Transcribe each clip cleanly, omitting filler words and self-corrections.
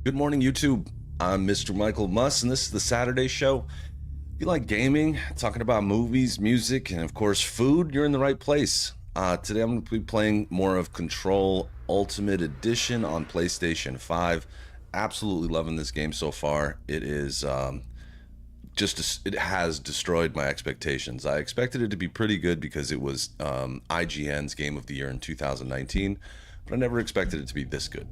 Good morning, YouTube. I'm Mr. Michael Muss, and this is the Saturday Show. If you like gaming, talking about movies, music, and of course food, you're in the right place. Today I'm going to be playing more of Control Ultimate Edition on PlayStation 5. Absolutely loving this game so far. It is it has destroyed my expectations. I expected it to be pretty good because it was IGN's Game of the Year in 2019, but I never expected it to be this good.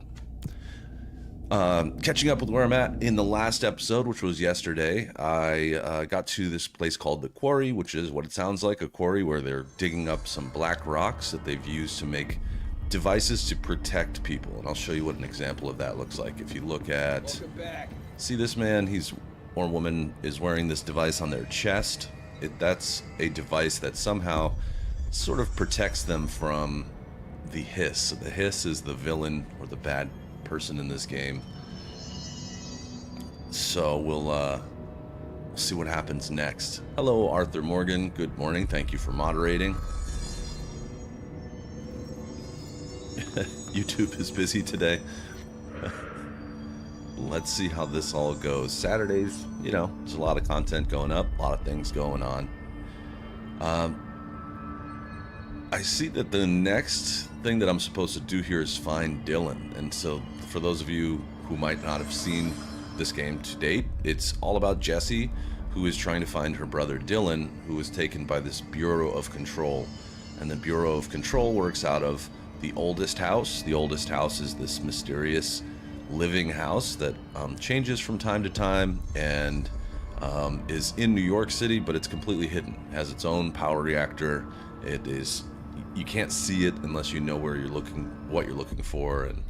Catching up with where I'm at in the last episode, which was yesterday, I got to this place called the Quarry, which is what it sounds like, a quarry where they're digging up some black rocks that they've used to make devices to protect people. And I'll show you what an example of that looks like. If you look at, see this man, or woman is wearing this device on their chest. That's a device that somehow sort of protects them from the hiss. The hiss is the villain or the bad person in this game. So we'll see what happens next. Hello, Arthur Morgan. Good morning. Thank you for moderating. YouTube is busy today. Let's see how this all goes. Saturdays, there's a lot of content going up, a lot of things going on. I see that the next thing that I'm supposed to do here is find Dylan. And so for those of you who might not have seen this game to date, it's all about Jessie, who is trying to find her brother Dylan, who was taken by this Bureau of Control. And the Bureau of Control works out of the oldest house. The oldest house is this mysterious living house that changes from time to time and is in New York City, but it's completely hidden. It has its own power reactor. You can't see it unless you know where you're looking, what you're looking for, and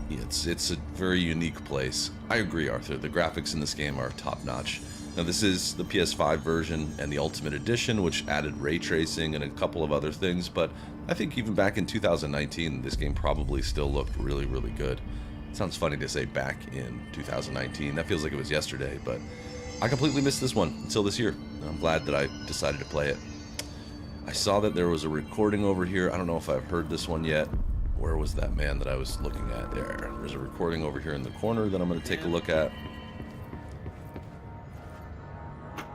it's a very unique place. I agree, Arthur. The graphics in this game are top-notch. Now, this is the PS5 version and the Ultimate Edition, which added ray tracing and a couple of other things, but I think even back in 2019, this game probably still looked really, really good. It sounds funny to say back in 2019. That feels like it was yesterday, but I completely missed this one until this year. I'm glad that I decided to play it. I saw that there was a recording over here. I don't know if I've heard this one yet. Where was that man that I was looking at there? There's a recording over here in the corner that I'm going to take a look at.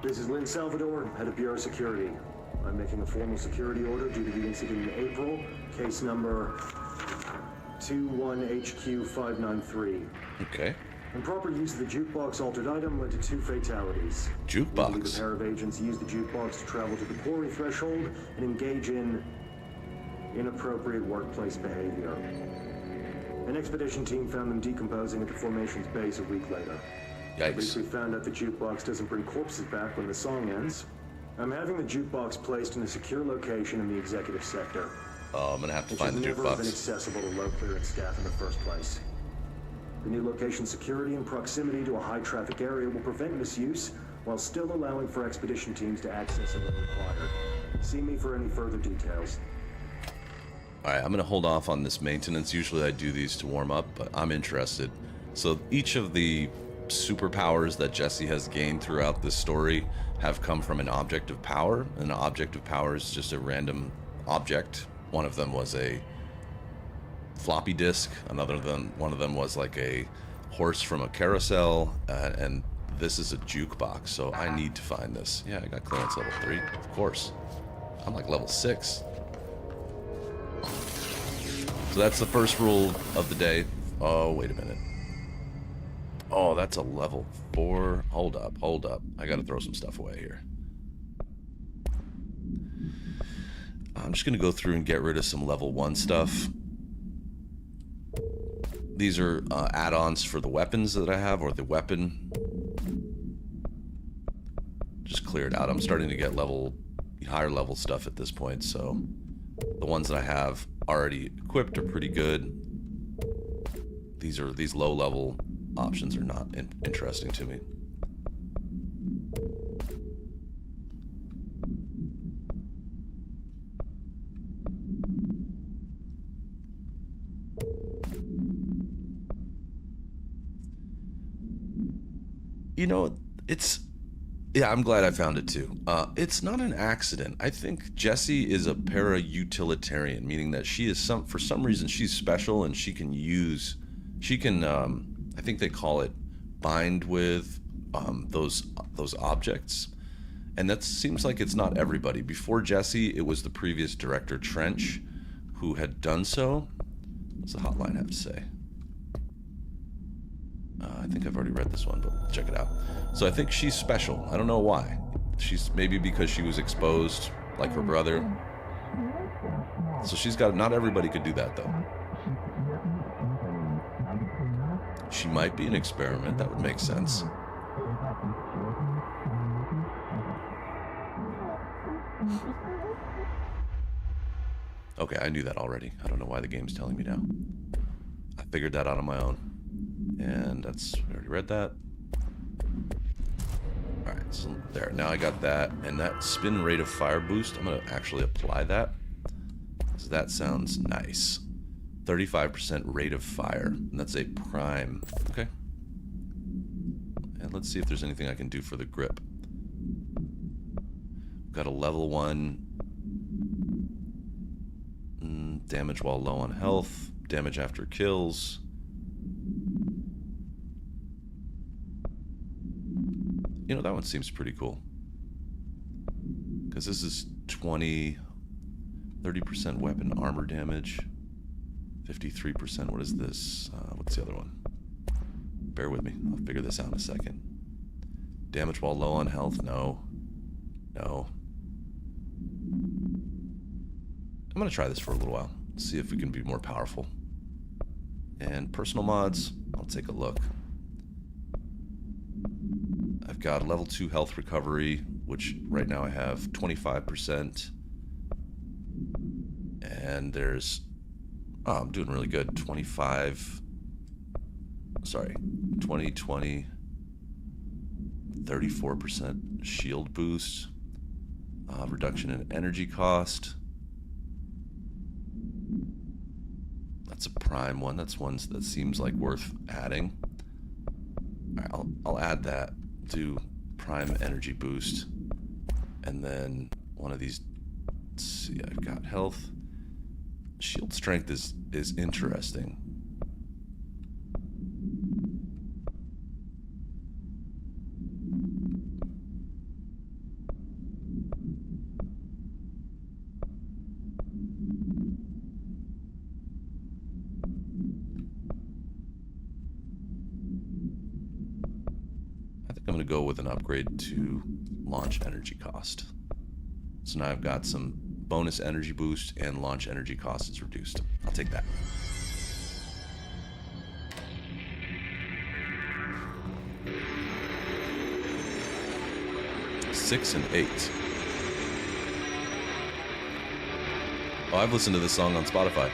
This is Lynn Salvador, head of Bureau Security. I'm making a formal security order due to the incident in April, case number 21HQ593. Okay. Improper use of the jukebox altered item led to 2 fatalities. Jukebox? The pair of agents used the jukebox to travel to the quarry threshold and engage in inappropriate workplace behavior. An expedition team found them decomposing at the formation's base a week later. Yikes. At least we found out the jukebox doesn't bring corpses back when the song ends. I'm having the jukebox placed in a secure location in the executive sector. Oh, I'm going to have to find the jukebox. It should never have been jukebox. accessible to low clearance staff in the first place. The new location security and proximity to a high-traffic area will prevent misuse while still allowing for expedition teams to access it when required. See me for any further details. Alright, I'm going to hold off on this maintenance. Usually I do these to warm up, but I'm interested. So each of the superpowers that Jessie has gained throughout this story have come from an object of power. An object of power is just a random object. One of them was a floppy disk. One of them was like a horse from a carousel, and this is a jukebox. So I need to find this. Yeah, I got clearance level 3, of course. I'm like level 6. So that's the first rule of the day. Oh, wait a minute. Oh, that's a level 4. Hold up. I gotta throw some stuff away here. I'm just gonna go through and get rid of some level 1 stuff. These are add-ons for the weapons that I have, or the weapon. Just clear it out. I'm starting to get higher level stuff at this point, so the ones that I have already equipped are pretty good. These low level options are not interesting to me. Yeah, I'm glad I found it too. It's not an accident. I think Jessie is a para-utilitarian, meaning that she is for some reason she's special and she can I think they call it bind with those objects. And that seems like it's not everybody. Before Jesse, it was the previous director, Trench, who had done so. What's the hotline have to say? I think I've already read this one, but check it out. So I think she's special. I don't know why. She's maybe because she was exposed, like her brother. So she's got... Not everybody could do that, though. She might be an experiment. That would make sense. Okay, I knew that already. I don't know why the game's telling me now. I figured that out on my own. And that's... I already read that. Alright, so there. Now I got that. And that spin rate of fire boost, I'm going to actually apply that. So that sounds nice. 35% rate of fire. And that's a prime. Okay. And let's see if there's anything I can do for the grip. Got a level 1... damage while low on health. Damage after kills. You know, that one seems pretty cool. Because this is 30% weapon armor damage. 53%. What is this? What's the other one? Bear with me. I'll figure this out in a second. Damage while low on health? No. No. I'm going to try this for a little while. See if we can be more powerful. And personal mods, I'll take a look. I've got level 2 health recovery, which right now I have 25%. And there's... Oh, I'm doing really good. 25... Sorry. 20, 20... 34% shield boost. Reduction in energy cost. That's a prime one. That's one that seems like worth adding. Alright, I'll add that. Do prime energy boost. And then one of these... Let's see, I've got health. Shield strength is interesting. I'm going to go with an upgrade to launch energy cost. So now I've got some bonus energy boost and launch energy cost is reduced. I'll take that. Six and 8. Oh, I've listened to this song on Spotify.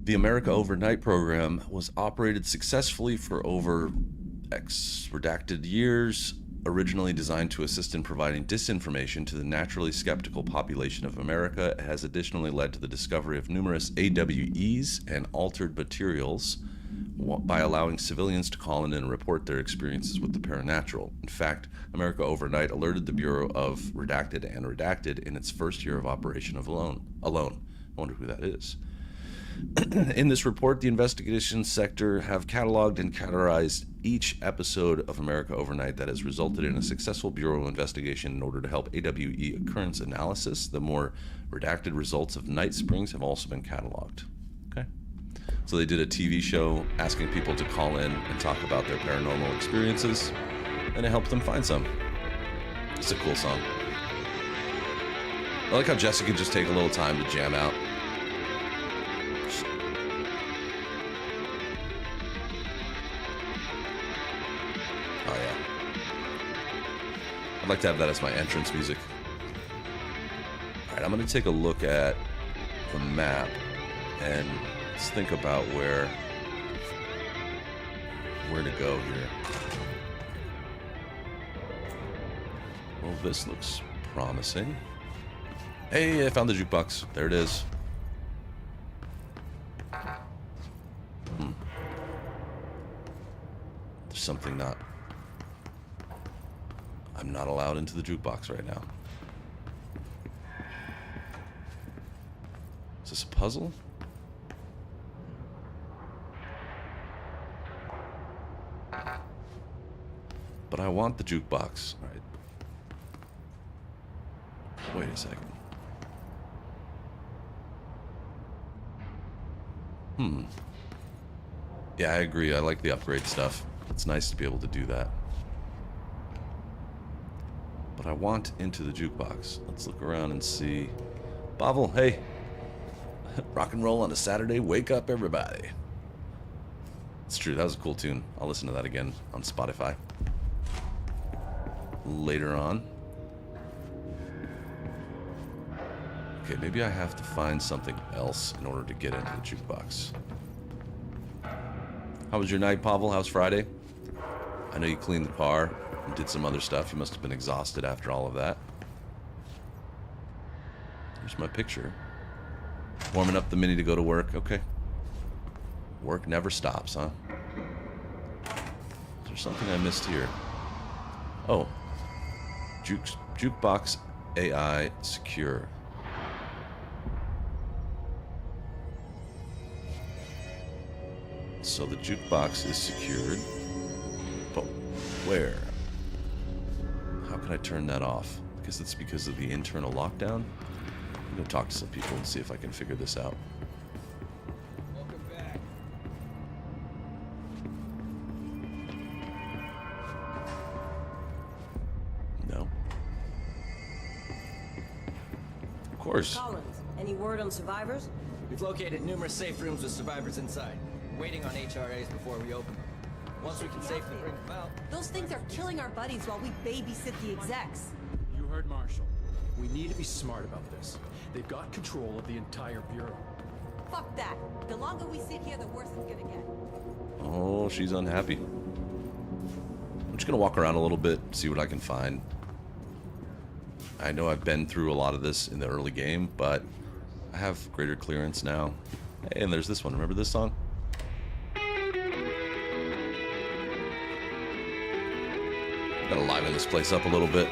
The America Overnight program was operated successfully for over X redacted years, originally designed to assist in providing disinformation to the naturally skeptical population of America. It has additionally led to the discovery of numerous AWEs and altered materials by allowing civilians to call in and report their experiences with the paranatural. In fact, America Overnight alerted the Bureau of Redacted and Redacted in its first year of operation of alone. I wonder who that is. In this report, the investigation sector have cataloged and categorized each episode of America Overnight that has resulted in a successful Bureau investigation in order to help AWE occurrence analysis. The more redacted results of Night Springs have also been cataloged. Okay. So they did a TV show asking people to call in and talk about their paranormal experiences, and it helped them find some. It's a cool song. I like how Jessica can just take a little time to jam out. I'd like to have that as my entrance music. Alright, I'm going to take a look at the map and let's think about where to go here. Well, this looks promising. Hey, I found the jukebox. There it is. There's something not... I'm not allowed into the jukebox right now. Is this a puzzle? But I want the jukebox. All right. Wait a second. Yeah, I agree. I like the upgrade stuff. It's nice to be able to do that. But I want into the jukebox. Let's look around and see. Pavel, hey. Rock and roll on a Saturday. Wake up, everybody. It's true. That was a cool tune. I'll listen to that again on Spotify later on. Okay, maybe I have to find something else in order to get into the jukebox. How was your night, Pavel? How's Friday? I know you cleaned the car and did some other stuff. You must have been exhausted after all of that. Here's my picture. Warming up the Mini to go to work. Okay. Work never stops, huh? Is there something I missed here? Oh. Jukebox AI secure. So the jukebox is secured. But where? How can I turn that off? I guess it's because of the internal lockdown. I'm going to talk to some people and see if I can figure this out. Welcome back. No. Of course. Collins, any word on survivors? We've located numerous safe rooms with survivors inside, waiting on HRAs before we open them. Once we can safely bring them out... Those things are killing our buddies while we babysit the execs. You heard Marshall. We need to be smart about this. They've got control of the entire bureau. Fuck that. The longer we sit here, the worse it's gonna get. Oh, she's unhappy. I'm just going to walk around a little bit, see what I can find. I know I've been through a lot of this in the early game, but I have greater clearance now. Hey, and there's this one. Remember this song? Gotta liven this place up a little bit.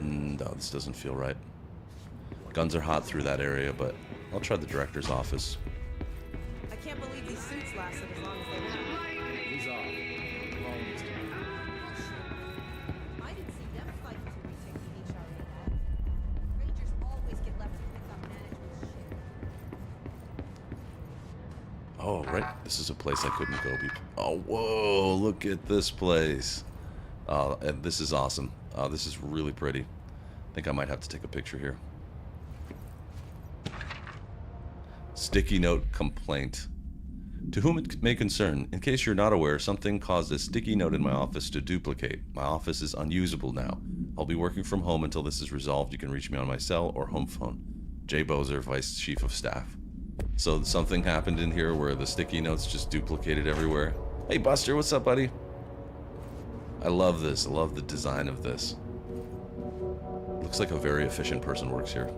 No, this doesn't feel right. Guns are hot through that area, but I'll try the director's office. I can't believe these suits lasted as long as they have. He's off. Almost. I didn't see them fight to retake the HRA lab. Rangers always get left to pick up management shit. Oh, right. This is a place I couldn't go before. Oh, whoa. Look at this place. And this is awesome. This is really pretty. I think I might have to take a picture here. Sticky note complaint. To whom it may concern, in case you're not aware, something caused a sticky note in my office to duplicate. My office is unusable now. I'll be working from home until this is resolved. You can reach me on my cell or home phone. Jay Bozer, Vice Chief of Staff. So something happened in here where the sticky notes just duplicated everywhere. Hey Buster, what's up, buddy? I love this. I love the design of this. Looks like a very efficient person works here.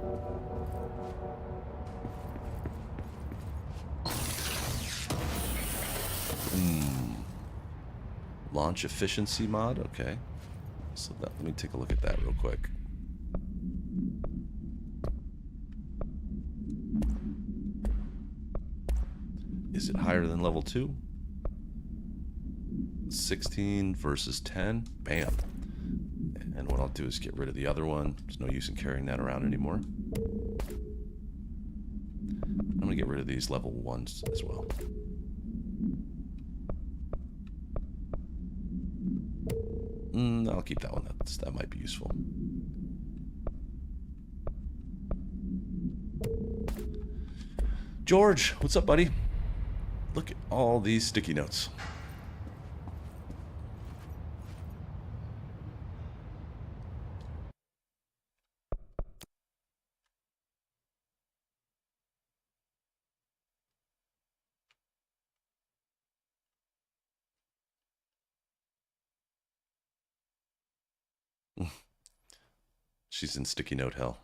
Launch efficiency mod? Okay. So let me take a look at that real quick. Is it higher than level 2? 16 versus 10. Bam. And what I'll do is get rid of the other one. There's no use in carrying that around anymore. I'm going to get rid of these level 1s as well. I'll keep that one. That might be useful. George, what's up, buddy? Look at all these sticky notes. She's in sticky note hell.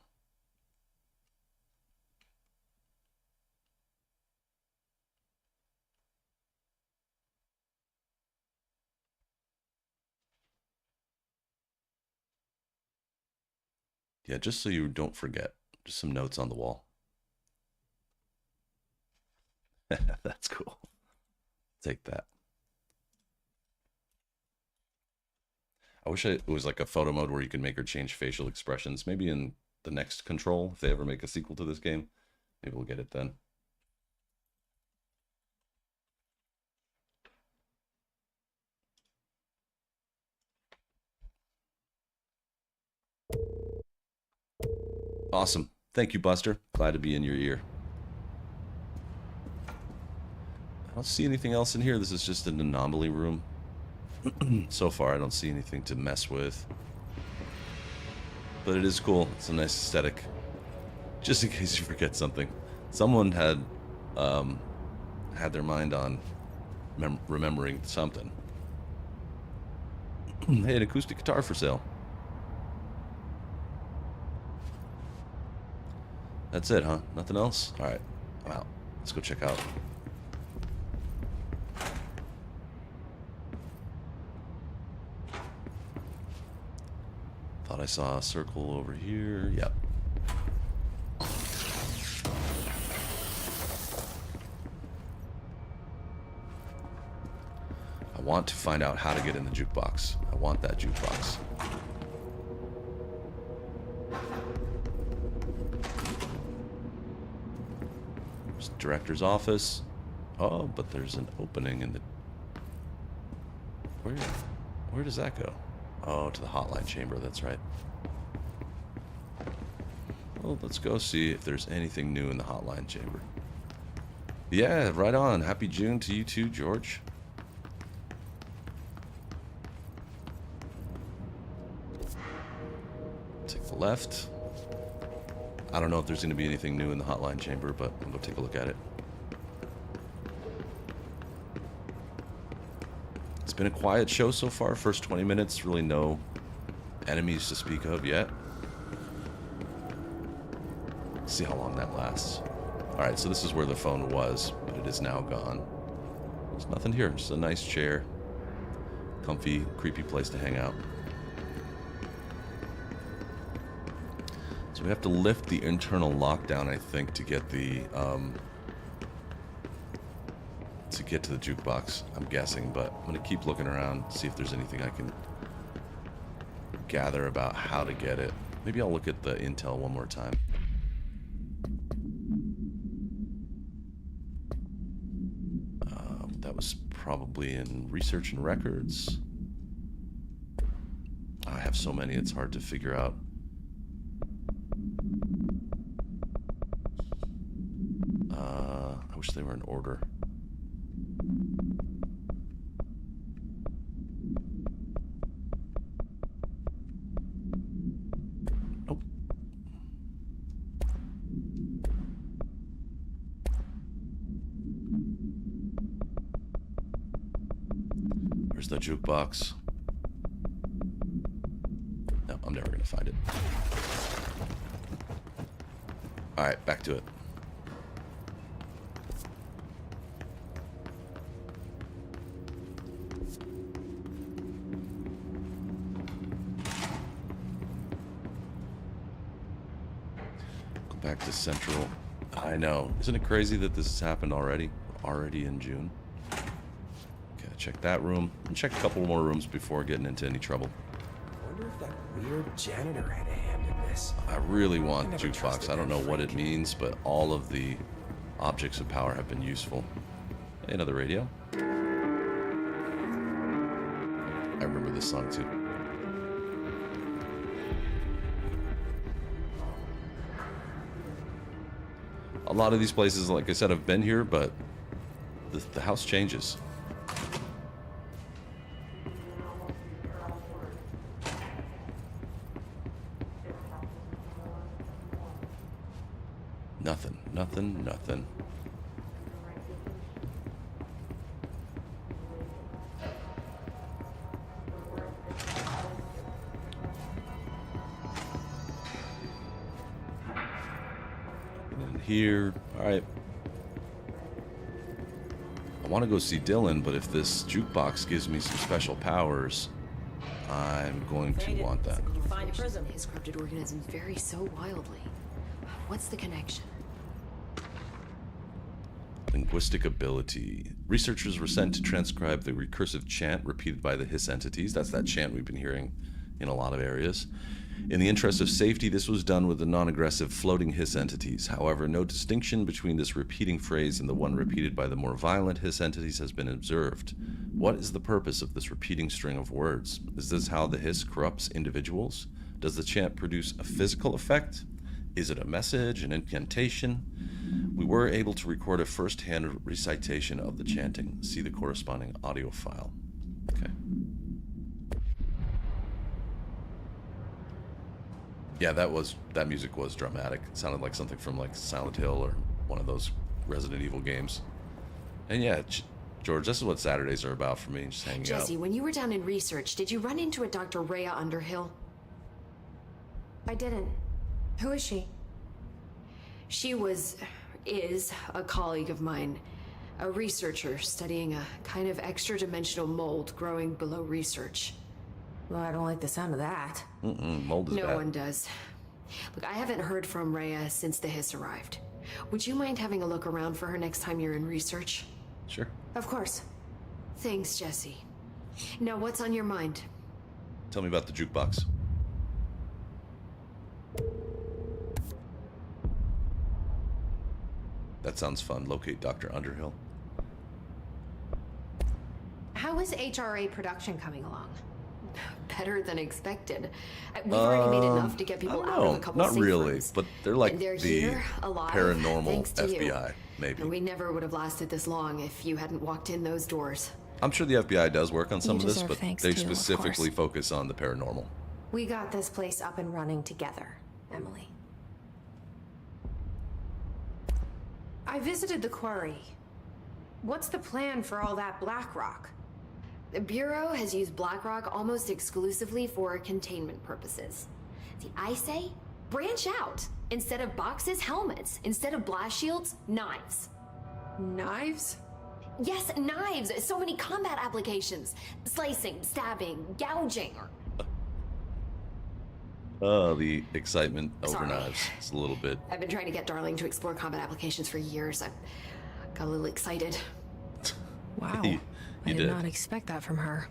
Yeah, just so you don't forget. Just some notes on the wall. That's cool. Take that. I wish it was like a photo mode where you can make or change facial expressions. Maybe in the next Control, if they ever make a sequel to this game, maybe we'll get it then. Awesome. Thank you, Buster. Glad to be in your ear. I don't see anything else in here. This is just an anomaly room. So far, I don't see anything to mess with. But it is cool. It's a nice aesthetic. Just in case you forget something. Someone had their mind on remembering something. Hey, an acoustic guitar for sale. That's it, huh? Nothing else? Alright, I'm out. Let's go check out. Thought I saw a circle over here. Yep. I want to find out how to get in the jukebox. I want that jukebox. There's the director's office. Oh, but there's an opening in the... Where does that go? Oh, to the hotline chamber, that's right. Well, let's go see if there's anything new in the hotline chamber. Yeah, right on. Happy June to you too, George. Take the left. I don't know if there's going to be anything new in the hotline chamber, but I'll go take a look at it. It's been a quiet show so far. First 20 minutes, really no enemies to speak of yet. Let's see how long that lasts. Alright, so this is where the phone was, but it is now gone. There's nothing here, just a nice chair. Comfy, creepy place to hang out. So we have to lift the internal lockdown, I think, to get the to the jukebox, I'm guessing, but I'm gonna keep looking around, see if there's anything I can gather about how to get it. Maybe I'll look at the intel one more time. That was probably in research and records. I have so many, it's hard to figure out. I wish they were in order. Nope. Where's the jukebox? No, I'm never gonna find it. Alright, back to it. Back to Central. I know. Isn't it crazy that this has happened already? Already in June. Okay, check that room. And check a couple more rooms before getting into any trouble. I wonder if that weird janitor had a hand in this. I really want jukebox. I don't know what it means, but all of the objects of power have been useful. Hey, another radio. I remember this song too. A lot of these places, like I said, I've been here, but the house changes. Nothing, nothing, nothing. Here. Alright. I want to go see Dylan, but if this jukebox gives me some special powers, I'm going to want that. You find his corrupted organisms vary so wildly. What's the connection? Linguistic ability. Researchers were sent to transcribe the recursive chant repeated by the hiss entities. That's that chant we've been hearing in a lot of areas. In the interest of safety, this was done with the non-aggressive floating hiss entities. However, no distinction between this repeating phrase and the one repeated by the more violent hiss entities has been observed. What is the purpose of this repeating string of words? Is this how the hiss corrupts individuals? Does the chant produce a physical effect? Is it a message, an incantation? We were able to record a first-hand recitation of the chanting. See the corresponding audio file. Okay. Yeah, that music was dramatic. It sounded like something from like Silent Hill or one of those Resident Evil games. And yeah, George, this is what Saturdays are about for me, just hanging out. Jesse, when you were down in research, did you run into a Dr. Rhea Underhill? I didn't. Who is she? She is a colleague of mine, a researcher studying a kind of extra-dimensional mold growing below research. Well, I don't like the sound of that. Mold is bad. No one does. Look, I haven't heard from Rhea since the hiss arrived. Would you mind having a look around for her next time you're in research? Sure. Of course. Thanks, Jesse. Now, what's on your mind? Tell me about the jukebox. That sounds fun. Locate Dr. Underhill. How is HRA production coming along? Better than expected. We've already made enough to get people out of a couple not safe really, rooms. but they're like And they're the here, alive, paranormal thanks to you. FBI, maybe. And we never would have lasted this long if you hadn't walked in those doors. I'm sure the FBI does work on some You of this, deserve but thanks they too, of specifically course. focus on the paranormal. We got this place up and running together, Emily. I visited the quarry. What's the plan for all that black rock? The Bureau has used BlackRock almost exclusively for containment purposes. See, I say, branch out. Instead of boxes, helmets. Instead of blast shields, knives. Knives? Yes, knives! So many combat applications. Slicing, stabbing, gouging. The excitement over Sorry. knives. It's a little bit. I've been trying to get Darling to explore combat applications for years. I got a little excited. Wow. You I did. did not expect that from her.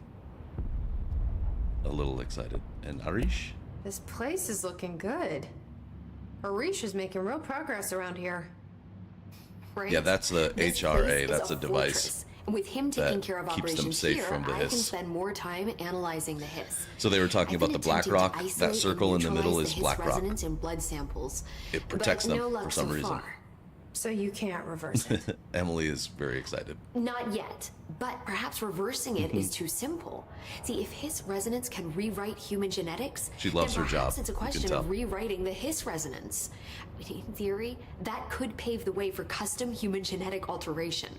A little excited. And Arish? This place is looking good. Arish is making real progress around here. Right? Yeah, that's the This HRA. place is That's a device fortress. And with him taking that care of keeps them operations safe here, from the I can hiss. spend more time analyzing the hiss. So they were talking I've about been the black attempting to rock. That isolate circle in and the middle neutralize is the black hiss rock. resonance in blood samples. It protects But them no luck for some so reason. far. So you can't reverse it. Emily is very excited. Not yet, but perhaps reversing it is too simple. See, if hiss resonance can rewrite human genetics, She loves then her job, perhaps it's a you can question tell. of rewriting the hiss resonance. In theory, that could pave the way for custom human genetic alteration.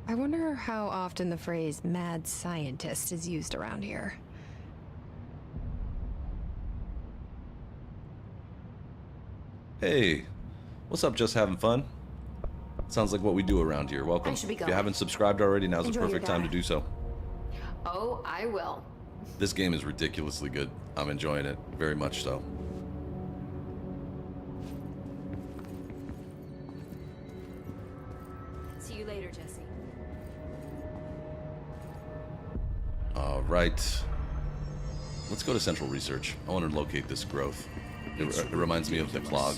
I wonder how often the phrase mad scientist is used around here. Hey, what's up? Just having fun? Sounds like what we do around here. Welcome. I should be If you going. haven't subscribed already, now's the Enjoy your perfect time to data. do so. Oh, I will. This game is ridiculously good. I'm enjoying it very much so. See you later, Jesse. All right. Let's go to Central Research. I want to locate this growth. It reminds me of the clog.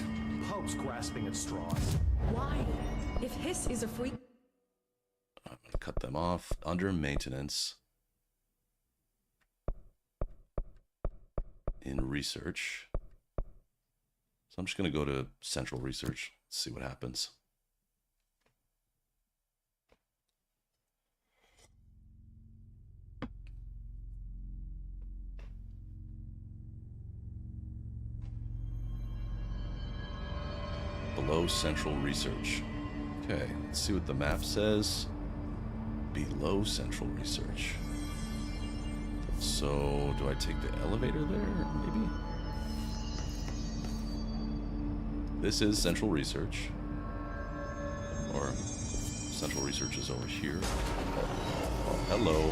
Pubs grasping at straws. Why? If Hiss is a free... I'm going to cut them off. Under maintenance. In research. So I'm just going to go to Central Research. See what happens. Below Central Research. Okay, let's see what the map says. Below Central Research. So, do I take the elevator there? Maybe? This is Central Research. Or Central Research is over here. Hello.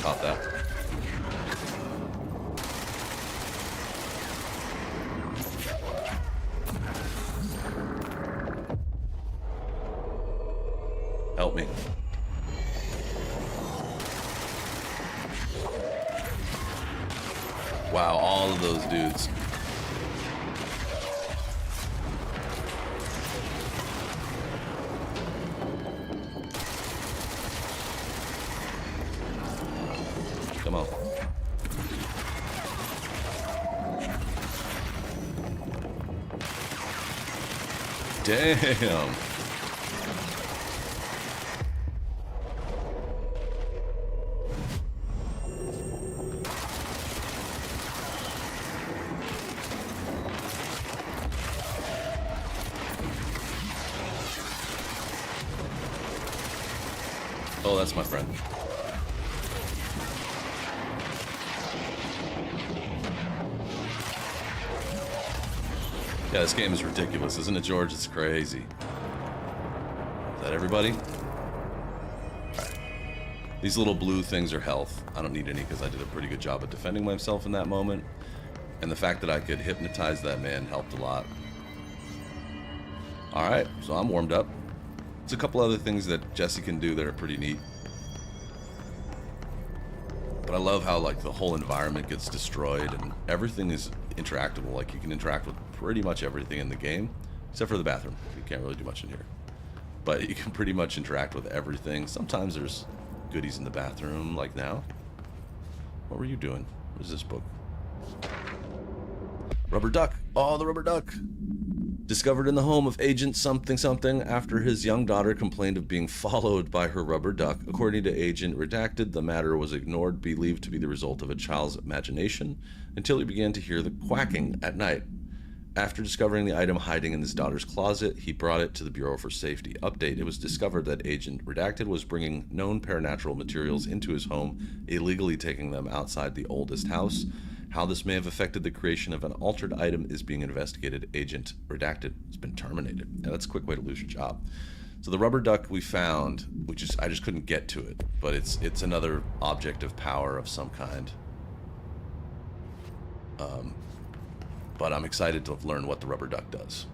caught that. Help me. Wow, all of those dudes. Come on. Damn. Oh, that's my friend. Yeah, this game is ridiculous, isn't it, George? It's crazy. Is that everybody? Alright. These little blue things are health. I don't need any because I did a pretty good job of defending myself in that moment. And the fact that I could hypnotize that man helped a lot. Alright, so I'm warmed up. There's a couple other things that Jesse can do that are pretty neat. But I love how, like, the whole environment gets destroyed and everything is interactable. Like, you can interact with pretty much everything in the game, except for the bathroom. You can't really do much in here. But you can pretty much interact with everything. Sometimes there's goodies in the bathroom, like now. What were you doing? What is this book? Rubber duck. Oh, the rubber duck. Discovered in the home of Agent something something after his young daughter complained of being followed by her rubber duck. According to Agent Redacted, the matter was ignored, believed to be the result of a child's imagination, until he began to hear the quacking at night. After discovering the item hiding in his daughter's closet, he brought it to the Bureau for Safety. Update: it was discovered that Agent Redacted was bringing known paranatural materials into his home, illegally taking them outside the oldest house. How this may have affected the creation of an altered item is being investigated. Agent Redacted has been terminated. Yeah, that's a quick way to lose your job. So the rubber duck we found, which is, I just couldn't get to it, but it's another object of power of some kind. But I'm excited to learn what the rubber duck does.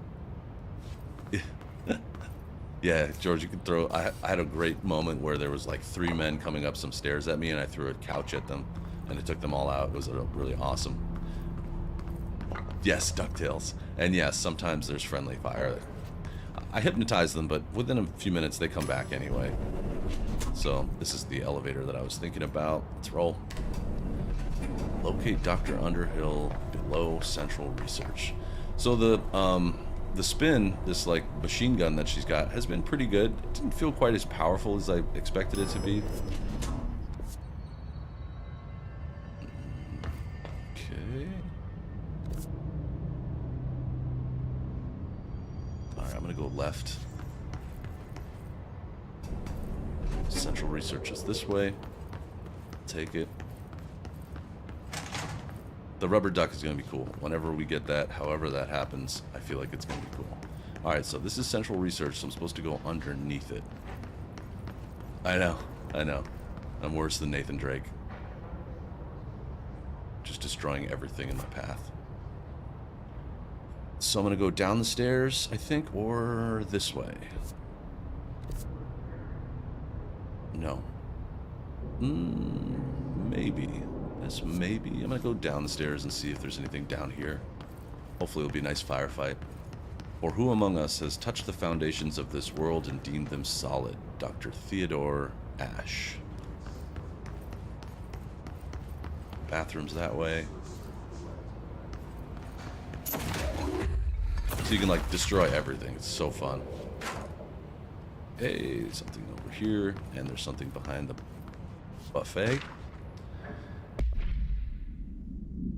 Yeah, George, you could throw... I had a great moment where there was like 3 men coming up some stairs at me, and I threw a couch at them, and it took them all out. It was really awesome. Yes, DuckTales. And yes, sometimes there's friendly fire. I hypnotize them, but within a few minutes they come back anyway. So this is the elevator that I was thinking about. Let's roll. Locate Dr. Underhill below Central Research. So the spin, this like machine gun that she's got, has been pretty good. It didn't feel quite as powerful as I expected it to be. Okay. Alright, I'm gonna go left. Central Research is this way. Take it. The rubber duck is going to be cool. Whenever we get that, however that happens, I feel like it's going to be cool. Alright, so this is Central Research, so I'm supposed to go underneath it. I know. I'm worse than Nathan Drake. Just destroying everything in my path. So I'm going to go down the stairs, I think, or this way. No. Maybe. Yes, maybe. I'm gonna go down the stairs and see if there's anything down here. Hopefully it'll be a nice firefight. Or who among us has touched the foundations of this world and deemed them solid? Dr. Theodore Ash. Bathroom's that way. So you can like destroy everything. It's so fun. Hey, something over here, and there's something behind the buffet.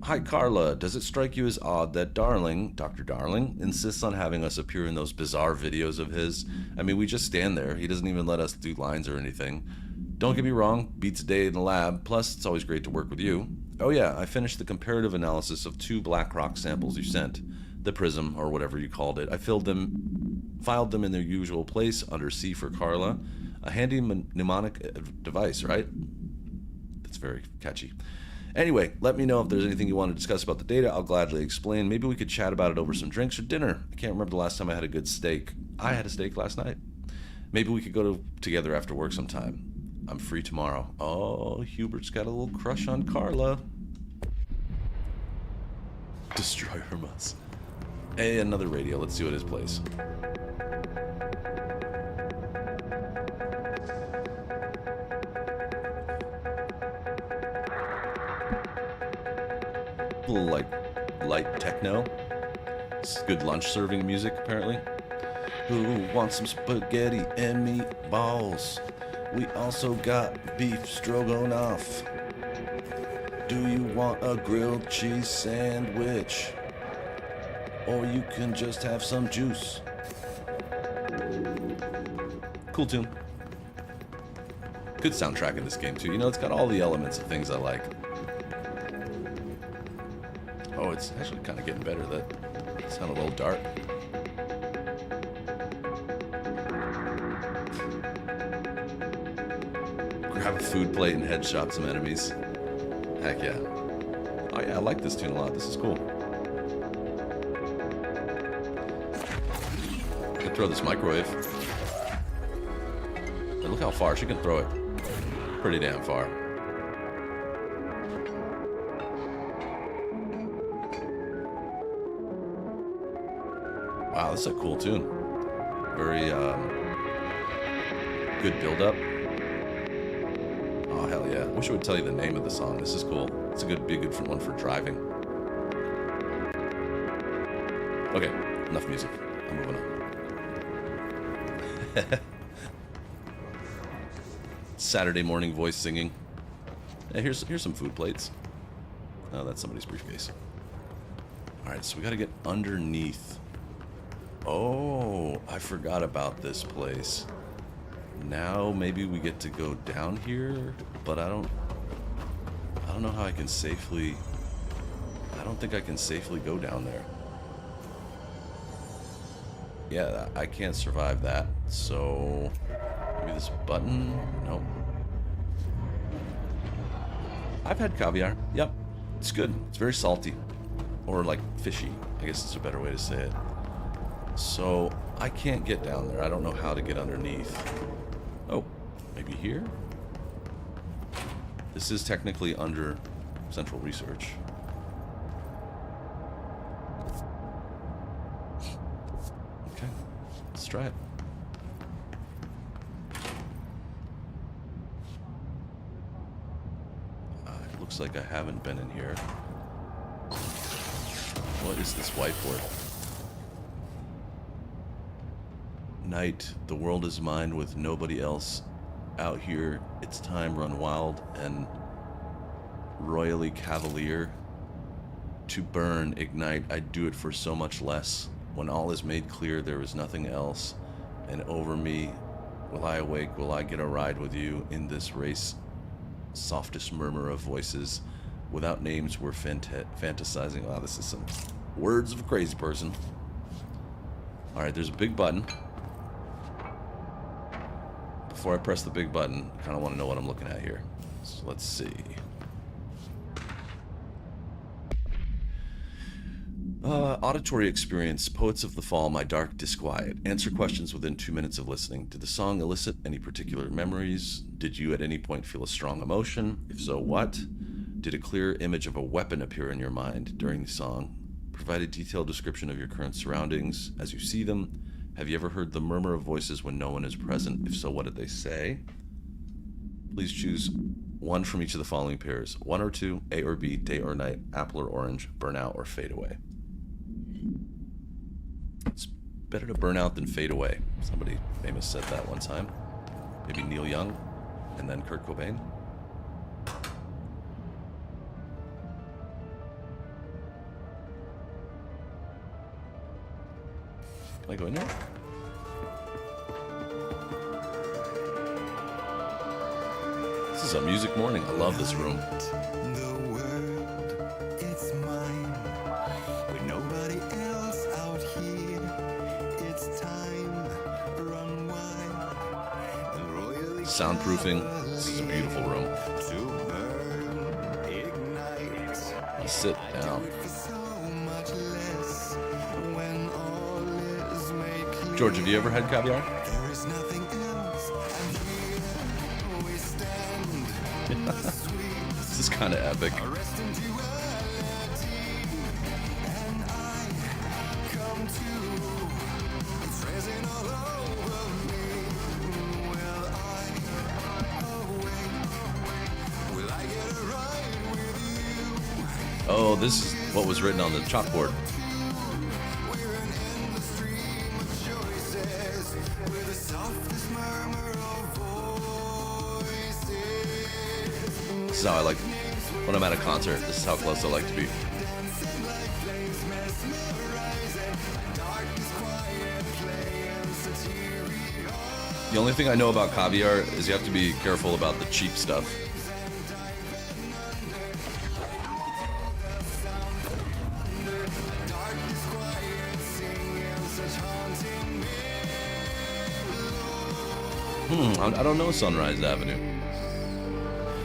Hi, Carla. Does it strike you as odd that Darling, Dr. Darling, insists on having us appear in those bizarre videos of his? I mean, we just stand there. He doesn't even let us do lines or anything. Don't get me wrong, beats a day in the lab, plus it's always great to work with you. Oh yeah, I finished the comparative analysis of 2 black rock samples you sent. The Prism, or whatever you called it. I filed them in their usual place under C for Carla. A handy mnemonic device, right? It's very catchy. Anyway, let me know if there's anything you want to discuss about the data. I'll gladly explain. Maybe we could chat about it over some drinks or dinner. I can't remember the last time I had a good steak. I had a steak last night. Maybe we could go together after work sometime. I'm free tomorrow. Oh, Hubert's got a little crush on Carla. Destroyer must. Hey, another radio. Let's see what his plays. A little like light techno. It's good lunch serving music apparently. Who wants some spaghetti and meatballs? We also got beef stroganoff. Do you want a grilled cheese sandwich? Or you can just have some juice. Cool tune. Good soundtrack in this game too. You know, it's got all the elements of things I like. Oh, it's actually kind of getting better. That sounded a little dark. Grab a food plate and headshot some enemies. Heck yeah. Oh yeah, I like this tune a lot. This is cool. I can throw this microwave. And look how far she can throw it. Pretty damn far. Wow, this is a cool tune. Very good build-up. Oh hell yeah! I wish I would tell you the name of the song. This is cool. It's be a good one for driving. Okay, enough music. I'm moving on. Saturday morning voice singing. Yeah, here's some food plates. Oh, that's somebody's briefcase. All right, so we got to get underneath. Oh, I forgot about this place. Now maybe we get to go down here, but I don't know how I can safely. I don't think I can safely go down there. Yeah, I can't survive that. So maybe this button. Nope. I've had caviar. Yep, it's good. It's very salty, or like fishy. I guess it's a better way to say it. So I can't get down there. I don't know how to get underneath. Oh, maybe here? This is technically under Central Research. Okay, let's try it. It looks like I haven't been in here. What is this whiteboard? Night, the world is mine with nobody else out here. It's time, run wild and royally cavalier. To burn, ignite, I'd do it for so much less. When all is made clear, there is nothing else. And over me, will I awake, will I get a ride with you in this race? Softest murmur of voices. Without names, we're fantasizing. Wow, this is some words of a crazy person. Alright, there's a big button. Before I press the big button, I kind of want to know what I'm looking at here. So let's see. Auditory experience, Poets of the Fall, My Dark Disquiet. Answer questions within 2 minutes of listening. Did the song elicit any particular memories? Did you at any point feel a strong emotion? If so, what? Did a clear image of a weapon appear in your mind during the song? Provide a detailed description of your current surroundings as you see them. Have you ever heard the murmur of voices when no one is present? If so, what did they say? Please choose one from each of the following pairs. 1 or 2, A or B, day or night, apple or orange, burn out or fade away. It's better to burn out than fade away. Somebody famous said that one time. Maybe Neil Young and then Kurt Cobain. Can I go in there? This is a music morning. I love this room. The world, it's mine. With nobody else out here, it's time. Run wide and royally Soundproofing. This is a beautiful room. to burn. sit down. so much less when all is made George, have you ever had caviar? there is nothing else, and here we stand in the sweet This is kind of epic. rest in duality, and I come to, it's resin all over me. Will I awake? Will I get it right with you? Oh, this is what was written on the chalkboard. We're an endless stream of choices with the softest murmur of voices. This is how I like when I'm at a concert. This is how close I like to be. Dancing like flames, mesmerizing. Darkness quiet, playing satirical. The only thing I know about caviar is you have to be careful about the cheap stuff. Darkness quiet, singing such haunting I don't know Sunrise Avenue.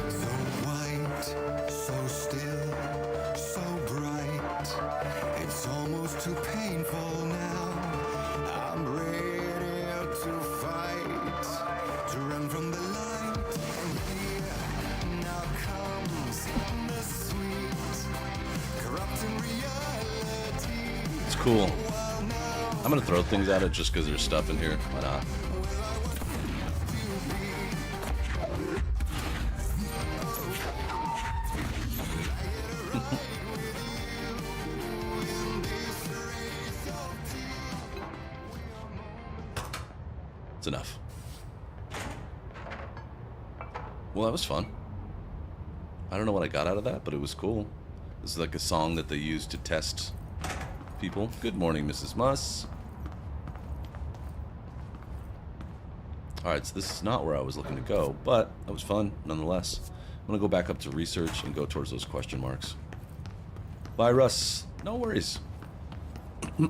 so white, so still, so bright. It's almost too painful now. I'm ready to fight, to run from the light. And here now comes the sweet, corrupting reality. It's cool. I'm gonna throw things at it just because there's stuff in here. Why not? It's enough. Well, that was fun. I don't know what I got out of that, but it was cool. This is like a song that they use to test people. Good morning, Mrs. Muss. Alright, so this is not where I was looking to go, but that was fun nonetheless. I'm gonna go back up to research and go towards those question marks. Bye, Russ. No worries.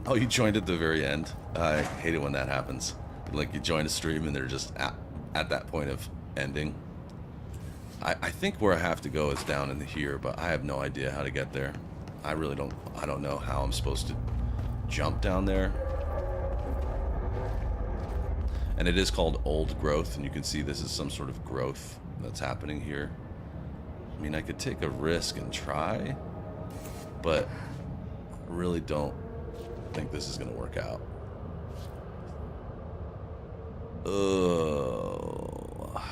Oh, you joined at the very end. I hate it when that happens. Like, you join a stream and they're just at that point of ending. I think where I have to go is down in here, but I have no idea how to get there. I don't know how I'm supposed to jump down there. And it is called Old Growth, and you can see this is some sort of growth that's happening here. I mean, I could take a risk and try, but I really don't think this is going to work out.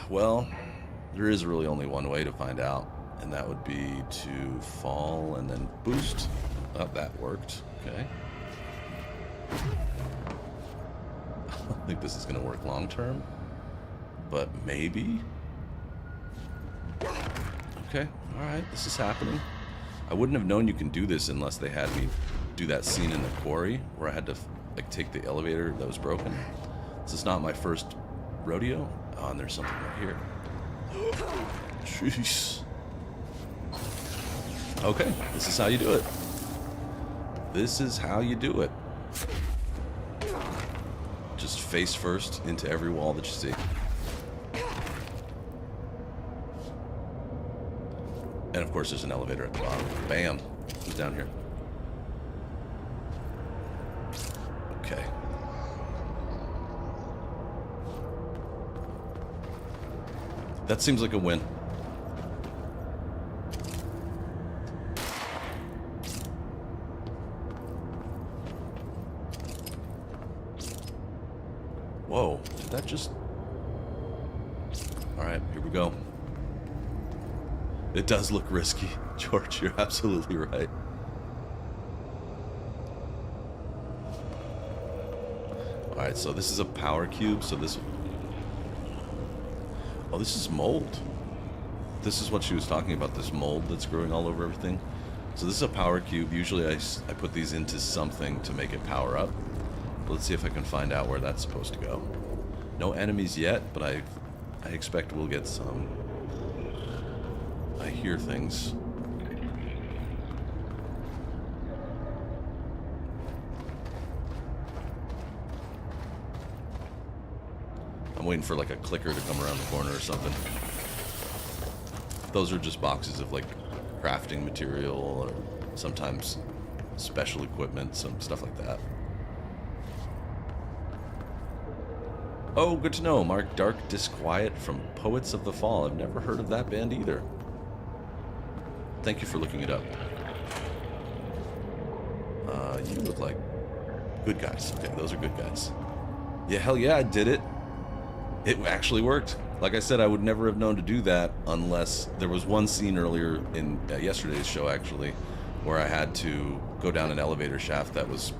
Well, there is really only one way to find out, and that would be to fall and then boost. Oh, that worked. Okay. I don't think this is going to work long term, but maybe. Okay, alright, this is happening. I wouldn't have known you can do this unless they had me do that scene in the quarry where I had to like take the elevator that was broken. This is not my first rodeo. Oh, and there's something right here. Jeez. Okay, this is how you do it. This is how you do it. Just face first into every wall that you see. And of course there's an elevator at the bottom. Bam! Who's down here? Okay. That seems like a win. Whoa, did that just... Alright, here we go. It does look risky, George, you're absolutely right. Alright, so this is a power cube, so this... Oh, this is mold. This is what she was talking about, this mold that's growing all over everything. So this is a power cube. Usually I put these into something to make it power up. Let's see if I can find out where that's supposed to go. No enemies yet, but I expect we'll get some. I hear things. I'm waiting for like a clicker to come around the corner or something. Those are just boxes of like crafting material or sometimes special equipment, some stuff like that. Oh, good to know. Mark Dark Disquiet from Poets of the Fall. I've never heard of that band either. Thank you for looking it up. You look like good guys. Okay, those are good guys. Yeah, hell yeah, I did it. It actually worked. Like I said, I would never have known to do that unless there was one scene earlier in yesterday's show, actually, where I had to go down an elevator shaft that was,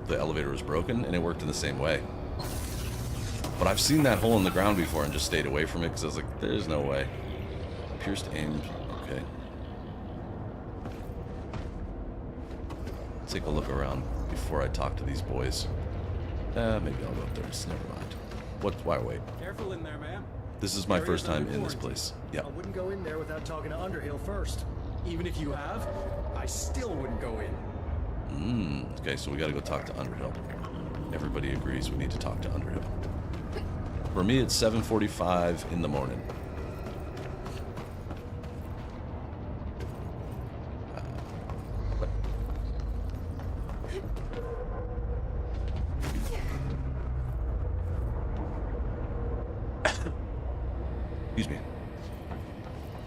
the elevator was broken, and it worked in the same way. But I've seen that hole in the ground before and just stayed away from it because I was like, there's no way. Pierced aim. Okay. Take a look around before I talk to these boys. Maybe I'll go up there. Just never mind. Why wait? Careful in there, ma'am. This is my first time in this place. Yeah. I wouldn't go in there without talking to Underhill first. Even if you have, I still wouldn't go in. Okay, so we gotta go talk to Underhill. Everybody agrees we need to talk to Underhill. For me, it's 7:45 in the morning. Excuse me.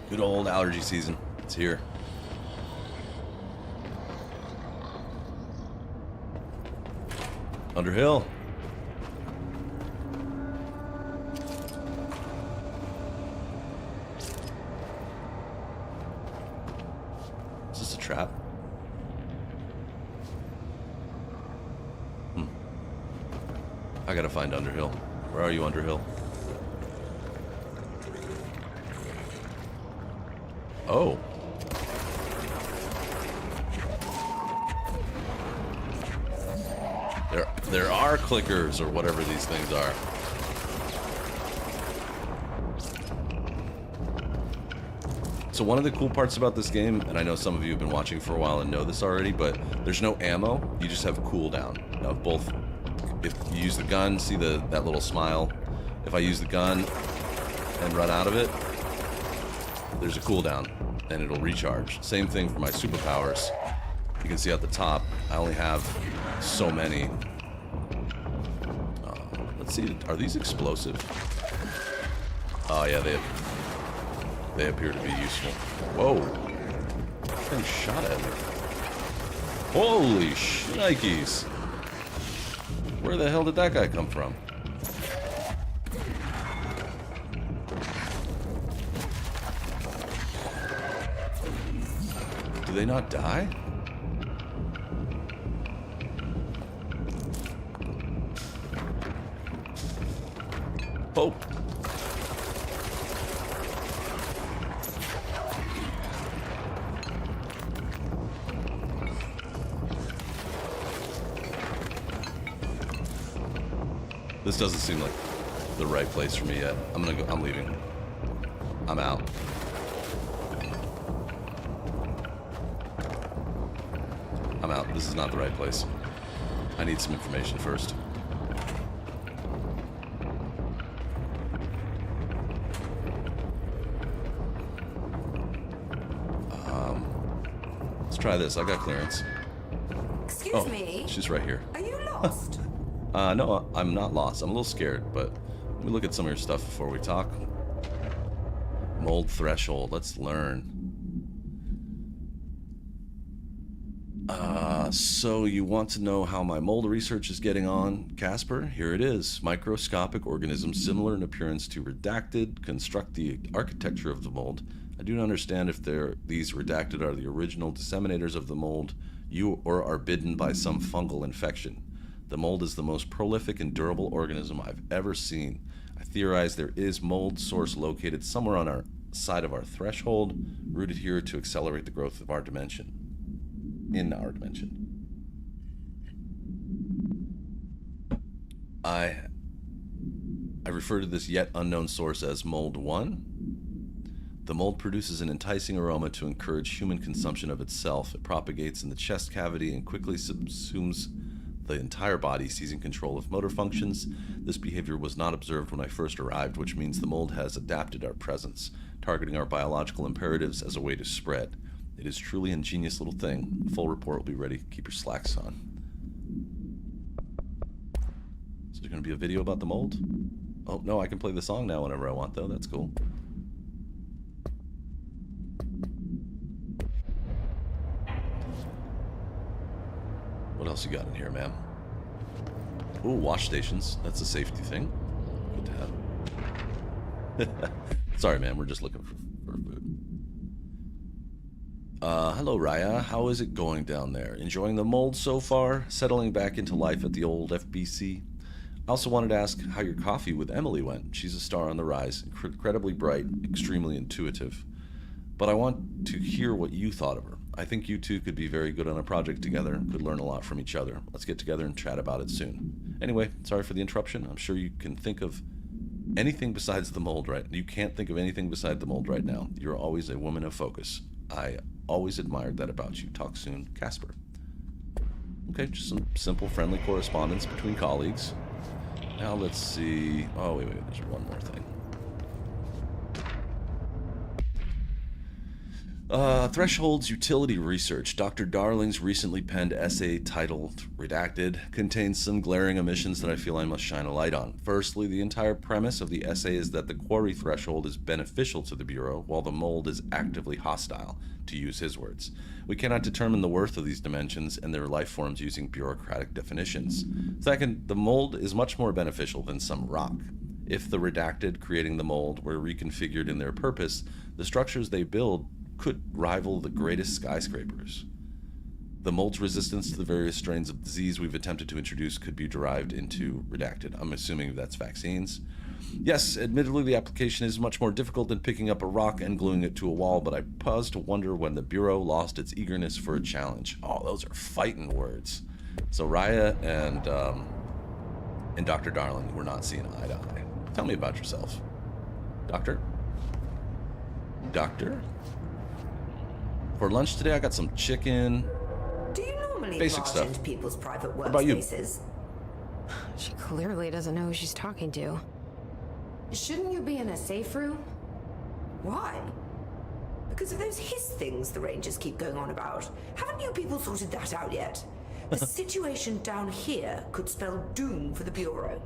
Good old allergy season. It's here. Underhill. Is this a trap? I gotta find Underhill. Where are you, Underhill? Oh. There are clickers or whatever these things are. So one of the cool parts about this game, and I know some of you have been watching for a while and know this already, but there's no ammo. You just have cooldown of both. If you use the gun, see that little smile. If I use the gun and run out of it, there's a cooldown and it'll recharge. Same thing for my superpowers. You can see at the top, I only have so many. Let's see, are these explosive? Oh yeah, they appear to be useful. Whoa, that thing shot at me. Holy shnikes! Where the hell did that guy come from? Do they not die? Oh. This doesn't seem like the right place for me yet. I'm leaving. I'm out. I'm out. This is not the right place. I need some information first. Let's try this. I got clearance. Excuse me? She's right here. Are you lost? No, I'm not lost. I'm a little scared, but let me look at some of your stuff before we talk. Mold threshold. Let's learn. So you want to know how my mold research is getting on, Casper? Here it is. Microscopic organisms similar in appearance to redacted construct the architecture of the mold. I do not understand if these redacted are the original disseminators of the mold, or are bitten by some fungal infection. The mold is the most prolific and durable organism I've ever seen. I theorize there is mold source located somewhere on our side of our threshold, rooted here to accelerate the growth of our dimension. In our dimension. I refer to this yet unknown source as Mold 1. The mold produces an enticing aroma to encourage human consumption of itself. It propagates in the chest cavity and quickly subsumes the entire body, seizing control of motor functions. This behavior was not observed when I first arrived, which means the mold has adapted our presence, targeting our biological imperatives as a way to spread. It is truly an ingenious little thing. Full report will be ready. Keep your slacks on. Is there going to be a video about the mold? Oh, no, I can play the song now whenever I want, though. That's cool. What else you got in here, ma'am? Ooh, wash stations. That's a safety thing. Good to have. Sorry, man. We're just looking for food. Hello, Raya. How is it going down there? Enjoying the mold so far? Settling back into life at the old FBC? I also wanted to ask how your coffee with Emily went. She's a star on the rise, incredibly bright, extremely intuitive. But I want to hear what you thought of her. I think you two could be very good on a project together, could learn a lot from each other. Let's get together and chat about it soon. Anyway, sorry for the interruption. I'm sure you can think of anything besides the mold right. You can't think of anything beside the mold right now. You're always a woman of focus. I always admired that about you. Talk soon, Casper. Okay, just some simple, friendly correspondence between colleagues. Now let's see. Oh, wait, there's one more thing. Threshold's utility research. Dr. Darling's recently penned essay titled Redacted contains some glaring omissions that I feel I must shine a light on. Firstly, the entire premise of the essay is that the quarry threshold is beneficial to the Bureau, while the mold is actively hostile, to use his words. We cannot determine the worth of these dimensions and their life forms using bureaucratic definitions. Second, the mold is much more beneficial than some rock. If the redacted creating the mold were reconfigured in their purpose, the structures they build could rival the greatest skyscrapers. The mold's resistance to the various strains of disease we've attempted to introduce could be derived into redacted. I'm assuming that's vaccines. Yes, admittedly the application is much more difficult than picking up a rock and gluing it to a wall, but I pause to wonder when the Bureau lost its eagerness for a challenge. Oh, those are fighting words. So Raya and Dr. Darling were not seeing eye to eye. Tell me about yourself. Doctor? Doctor? For lunch today, I got some chicken. Do you normally Basic barge stuff. into people's private What about you? workspaces? She clearly doesn't know who she's talking to. Shouldn't you be in a safe room? Why? Because of those hiss things the Rangers keep going on about. Haven't you people sorted that out yet? The situation down here could spell doom for the Bureau.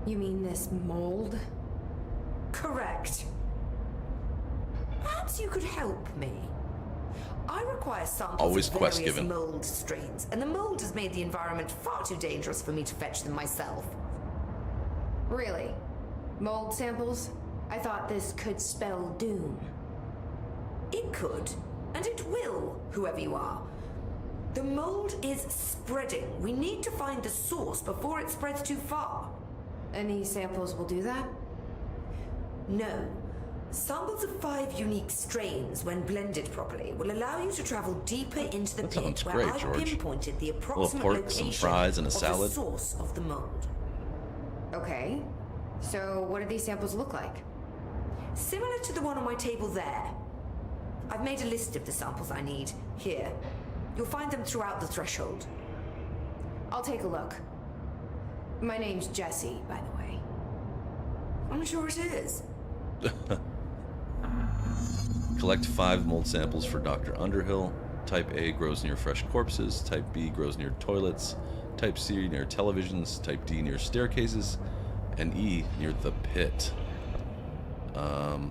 You mean this mold? Correct. Perhaps you could help me. I require samples Always of quest various given. mold strains, and the mold has made the environment far too dangerous for me to fetch them myself. Really? Mold samples? I thought this could spell doom. It could, and it will, whoever you are. The mold is spreading. We need to find the source before it spreads too far. Any samples will do that? No. Samples of 5 unique strains, when blended properly, will allow you to travel deeper into the That pit sounds where great, I've George. pinpointed the A little approximate pork, some location fries, and a of salad. the source of the mold. Okay. So what do these samples look like? Similar to the one on my table there. I've made a list of the samples I need. Here. You'll find them throughout the threshold. I'll take a look. My name's Jessie, by the way. I'm sure it is. Collect 5 mold samples for Dr. Underhill. Type A grows near fresh corpses. Type B grows near toilets. Type C near televisions. Type D near staircases. And E near the pit. I'm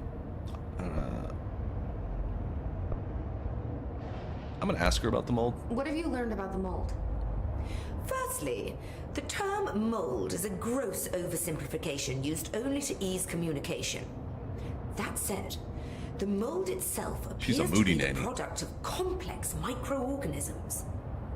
going to ask her about the mold. What have you learned about the mold? Firstly, the term mold is a gross oversimplification used only to ease communication. That said, the mold itself She's a appears to moody be the nanny. product of complex microorganisms.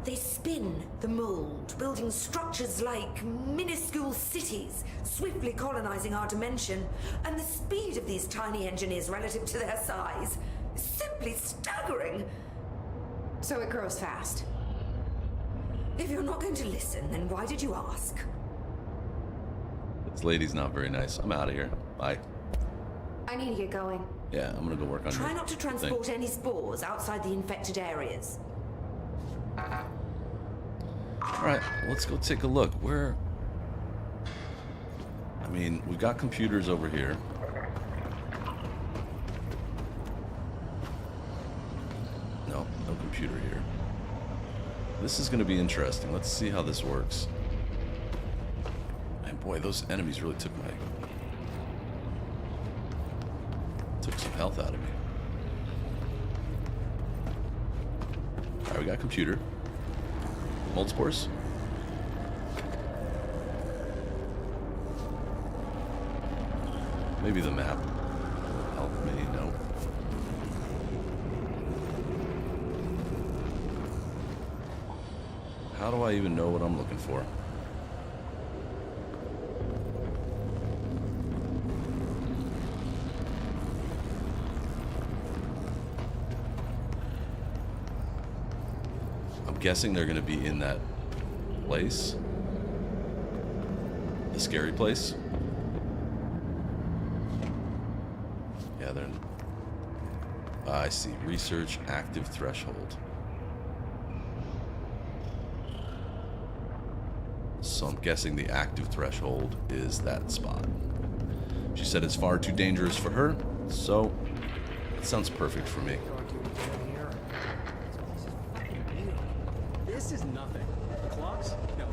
They spin the mold, building structures like minuscule cities, swiftly colonizing our dimension, and the speed of these tiny engineers relative to their size is simply staggering. So it grows fast. If you're not going to listen, then why did you ask? This lady's not very nice. I'm out of here. Bye. I need to get going. Yeah, I'm going to go work on Try your not to thing. transport any spores outside the infected areas. Alright, let's go take a look. Where... I mean, we've got computers over here. computer here. This is going to be interesting. Let's see how this works. And boy, those enemies really took some health out of me. Alright, we got computer. Mold spores. Maybe the map will help me. No. How do I even know what I'm looking for? I'm guessing they're going to be in that place. The scary place. Yeah, they're in... I see. Research active threshold. So I'm guessing the active threshold is that spot. She said it's far too dangerous for her, so it sounds perfect for me. This is nothing. Clocks? No.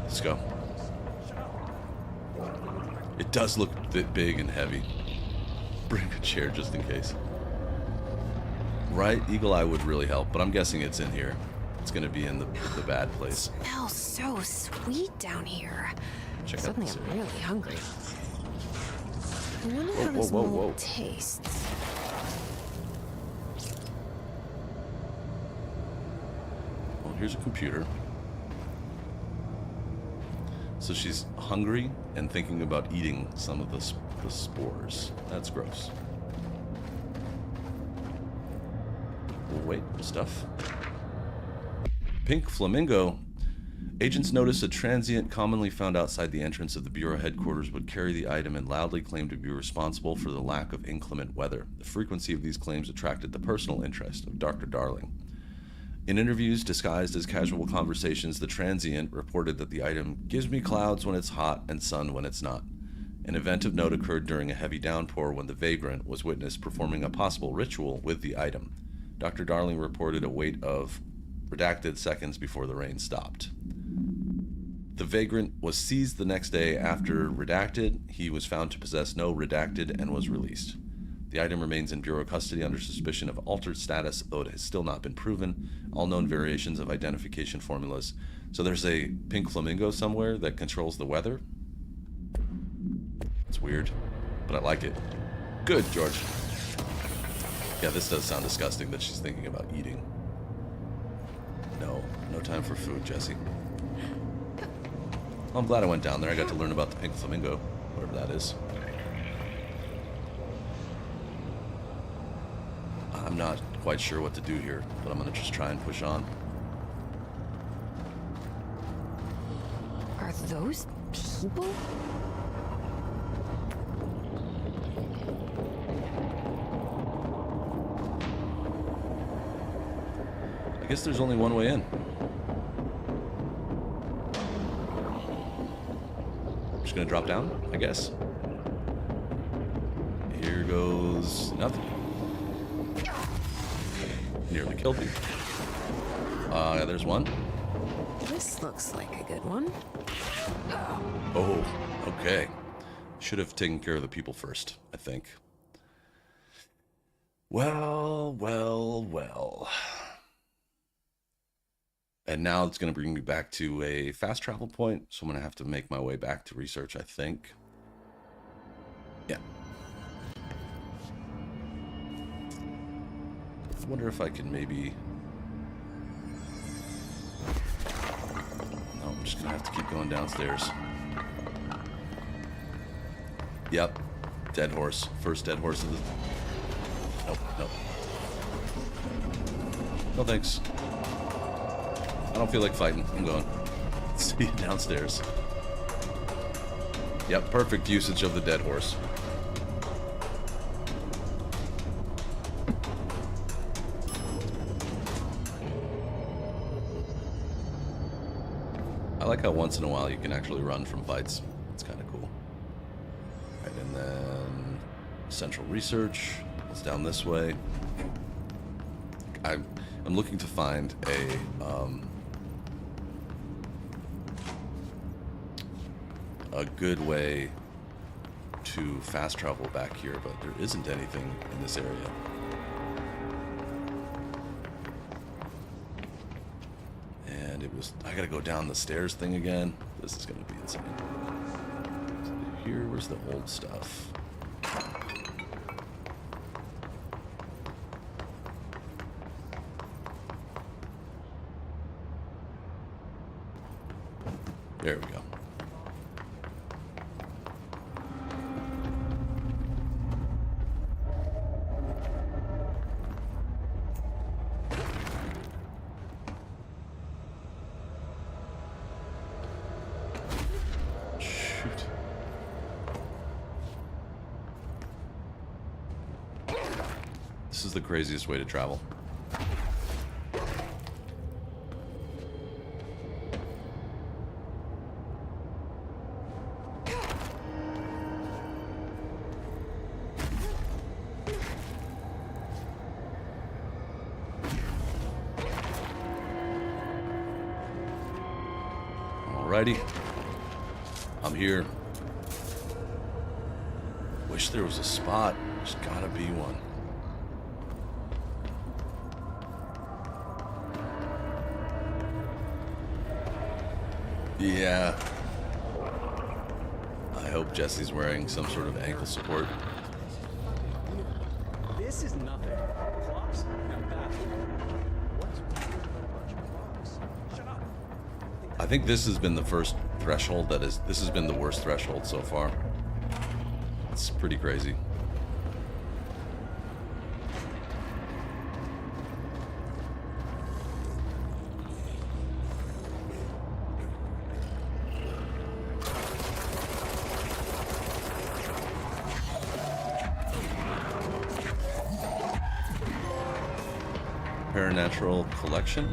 Let's go. It does look a bit big and heavy. Bring a chair just in case. Right? Eagle Eye would really help, but I'm guessing it's in here. It's gonna be in the bad place. It smells so sweet down here. Check out Suddenly this I'm area. really hungry. I wonder how Whoa, this whoa, mold whoa. tastes. Well, here's a computer. So she's hungry and thinking about eating some of the spores. That's gross. Oh, wait, stuff. Pink Flamingo. Agents noticed a transient commonly found outside the entrance of the Bureau headquarters would carry the item and loudly claim to be responsible for the lack of inclement weather. The frequency of these claims attracted the personal interest of Dr. Darling. In interviews disguised as casual conversations, the transient reported that the item gives me clouds when it's hot and sun when it's not. An event of note occurred during a heavy downpour when the vagrant was witnessed performing a possible ritual with the item. Dr. Darling reported a wait of redacted seconds before the rain stopped. The vagrant was seized the next day after redacted. He was found to possess no redacted and was released. The item remains in Bureau custody under suspicion of altered status, though it has still not been proven. All known variations of identification formulas. So there's a pink flamingo somewhere that controls the weather. It's weird, but I like it. Good, George. Yeah, this does sound disgusting that she's thinking about eating. No time for food, Jesse. Well, I'm glad I went down there. I got to learn about the pink flamingo, whatever that is. I'm not quite sure what to do here, but I'm gonna just try and push on. Are those people? I guess there's only one way in. I'm just gonna drop down, I guess. Here goes nothing. Nearly killed me. Yeah, there's one. This looks like a good one. Oh, okay. Should have taken care of the people first, I think. Well. And now it's going to bring me back to a fast travel point, so I'm going to have to make my way back to research, I think. Yeah. I wonder if I can maybe... No, I'm just going to have to keep going downstairs. Yep. Dead horse. First dead horse of the... Nope. No thanks. I don't feel like fighting. I'm going. See you downstairs. Yep, perfect usage of the dead horse. I like how once in a while you can actually run from fights. It's kind of cool. Right, and then central research. It's down this way. I'm looking to find a good way to fast travel back here, but there isn't anything in this area. And it was, I gotta go down the stairs thing again. This is gonna be insane. So here, where's the old stuff? There we go. Shoot. This is the craziest way to travel. Alrighty. I'm here. Wish there was a spot. There's gotta be one. Yeah. I hope Jesse's wearing some sort of ankle support. This is nothing. Clocks? Now that. What's weird about a bunch of clocks? Shut up. I think this has been the first threshold this has been the worst threshold so far. It's pretty crazy. Paranatural collection.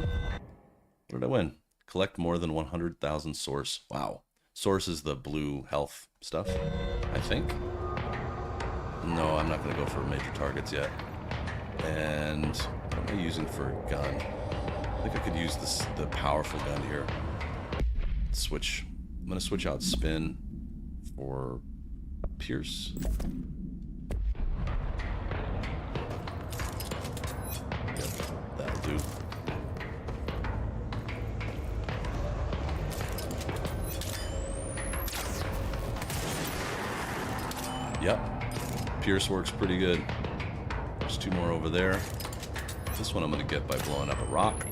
What did I win? Collect more than 100,000 source. Wow. Source is the blue health stuff, I think. No, I'm not going to go for major targets yet. And what am I using for a gun? I think I could use the powerful gun here. Switch. I'm going to switch out spin for pierce. Yep, that'll do. Yep, pierce works pretty good. There's two more over there. This one I'm gonna get by blowing up a rock.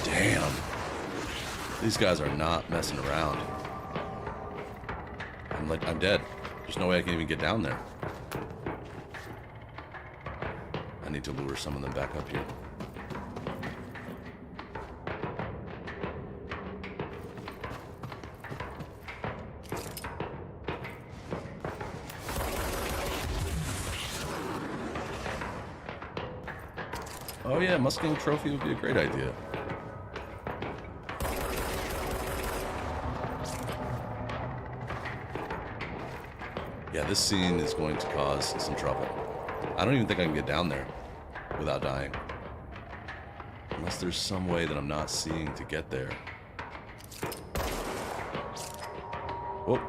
Damn. These guys are not messing around. I'm dead. There's no way I can even get down there. I need to lure some of them back up here. Oh yeah, Mustang Trophy would be a great idea. Yeah, this scene is going to cause some trouble. I don't even think I can get down there without dying. Unless there's some way that I'm not seeing to get there. Whoop.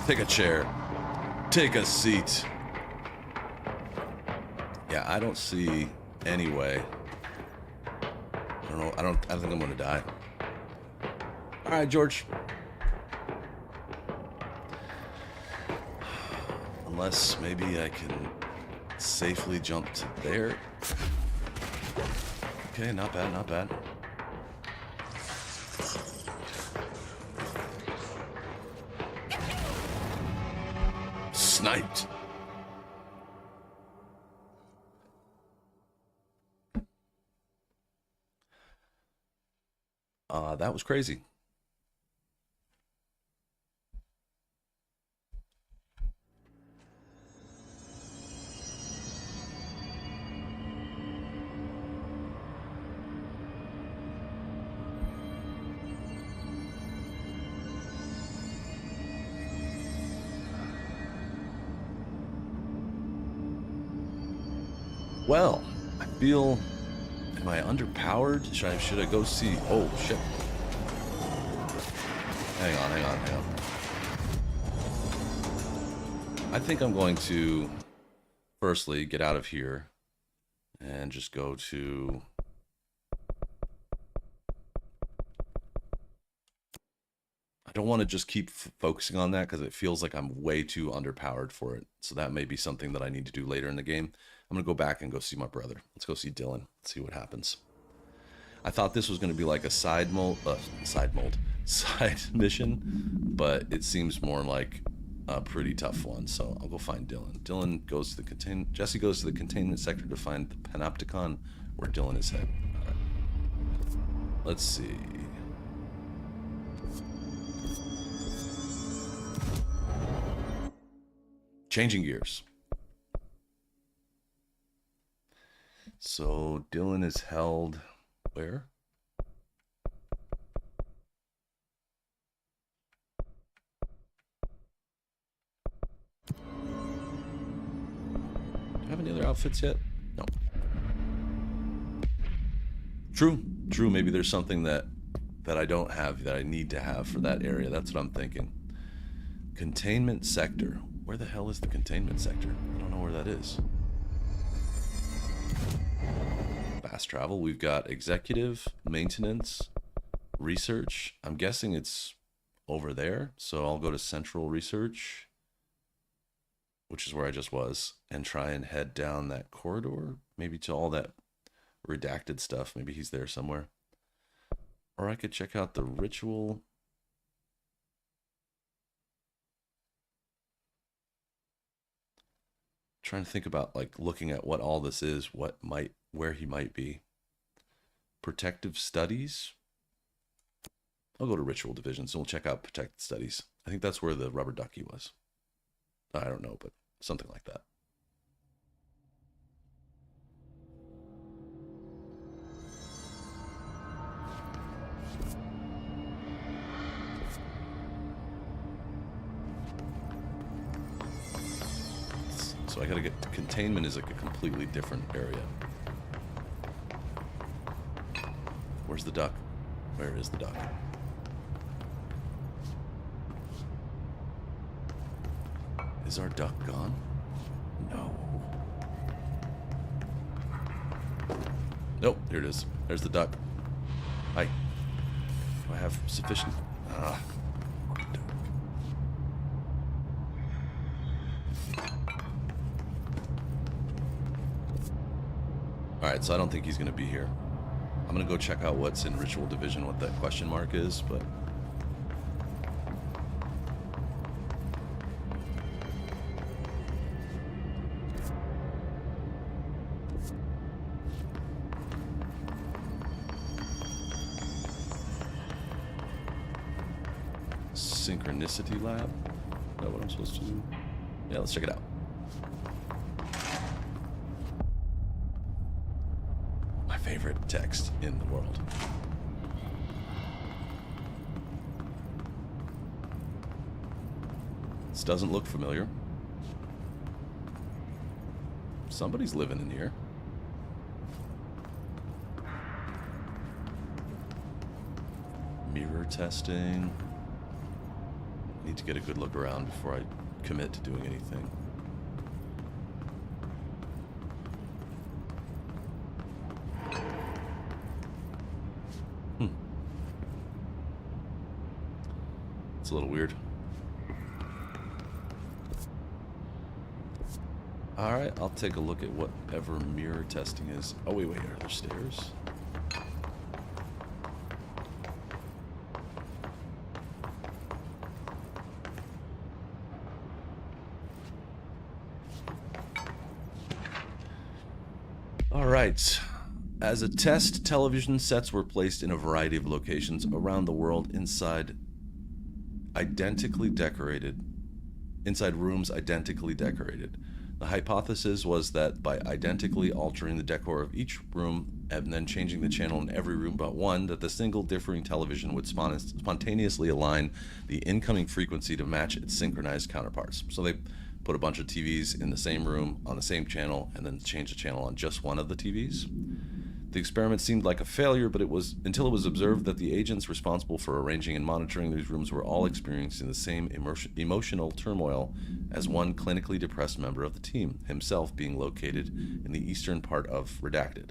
Take a chair. Take a seat. Yeah, I don't see any way. I don't know. I don't think I'm gonna die. All right, George. Unless maybe I can safely jump to there. Okay, not bad, not bad. Sniped. That was crazy. Well, I feel... Am I underpowered? Should I go see... Oh, shit. Hang on. I think I'm going to... Firstly, get out of here. And just go to... I don't want to just keep focusing on that because it feels like I'm way too underpowered for it. So that may be something that I need to do later in the game. I'm going to go back and go see my brother. Let's go see Dylan. See what happens. I thought this was going to be like a side mission, but it seems more like a pretty tough one. So I'll go find Dylan. Jesse goes to the containment sector to find the Panopticon where Dylan is headed. All right. Let's see. Changing gears. So Dylan is held where? Do you have any other outfits yet? No. True. Maybe there's something that I don't have that I need to have for that area. That's what I'm thinking. Containment sector. Where the hell is the containment sector? I don't know where that is. Fast travel. We've got executive, maintenance, research. I'm guessing it's over there. So I'll go to central research, which is where I just was, and try and head down that corridor, maybe to all that redacted stuff. Maybe he's there somewhere. Or I could check out the ritual. Trying to think about like looking at what all this is, where he might be. Protective studies. I'll go to ritual division, so we'll check out protected studies. I think that's where the rubber ducky was. I don't know, but something like that. So I gotta get... Containment is like a completely different area. Where's the duck? Where is the duck? Is our duck gone? No. Nope, here it is. There's the duck. Hi. Do I have sufficient... Alright, so I don't think he's going to be here. I'm going to go check out what's in Ritual Division, what that question mark is, but... Synchronicity Lab? Is that what I'm supposed to do? Yeah, let's check it out. Favorite text in the world. This doesn't look familiar. Somebody's living in here. Mirror testing. Need to get a good look around before I commit to doing anything. It's a little weird. Alright, I'll take a look at whatever mirror testing is. Oh, wait, are there stairs? Alright. As a test, television sets were placed in a variety of locations around the world inside rooms identically decorated. The hypothesis was that by identically altering the decor of each room and then changing the channel in every room but one, that the single differing television would spontaneously align the incoming frequency to match its synchronized counterparts. So they put a bunch of TVs in the same room on the same channel and then change the channel on just one of the TVs. The experiment seemed like a failure, but it was until it was observed that the agents responsible for arranging and monitoring these rooms were all experiencing the same emotional turmoil as one clinically depressed member of the team, himself being located in the eastern part of Redacted.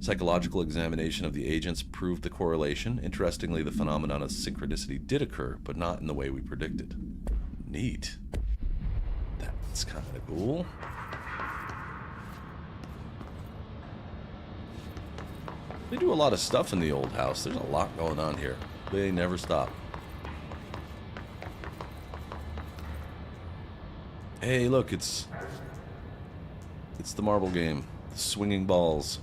Psychological examination of the agents proved the correlation. Interestingly, the phenomenon of synchronicity did occur, but not in the way we predicted. Neat. That's kind of cool. They do a lot of stuff in the old house. There's a lot going on here. They never stop. Hey, look, it's the marble game. The swinging balls.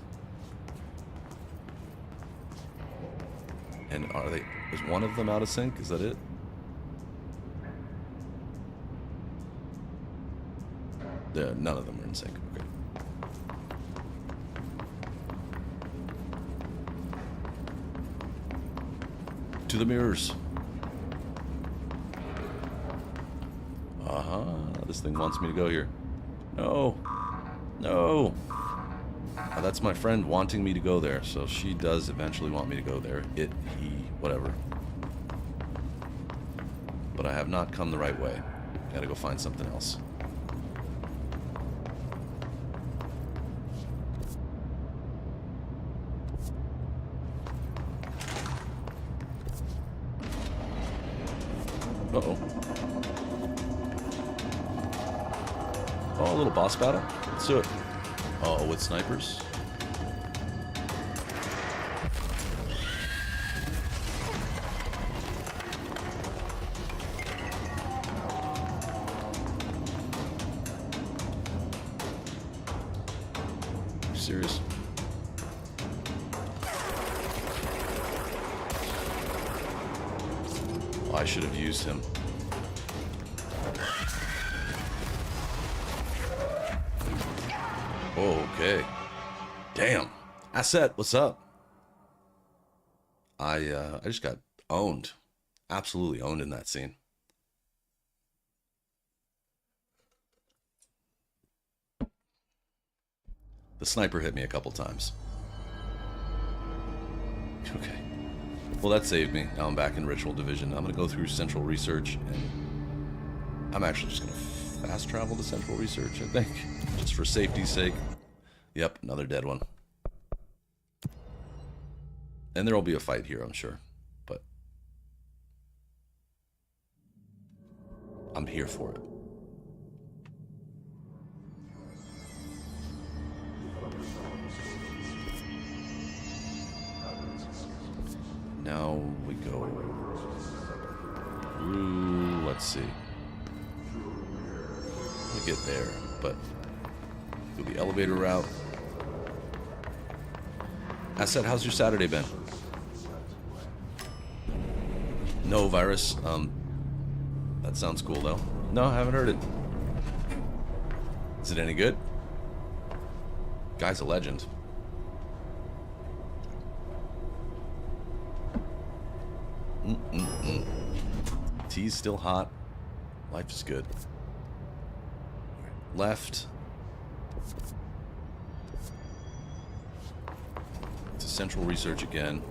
And is one of them out of sync? Is that it? None of them are in sync. Okay. To the mirrors. This thing wants me to go here. No. No. That's my friend wanting me to go there, so she does eventually want me to go there. It, he, whatever. But I have not come the right way. Gotta go find something else. Uh-oh. Oh, a little boss battle. Let's do it. Oh, with snipers. Are you serious? Oh, I should have used him. Okay. Damn. Asset, what's up? I just got owned. Absolutely owned in that scene. The sniper hit me a couple times. Okay. Well, that saved me. Now I'm back in Ritual Division. I'm going to go through Central Research, and I'm actually just going to fast travel to Central Research, I think. Just for safety's sake. Yep, another dead one. And there will be a fight here, I'm sure. But I'm here for it. Now we go through, let's see. We get there, but do the elevator route. I said, how's your Saturday been? No virus. That sounds cool though. No, I haven't heard it. Is it any good? Guy's a legend. Tea's still hot. Life is good. Left. To Central Research again.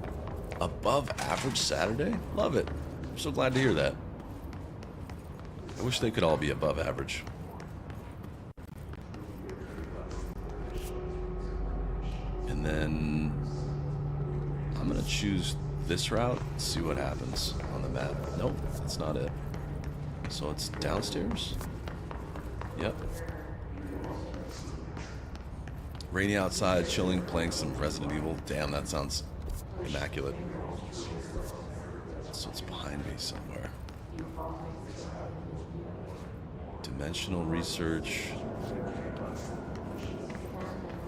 Above average Saturday? Love it. I'm so glad to hear that. I wish they could all be above average. And then I'm gonna choose this route, see what happens on the map. Nope, that's not it. So it's downstairs? Yep. Rainy outside, chilling, playing some Resident Evil. Damn, that sounds immaculate. So it's behind me somewhere. Dimensional Research.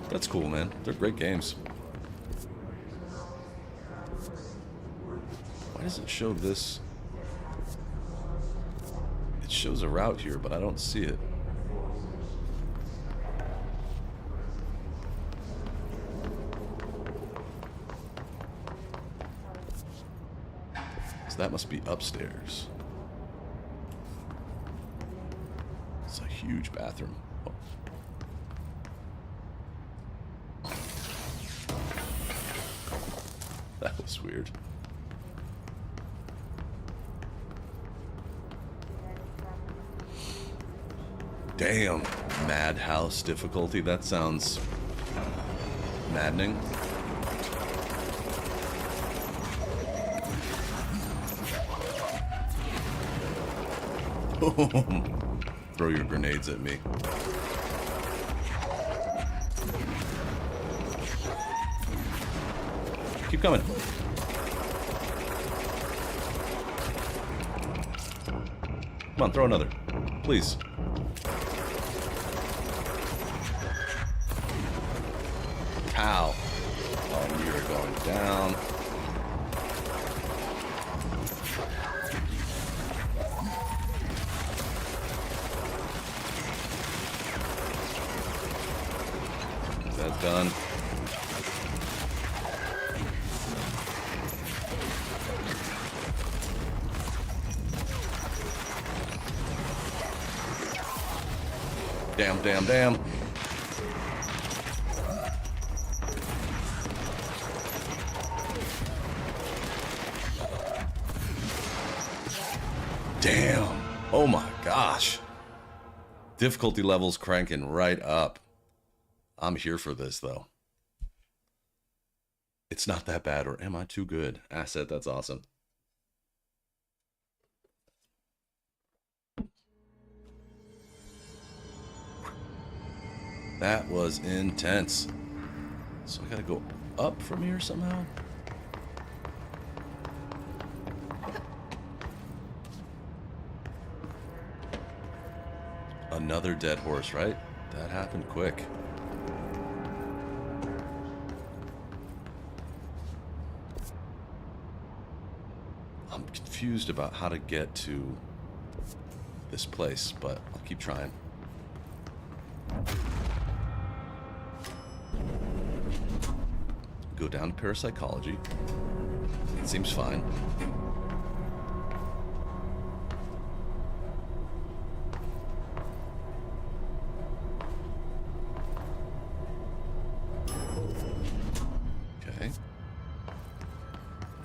That's cool, man. They're great games. does it show this? It shows a route here, but I don't see it. So that must be upstairs. It's a huge bathroom. Oh. That was weird. Damn. Madhouse difficulty. That sounds maddening. Throw your grenades at me. Keep coming. Come on, throw another. Please. Pow. Oh, you're going down. That's done. Damn, damn, damn. Damn. Oh my gosh. Difficulty levels cranking right up. I'm here for this, though. It's not that bad, or am I too good? Asset, that's awesome. That was intense. So I gotta go up from here somehow? Another dead horse, right? That happened quick. I'm confused about how to get to this place, but I'll keep trying. Go down to parapsychology. It seems fine. Okay.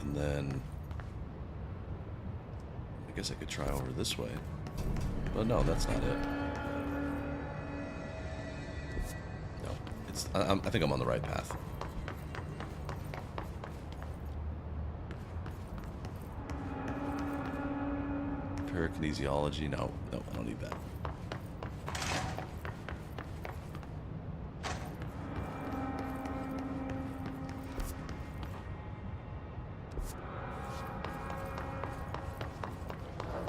And then I guess I could try over this way. But no, that's not it. No, it's. I think I'm on the right path. Parakinesiology. No, I don't need that.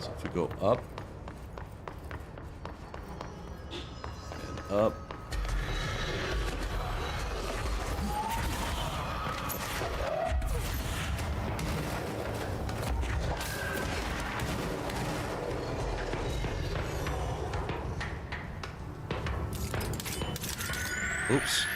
So if we go up and up. Oops.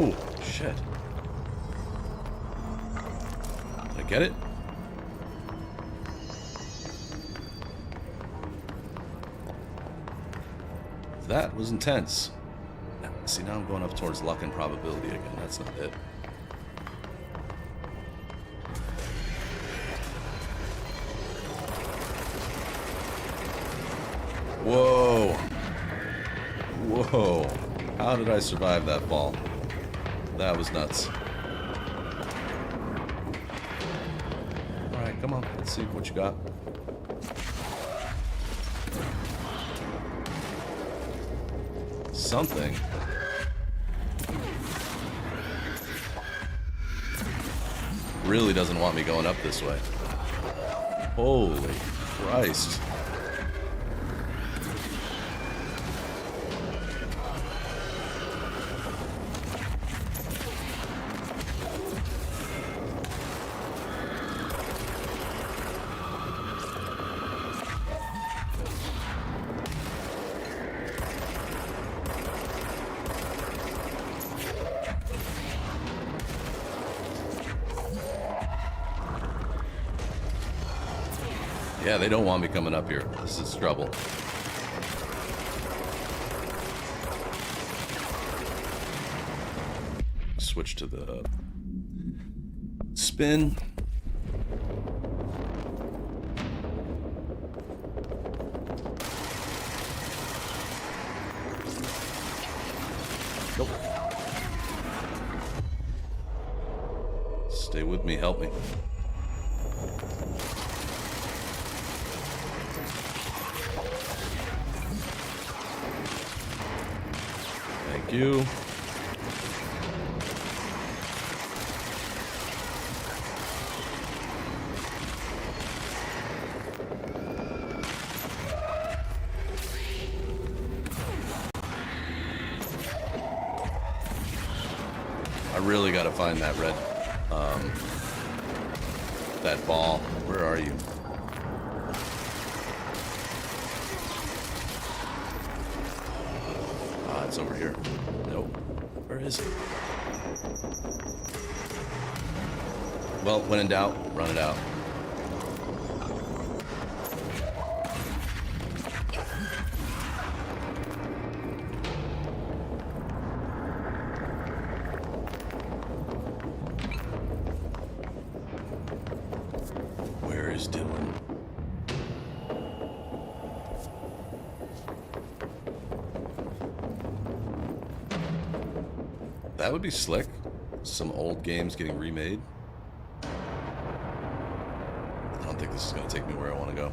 Oh, shit. Did I get it? That was intense. See, now I'm going up towards luck and probability again. That's not it. Whoa. Whoa. How did I survive that fall? That was nuts. Come on, let's see what you got. Something. Really doesn't want me going up this way. Holy Christ. Yeah, they don't want me coming up here. This is trouble. Switch to the spin. Nope. Stay with me, help me. Thank you. I really gotta find that red, that ball. Where are you? Ah, it's over here. Nope. Where is it? Well, when in doubt, run it out. Where is Dylan? That would be slick. Some old games getting remade. I don't think this is going to take me where I want to go.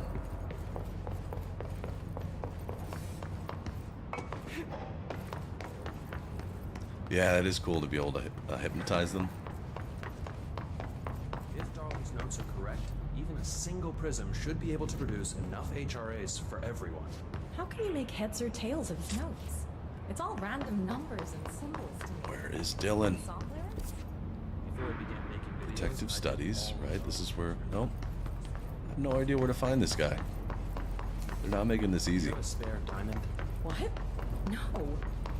Yeah, it is cool to be able to hypnotize them. If Darling's notes are correct, even a single prism should be able to produce enough HRAs for everyone. How can you make heads or tails of his notes? It's all random numbers and symbols to me. Where is Dylan? Before I began making videos, Detective I did studies, all right? This is where... Nope. I have no idea where to find this guy. They're not making this easy. You have a spare diamond? What? No.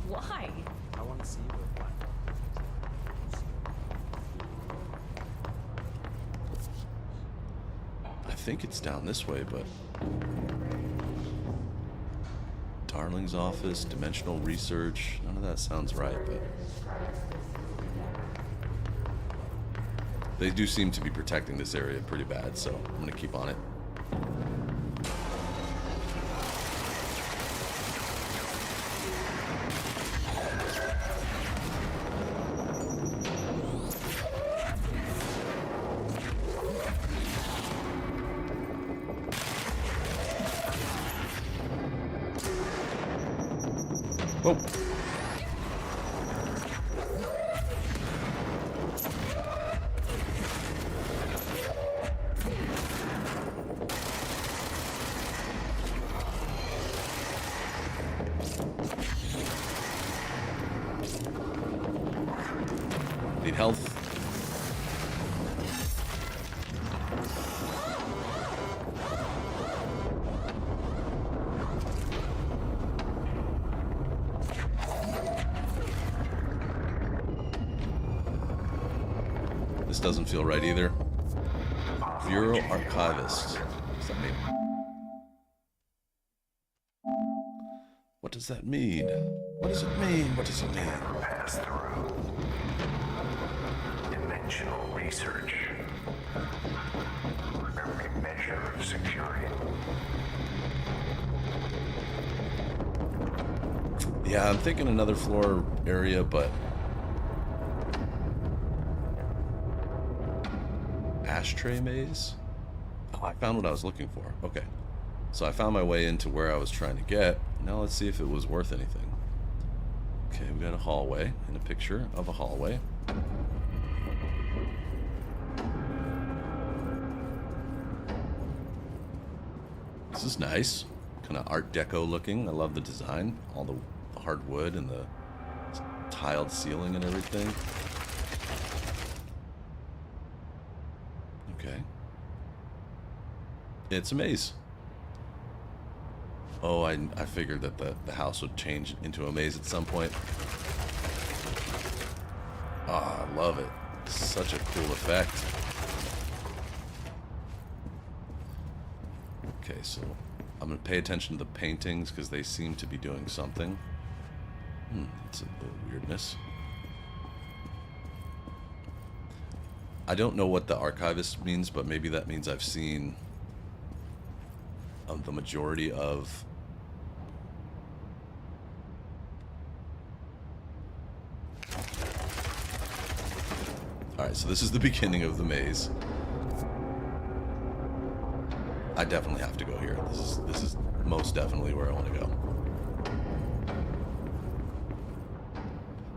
Why? I want to see where black. I think it's down this way, but... Darling's office, dimensional research. None of that sounds right, but... They do seem to be protecting this area pretty bad, so I'm gonna keep on it. Oh. Need health. This doesn't feel right either. Bureau Archivist. What does that mean? What does that mean? What does it mean? What does it mean? Pass through. Dimensional research. Every measure of security. Yeah, I'm thinking another floor area, but... Ashtray maze? Oh, I found what I was looking for. Okay. So I found my way into where I was trying to get. Now let's see if it was worth anything. Okay, we got a hallway and a picture of a hallway. This is nice. Kind of Art Deco looking. I love the design. All the hard wood and the tiled ceiling and everything. Okay. It's a maze. Oh, I figured that the house would change into a maze at some point. Oh, I love it. Such a cool effect. Okay, so I'm going to pay attention to the paintings because they seem to be doing something. It's a little weirdness. I don't know what the archivist means, but maybe that means I've seen the majority of Alright, so this is the beginning of the maze. I definitely have to go here. This is most definitely where I want to go.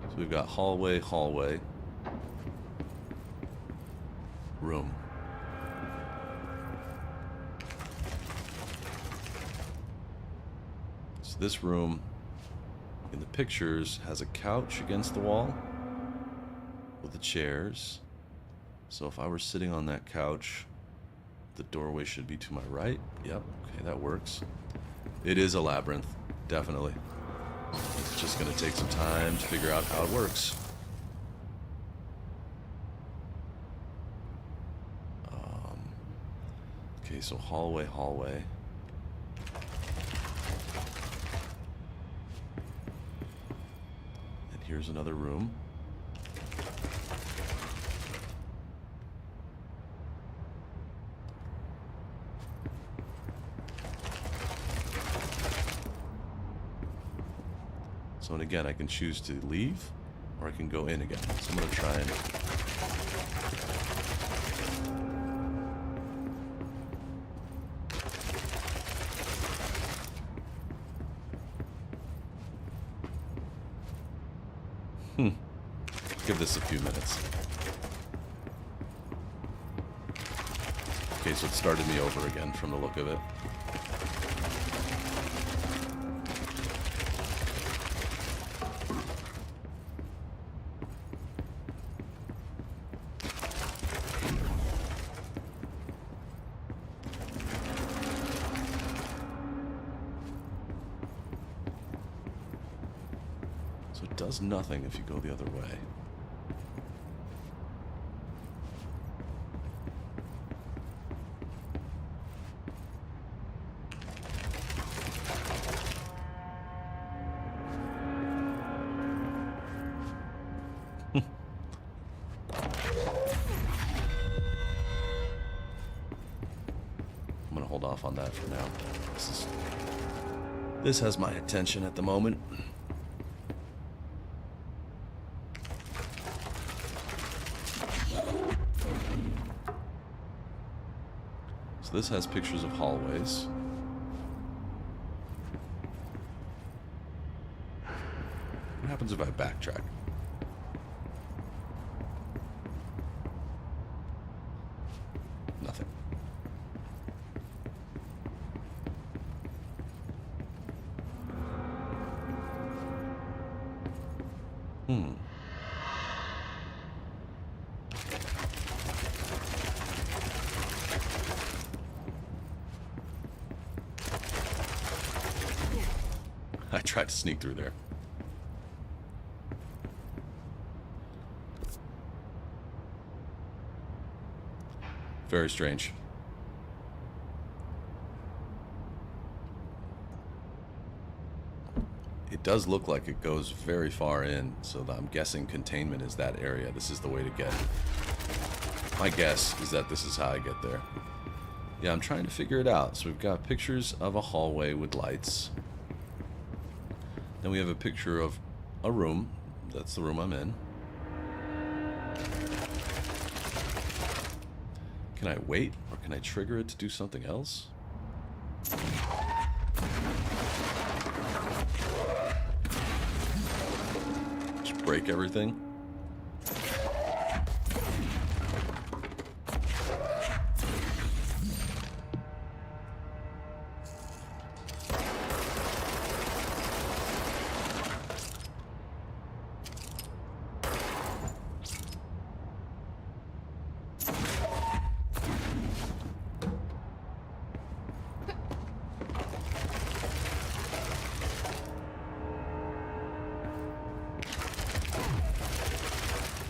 So we've got hallway, room. So this room in the pictures has a couch against the wall with the chairs. So if I were sitting on that couch, the doorway should be to my right. Yep, okay, that works. It is a labyrinth, definitely. It's just gonna take some time to figure out how it works. Okay, so hallway. And here's another room. So, and again, I can choose to leave, or I can go in again. So I'm going to try and... Give this a few minutes. Okay, so it started me over again from the look of it. So it does nothing if you go the other way. I'm gonna hold off on that for now. This has my attention at the moment. So this has pictures of hallways. What happens if I backtrack? Nothing. I tried to sneak through there. Very strange. It does look like it goes very far in, so I'm guessing containment is that area. This is the way to get. My guess is that this is how I get there. Yeah, I'm trying to figure it out. So we've got pictures of a hallway with lights. Then we have a picture of a room. That's the room I'm in. Can I wait, or can I trigger it to do something else? Just break everything?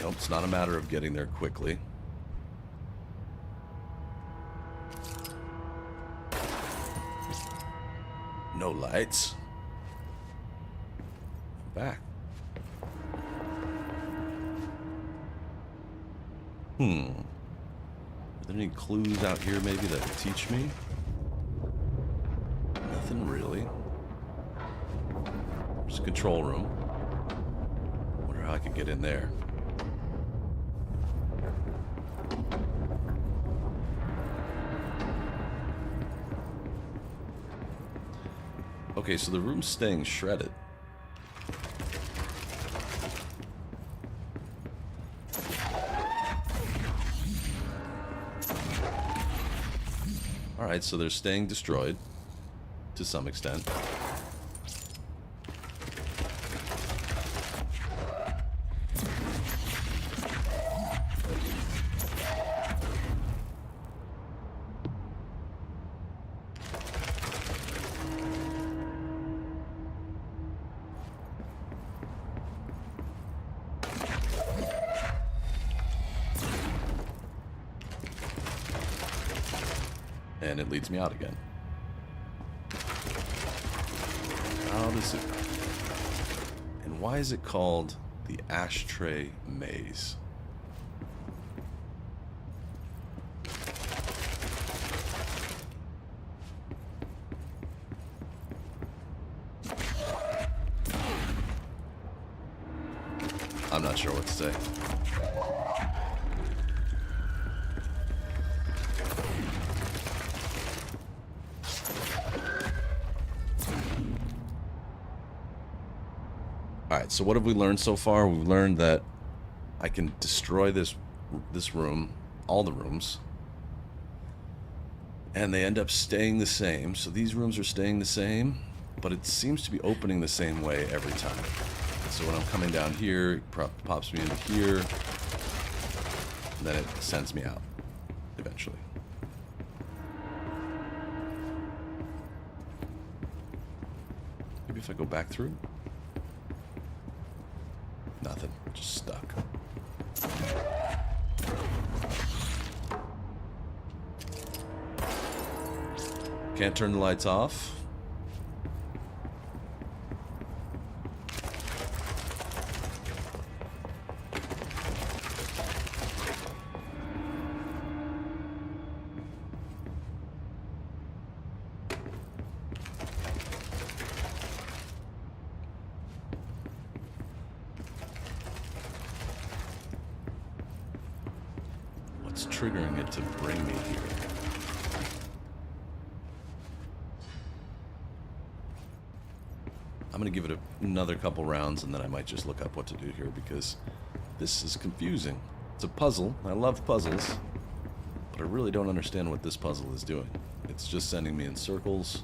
Nope, it's not a matter of getting there quickly. No lights. Back. Are there any clues out here maybe that will teach me? Nothing really. There's a control room. Wonder how I can get in there. Okay, so the room's staying shredded. Alright, so they're staying destroyed to some extent. And it leads me out again. How does it... And why is it called the Ashtray Maze? I'm not sure what to say. Alright, so what have we learned so far? We've learned that I can destroy this room, all the rooms, and they end up staying the same. So these rooms are staying the same, but it seems to be opening the same way every time. So when I'm coming down here, it pops me into here, and then it sends me out, eventually. Maybe if I go back through? Nothing, just stuck. Can't turn the lights off. What's triggering it to bring me here? I'm gonna give it another couple rounds and then I might just look up what to do here because this is confusing. It's a puzzle. I love puzzles, but I really don't understand what this puzzle is doing. It's just sending me in circles.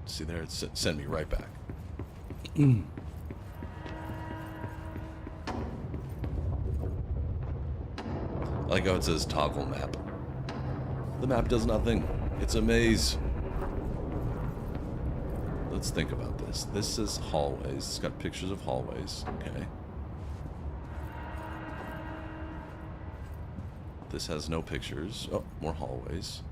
See there, it sent me right back. I like how it says toggle map. The map does nothing. It's a maze. Let's think about this. This is hallways. It's got pictures of hallways. Okay. This has no pictures. Oh, more hallways.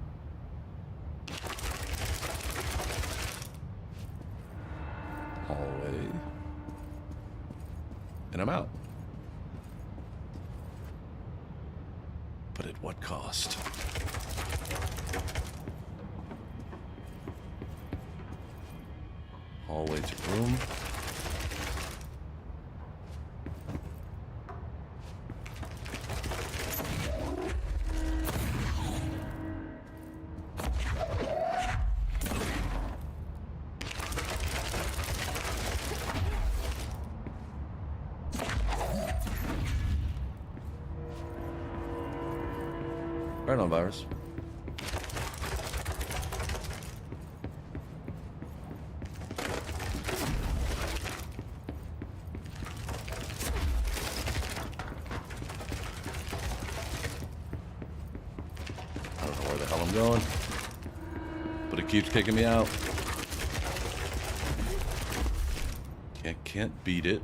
Hallway. And I'm out. But at what cost? Hallway to room. Right on, virus. I don't know where the hell I'm going, but it keeps kicking me out. Can't beat it.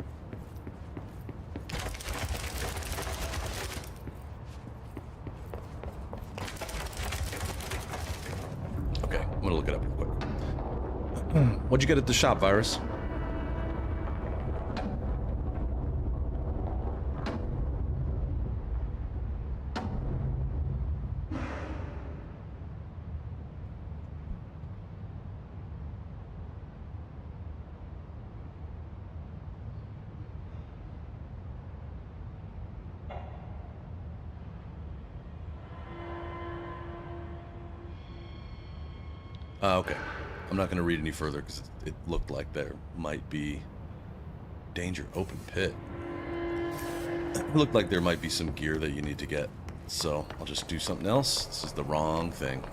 I'm gonna look it up real quick. What'd you get at the shop, Virus? Okay. I'm not going to read any further because it looked like there might be danger. Open pit. It looked like there might be some gear that you need to get. So I'll just do something else. This is the wrong thing.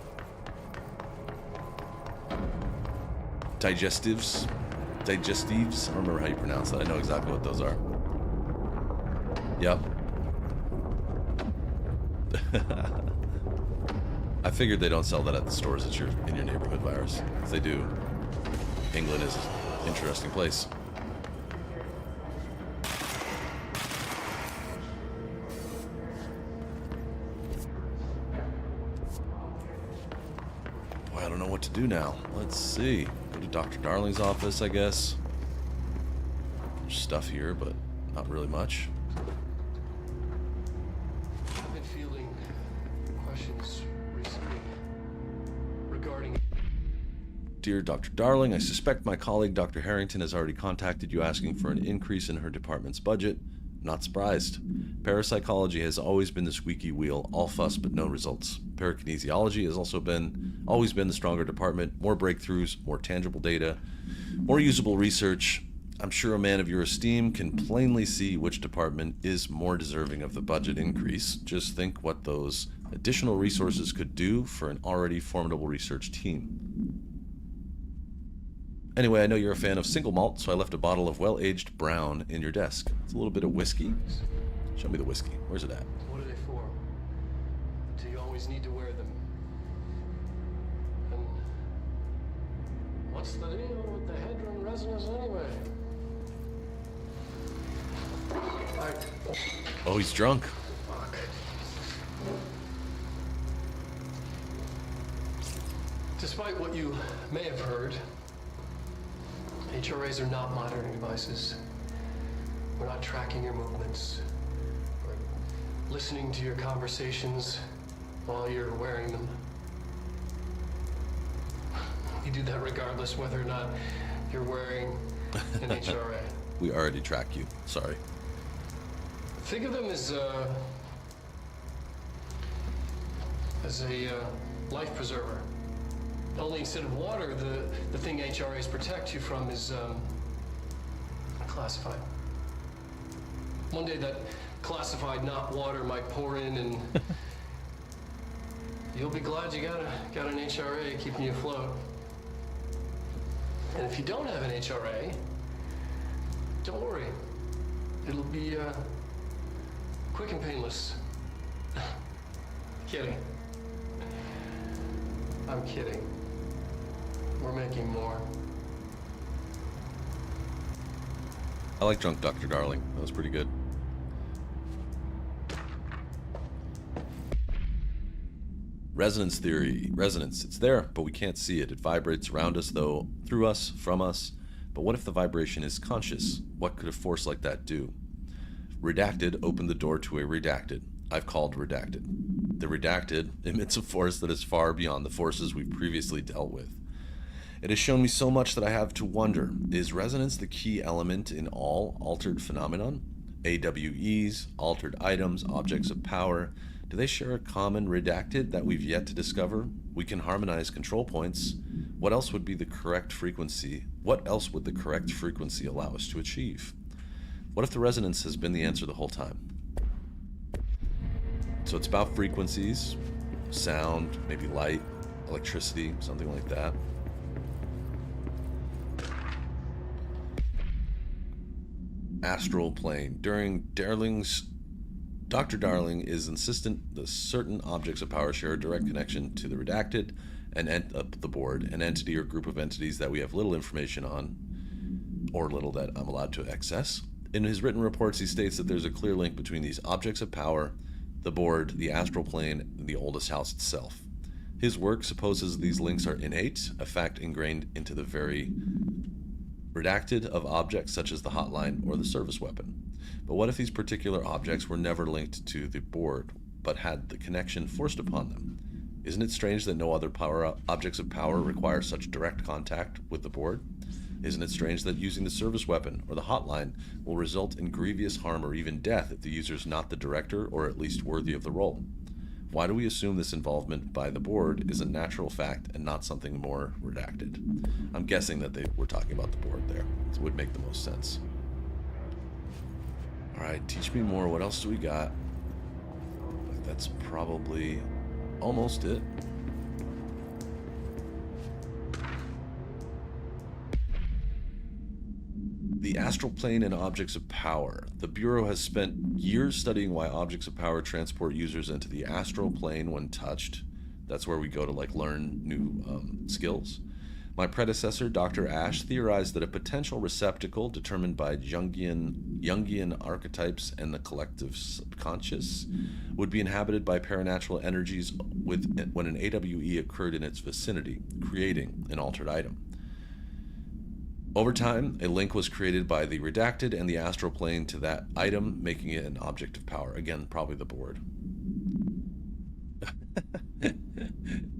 Digestives. I don't remember how you pronounce that. I know exactly what those are. Yep. I figured they don't sell that at the stores in your neighborhood, Virus. If they do, England is an interesting place. Boy, I don't know what to do now. Let's see. Go to Dr. Darling's office, I guess. There's stuff here, but not really much. I've been fielding questions recently regarding... Dear Dr. Darling, I suspect my colleague Dr. Harrington has already contacted you asking for an increase in her department's budget. Not surprised. Parapsychology has always been the squeaky wheel, all fuss but no results. Parakinesiology has also always been the stronger department, more breakthroughs, more tangible data, more usable research. I'm sure a man of your esteem can plainly see which department is more deserving of the budget increase. Just think what those additional resources could do for an already formidable research team. Anyway, I know you're a fan of single malt, so I left a bottle of well-aged brown in your desk. It's a little bit of whiskey. Show me the whiskey. Where's it at? What are they for? Do you always need to wear them? And what's the deal with the Hedron resonance anyway? Oh, he's drunk. Fuck. Despite what you may have heard, HRAs are not monitoring devices. We're not tracking your movements. We're listening to your conversations while you're wearing them. We do that regardless whether or not you're wearing an HRA. We already track you. Sorry. Think of them as a life preserver. Only instead of water, the thing HRAs protect you from is classified. One day that classified, not water, might pour in, and you'll be glad you got an HRA keeping you afloat. And if you don't have an HRA, don't worry. It'll be quick and painless. Kidding. I'm kidding. We're making more. I like Drunk Dr. Darling. That was pretty good. Resonance theory. Resonance. It's there, but we can't see it. It vibrates around us, though, through us, from us. But what if the vibration is conscious? What could a force like that do? Redacted opened the door to a redacted. I've called redacted. The redacted emits a force that is far beyond the forces we've previously dealt with. It has shown me so much that I have to wonder, is resonance the key element in all altered phenomenon? AWEs, altered items, objects of power, do they share a common redacted that we've yet to discover? We can harmonize control points. What else would be the correct frequency? What else would the correct frequency allow us to achieve? What if the resonance has been the answer the whole time? So it's about frequencies, sound, maybe light, electricity, something like that. Astral plane. During Dr. Darling is insistent that certain objects of power share a direct connection to the redacted and the board, an entity or group of entities that we have little information on, or little that I'm allowed to access. In his written reports, he states that there's a clear link between these objects of power, the board, the astral plane, and the oldest house itself. His work supposes these links are innate, a fact ingrained into the very redacted of objects such as the hotline or the service weapon. But what if these particular objects were never linked to the board, but had the connection forced upon them? Isn't it strange that no other objects of power require such direct contact with the board? Isn't it strange that using the service weapon or the hotline will result in grievous harm or even death if the user is not the director or at least worthy of the role? Why do we assume this involvement by the board is a natural fact and not something more redacted? I'm guessing that they were talking about the board there. It would make the most sense. Alright, teach me more. What else do we got? That's probably almost it. The astral plane and objects of power. The Bureau has spent years studying why objects of power transport users into the astral plane when touched. That's where we go to learn new skills. My predecessor, Dr. Ash, theorized that a potential receptacle determined by Jungian archetypes and the collective subconscious would be inhabited by paranatural energies when an AWE occurred in its vicinity, creating an altered item. Over time, a link was created by the redacted and the astral plane to that item, making it an object of power. Again, probably the board.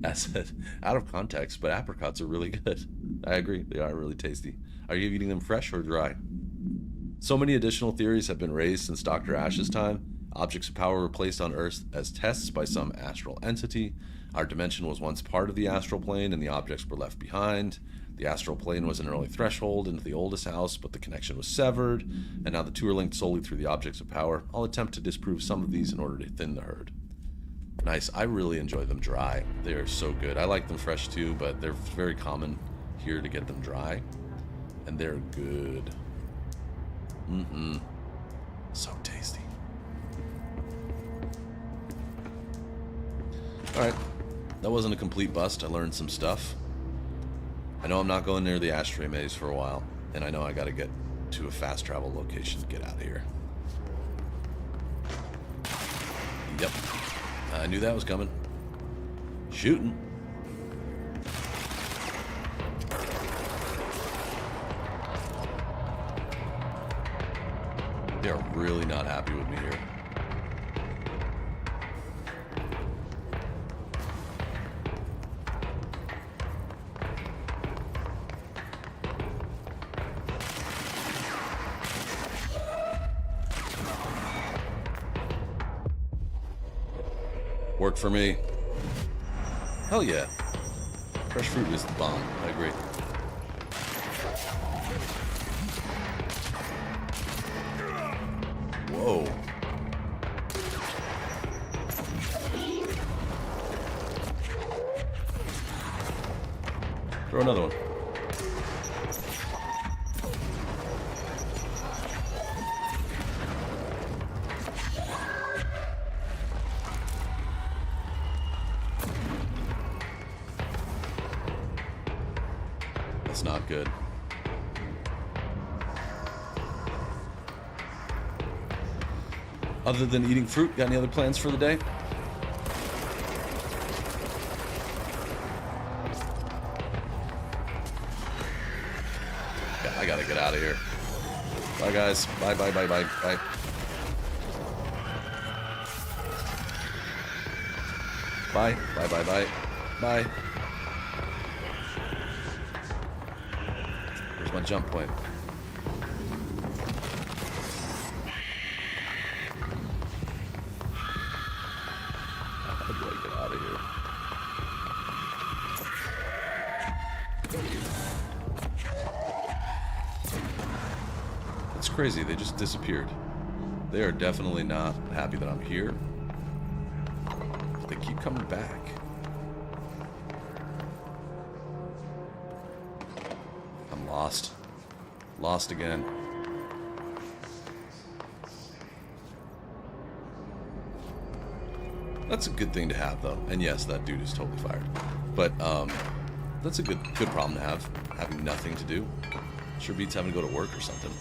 I said, out of context, but apricots are really good. I agree, they are really tasty. Are you eating them fresh or dry? So many additional theories have been raised since Dr. Ash's time. Objects of power were placed on Earth as tests by some astral entity. Our dimension was once part of the astral plane and the objects were left behind. The astral plane was an early threshold into the oldest house, but the connection was severed, and now the two are linked solely through the objects of power. I'll attempt to disprove some of these in order to thin the herd. Nice. I really enjoy them dry. They are so good. I like them fresh too, but they're very common here to get them dry, and they're good. So tasty. Alright. That wasn't a complete bust. I learned some stuff. I know I'm not going near the ashtray maze for a while, and I know I gotta get to a fast travel location to get out of here. Yep. I knew that was coming. Shooting. They are really not happy with me here. Worked for me. Hell yeah. Fresh fruit is the bomb. I agree. Whoa. Throw another one. That's not good. Other than eating fruit, got any other plans for the day? Yeah, I gotta get out of here. Bye, guys. Bye, bye, bye, bye, bye. Bye, bye, bye, bye. Bye. Where's my jump point? How do I get out of here? It's crazy, they just disappeared. They are definitely not happy that I'm here. They keep coming back. I'm lost. Lost again. That's a good thing to have, though. And yes, that dude is totally fired. But that's a good problem to have. Having nothing to do. Sure beats having to go to work or something.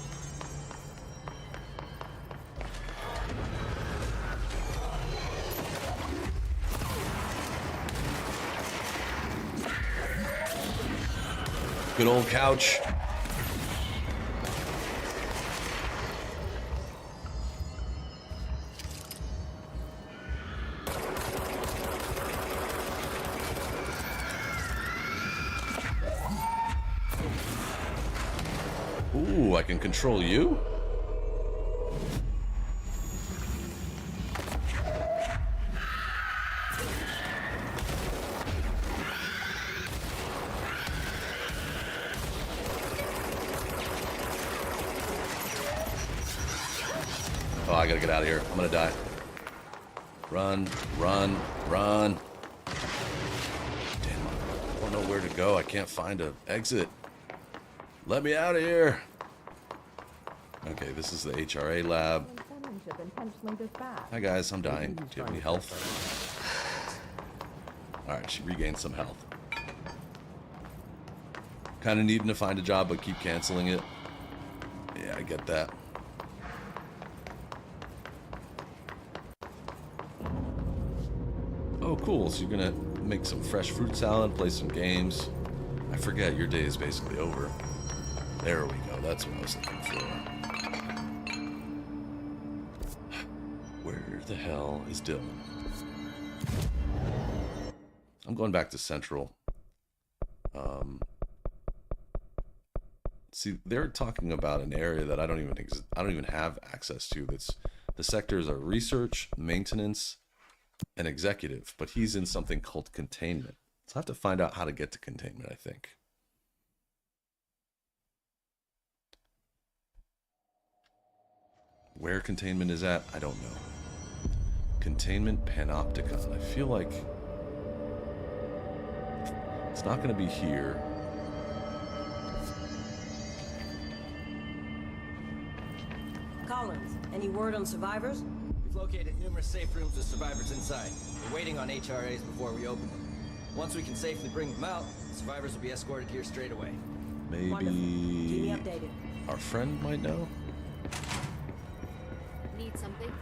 Good old couch. Ooh, I can control you? Oh, I gotta get out of here. I'm gonna die. Run, run, run. Damn, I don't know where to go. I can't find an exit. Let me out of here. Okay, this is the HRA lab. Hi guys, I'm dying. Do you have any health? Alright, she regained some health. Kind of needing to find a job, but keep canceling it. Yeah, I get that. Oh, cool. So you're gonna make some fresh fruit salad, play some games. I forget, your day is basically over. There we go. That's what I was looking for. Where the hell is Dylan? I'm going back to Central. See, they're talking about an area that I don't even have access to. That's the sectors are research, maintenance, and executive. But he's in something called containment. So I have to find out how to get to containment, I think. Where containment is at, I don't know. Containment Panopticon. I feel like it's not going to be here. Collins, any word on survivors? We've located numerous safe rooms with survivors inside. We're waiting on HRAs before we open them. Once we can safely bring them out, the survivors will be escorted here straight away. Maybe Wonderful. Keep me updated. Our friend might know? Need something?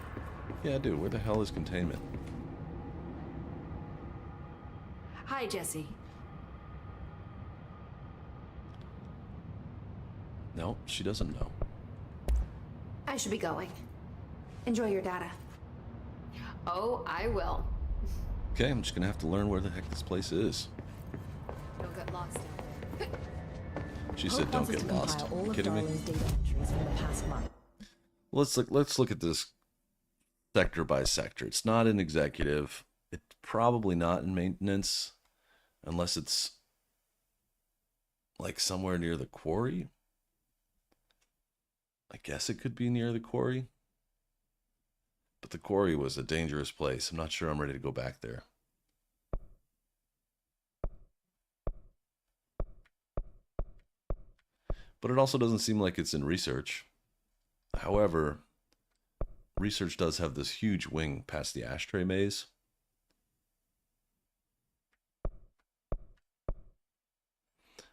Yeah, I do. Where the hell is containment? Hi, Jesse. No, she doesn't know. I should be going. Enjoy your data. Oh, I will. Okay, I'm just gonna have to learn where the heck this place is. Don't get lost out there. She said, "Don't get lost." Are you kidding me? Data entries from the past month. Let's look at this sector by sector. It's not in executive. It's probably not in maintenance, unless it's like somewhere near the quarry. I guess it could be near the quarry. But the quarry was a dangerous place. I'm not sure I'm ready to go back there. But it also doesn't seem like it's in research. However, research does have this huge wing past the ashtray maze.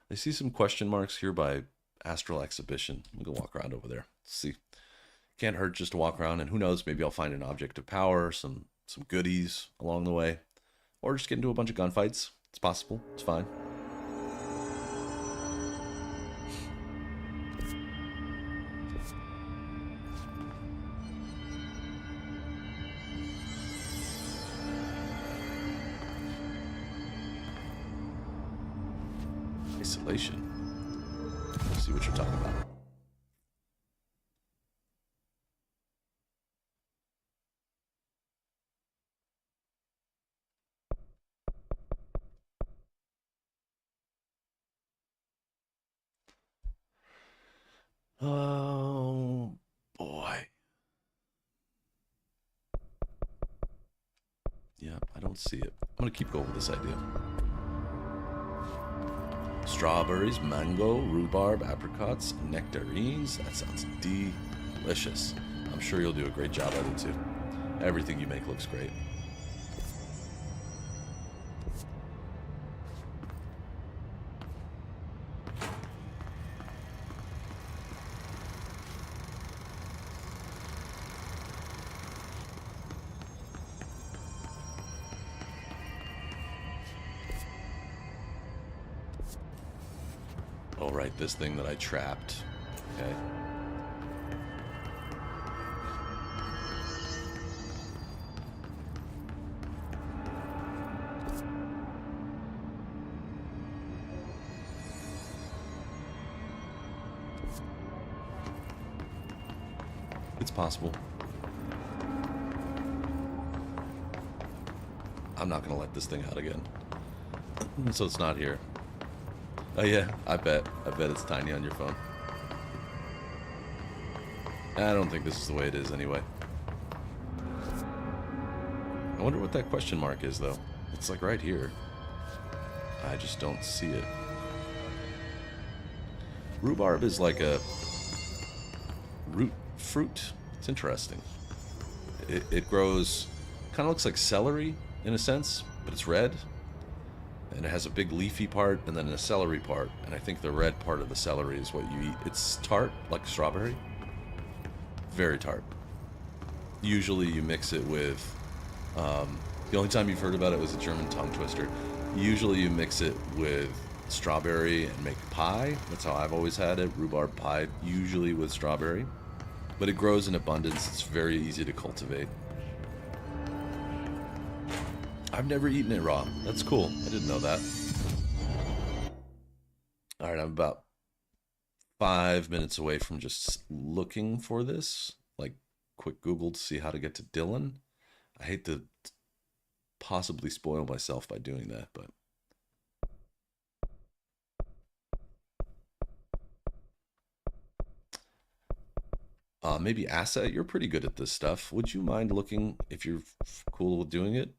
I see some question marks here by Astral Exhibition. I'm gonna go walk around over there. See. Can't hurt just to walk around, and who knows, maybe I'll find an object of power, some goodies along the way. Or just get into a bunch of gunfights. It's possible. It's fine. Isolation. See what you're talking about. Oh boy. Yeah, I don't see it. I'm gonna keep going with this idea. Strawberries, mango, rhubarb, apricots, nectarines. That sounds delicious. I'm sure you'll do a great job at it too. Everything you make looks great. Oh, right, this thing that I trapped. Okay. It's possible. I'm not gonna let this thing out again. So it's not here. Oh yeah, I bet it's tiny on your phone. I don't think this is the way it is anyway. I wonder what that question mark is though. It's like right here. I just don't see it. Rhubarb is like a root fruit. It's interesting. It grows, kind of looks like celery in a sense, but it's red. And it has a big leafy part and then a celery part. And I think the red part of the celery is what you eat. It's tart, like strawberry. Very tart. Usually you mix it with... the only time you've heard about it was a German tongue twister. Usually you mix it with strawberry and make pie. That's how I've always had it. Rhubarb pie, usually with strawberry. But it grows in abundance. It's very easy to cultivate. I've never eaten it raw. That's cool. I didn't know that. Alright, I'm about 5 minutes away from just looking for this. Like, quick Google to see how to get to Dylan. I hate to possibly spoil myself by doing that, but... maybe Asset, you're pretty good at this stuff. Would you mind looking, if you're cool with doing it?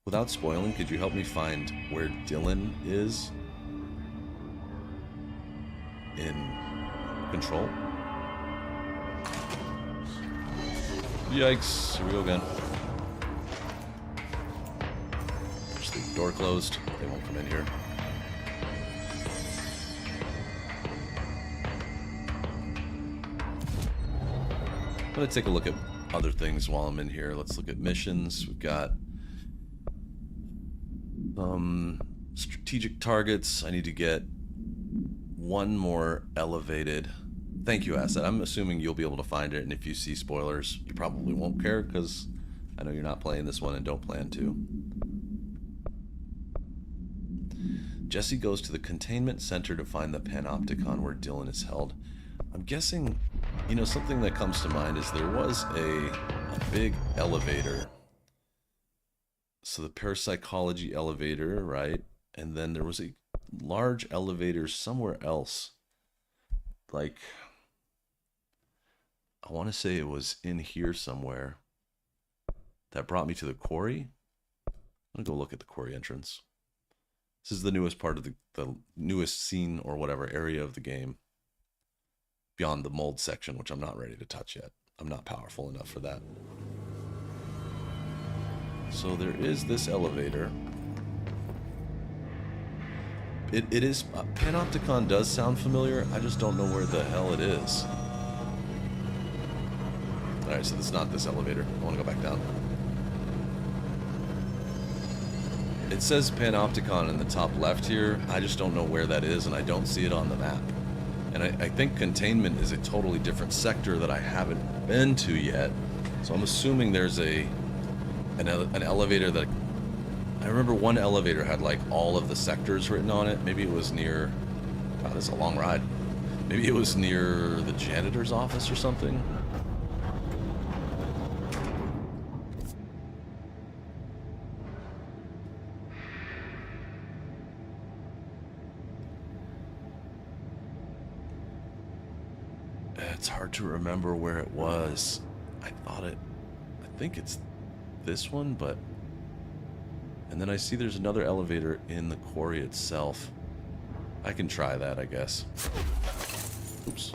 Without spoiling, could you help me find where Dylan is in Control? Yikes, here we go again. Just leave the door closed, they won't come in here. I'm gonna take a look at other things while I'm in here. Let's look at missions. We've got strategic targets. I need to get one more elevated. Thank you, Asset. I'm assuming you'll be able to find it, and if you see spoilers, you probably won't care, because I know you're not playing this one and don't plan to. Jesse goes to the containment center to find the panopticon where Dylan is held. I'm guessing, you know, something that comes to mind is there was a big elevator. So the parapsychology elevator, right? And then there was a large elevator somewhere else. Like, I want to say it was in here somewhere. That brought me to the quarry. I'm going to go look at the quarry entrance. This is the newest part of the newest scene or whatever area of the game. Beyond the mold section, which I'm not ready to touch yet. I'm not powerful enough for that. So there is this elevator. It is... Panopticon does sound familiar. I just don't know where the hell it is. Alright, so it's not this elevator. I want to go back down. It says Panopticon in the top left here. I just don't know where that is, and I don't see it on the map. And I think containment is a totally different sector that I haven't been to yet. So I'm assuming there's an elevator that... I remember one elevator had like all of the sectors written on it. Maybe it was near... God, this is a long ride. Maybe it was near the janitor's office or something. It's hard to remember where it was. I think it's this one, but... And then I see there's another elevator in the quarry itself. I can try that, I guess. Oops.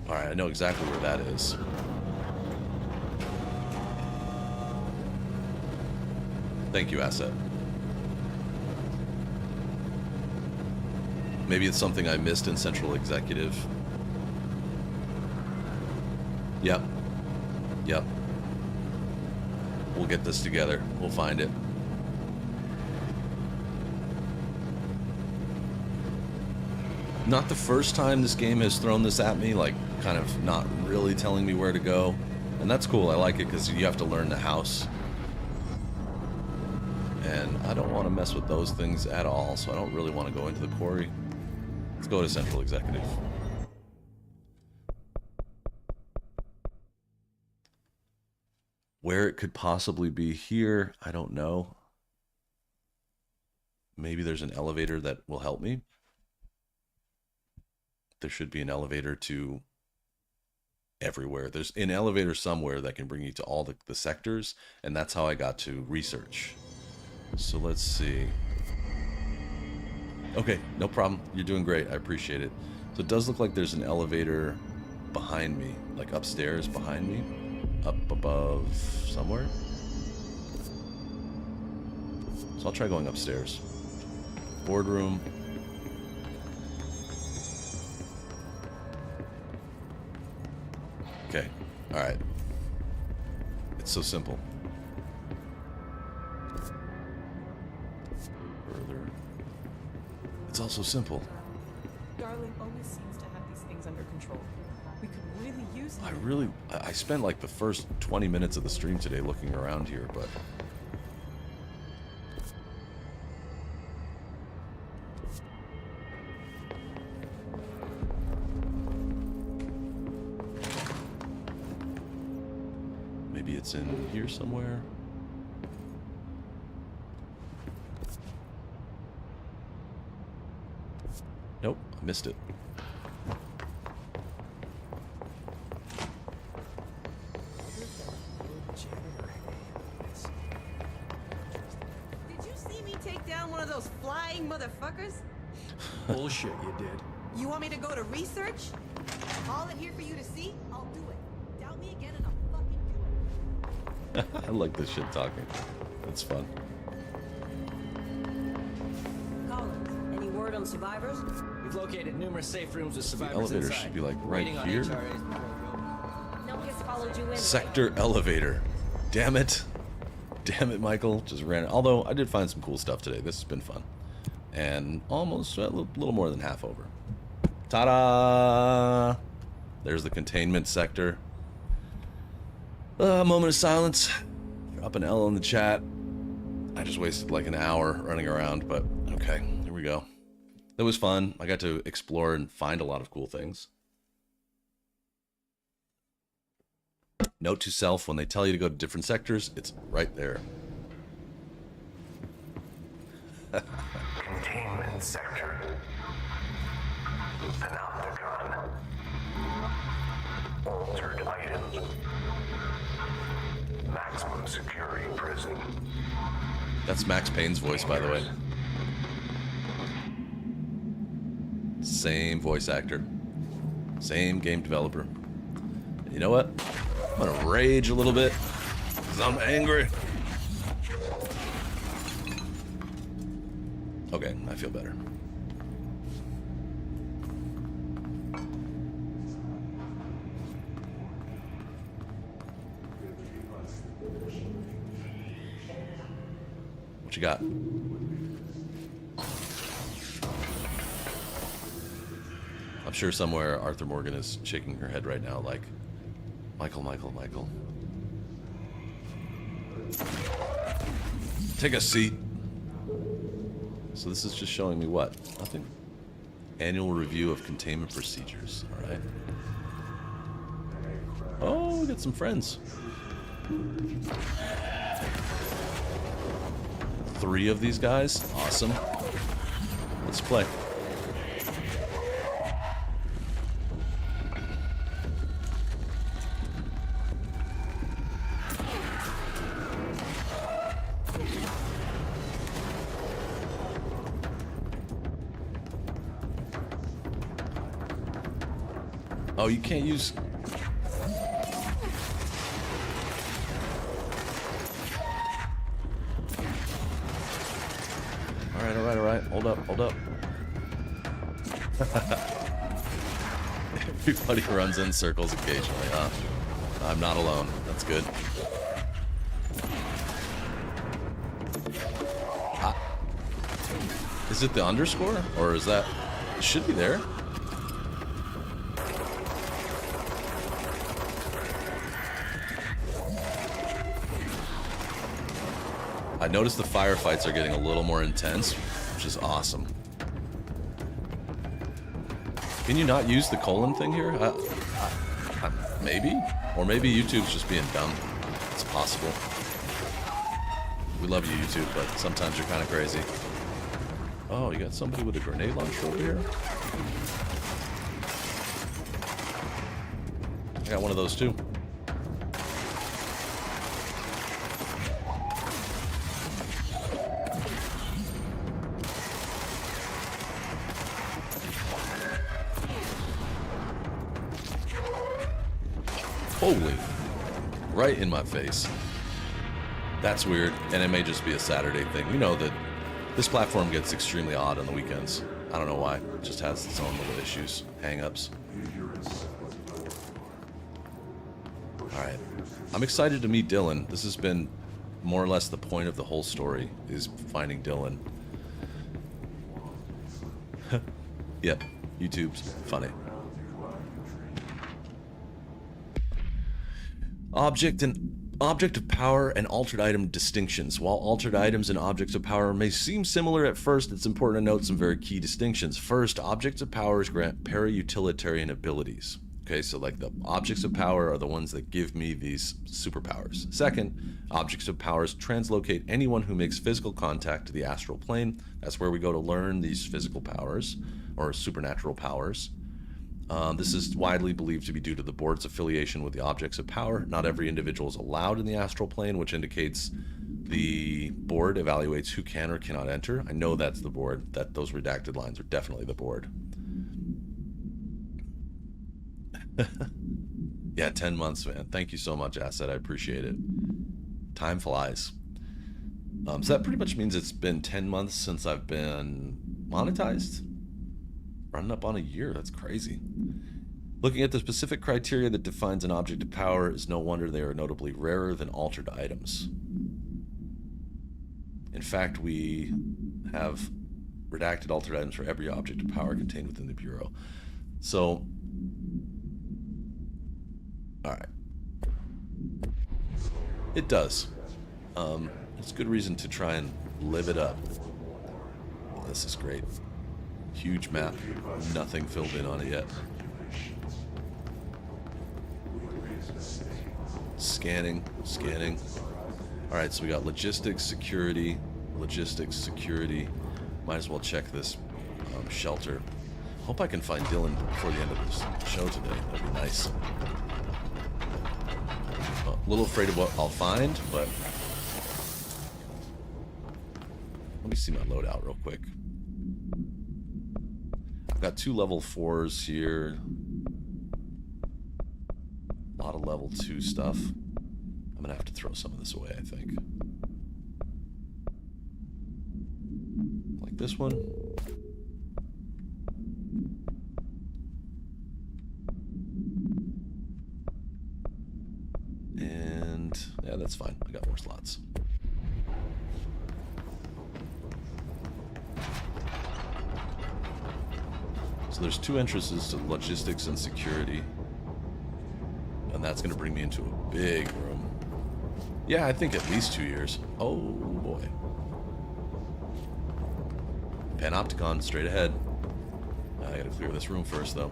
Alright, I know exactly where that is. Thank you, Asset. Maybe it's something I missed in Central Executive. Yep. Yep. We'll get this together. We'll find it. Not the first time this game has thrown this at me, like, kind of not really telling me where to go. And that's cool. I like it because you have to learn the house. And I don't want to mess with those things at all, so I don't really want to go into the quarry. Let's go to Central Executive. Where it could possibly be here, I don't know. Maybe there's an elevator that will help me. There should be an elevator to everywhere. There's an elevator somewhere that can bring you to all the sectors, and that's how I got to research. So let's see. Okay, no problem. You're doing great. I appreciate it. So it does look like there's an elevator behind me, like upstairs behind me, up above somewhere. So I'll try going upstairs. Boardroom. Okay, all right. It's so simple. Further. It's also simple. Darling always seems to have these things under control. We could really use him. I spent like the first 20 minutes of the stream today looking around here, but... Maybe it's in here somewhere. Nope, I missed it. Did you see me take down one of those flying motherfuckers? Bullshit, you did. You want me to go to research? All in here for you to see? I'll do it. Doubt me again and I'll fucking do it. I like this shit talking. It's fun. Collins, any word on survivors? We've located numerous safe rooms with The survivors elevator inside. should be like We're right waiting on here. HRAs before we open. No one has followed you in. Sector elevator. Damn it. Damn it, Michael. Just ran it. Although, I did find some cool stuff today. This has been fun. And almost a little more than half over. Ta-da! There's the containment sector. Moment of silence. Drop an L in the chat. I just wasted like an hour running around, but okay, here we go. It was fun. I got to explore and find a lot of cool things. Note to self, when they tell you to go to different sectors, it's right there. Containment sector. Panopticon. Altered items. Maximum security prison. That's Max Payne's voice, by the way. Same voice actor. Same game developer. You know what? I'm gonna rage a little bit, because I'm angry. Okay, I feel better. What you got? I'm sure somewhere Arthur Morgan is shaking her head right now like, Michael, Michael, Michael. Take a seat. So this is just showing me what? Nothing. Annual review of containment procedures. All right. Oh, we got some friends. 3 of these guys. Awesome. Let's play. Oh, you can't use... Alright. Hold up. Everybody runs in circles occasionally, huh? I'm not alone. That's good. Is it the underscore? Or is that... It should be there. I noticed the firefights are getting a little more intense, which is awesome. Can you not use the colon thing here? Maybe? Or maybe YouTube's just being dumb. It's possible. We love you, YouTube, but sometimes you're kind of crazy. Oh, you got somebody with a grenade launcher over here? I got one of those too. Holy. Right in my face. That's weird, and it may just be a Saturday thing. You know that this platform gets extremely odd on the weekends. I don't know why. It just has its own little issues, hang-ups. Alright. I'm excited to meet Dylan. This has been more or less the point of the whole story, is finding Dylan. Yep. YouTube's funny. Object of power and altered item distinctions. While altered items and objects of power may seem similar at first, it's important to note some very key distinctions. First, objects of powers grant para-utilitarian abilities. Okay, so like the objects of power are the ones that give me these superpowers. Second, objects of powers translocate anyone who makes physical contact to the astral plane. That's where we go to learn these physical powers, or supernatural powers. This is widely believed to be due to the board's affiliation with the objects of power. Not every individual is allowed in the astral plane, which indicates the board evaluates who can or cannot enter. I know that's the board. That those redacted lines are definitely the board. Yeah, 10 months, man. Thank you so much, Asset. I appreciate it. Time flies. So that pretty much means it's been 10 months since I've been monetized. Running up on a year. That's crazy. Looking at the specific criteria that defines an object of power, is no wonder they are notably rarer than altered items. In fact, we have redacted altered items for every object of power contained within the Bureau. So, alright. It does. It's good reason to try and live it up. This is great. Huge map. Nothing filled in on it yet. Scanning. Alright, so we got logistics, security. Might as well check this shelter. Hope I can find Dylan before the end of this show today. That'd be nice. A little afraid of what I'll find, but... Let me see my loadout real quick. I've got 2 level 4s here. A lot of level 2 stuff. I'm gonna have to throw some of this away, I think. Like this one. And yeah, that's fine. I got more slots. So there's 2 entrances to logistics and security. And that's going to bring me into a big room. Yeah, I think at least 2 years. Oh boy. Panopticon straight ahead. I gotta clear this room first though.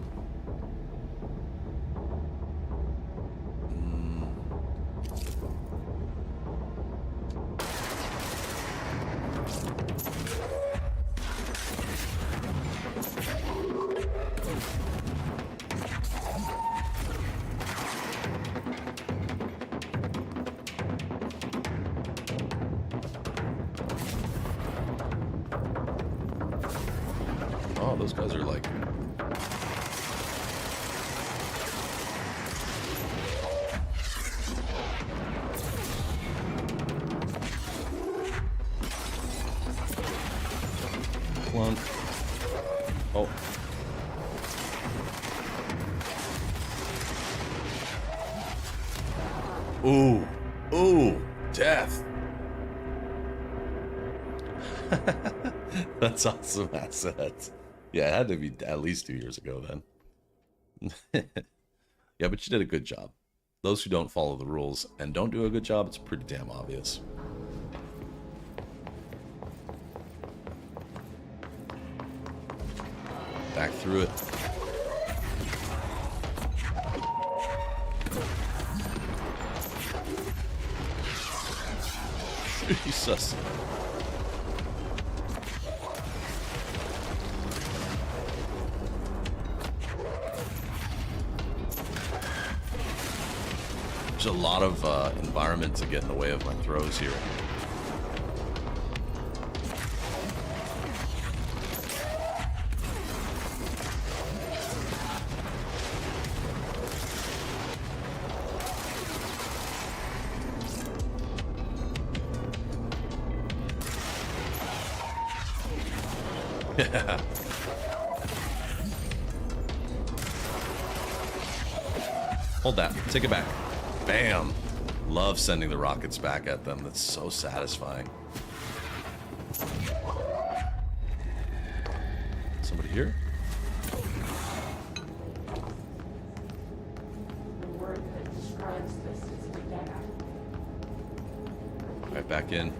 Oh, those guys are like... Clunk. Oh. Ooh. Ooh. Death. That's awesome assets. Yeah, it had to be at least 2 years ago then. Yeah, but you did a good job. Those who don't follow the rules and don't do a good job, it's pretty damn obvious. Back through it. Jesus. There's a lot of environment to get in the way of my throws here. Hold that. Take it back. Bam. Love sending the rockets back at them. That's so satisfying. Somebody here? Right back in.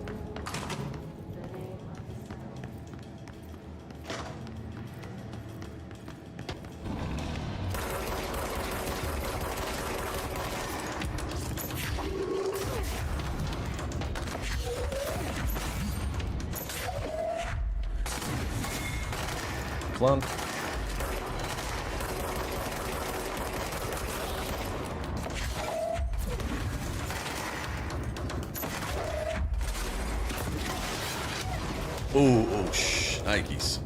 Clunk. Oh, Nikes.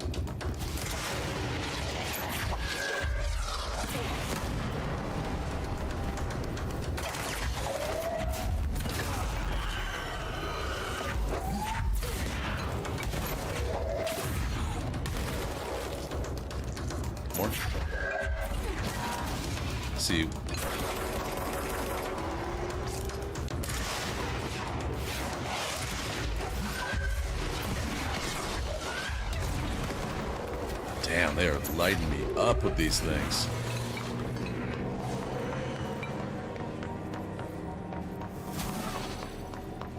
More. See you. Damn, they are lighting me up with these things.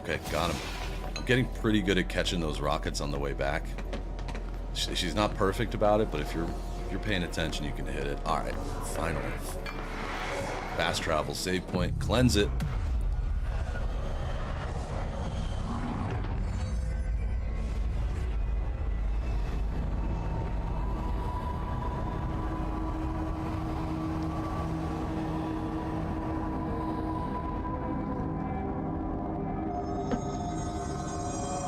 Okay, got him. I'm getting pretty good at catching those rockets on the way back. She's not perfect about it, but if you're paying attention, you can hit it. All right, finally. Fast travel, save point, cleanse it.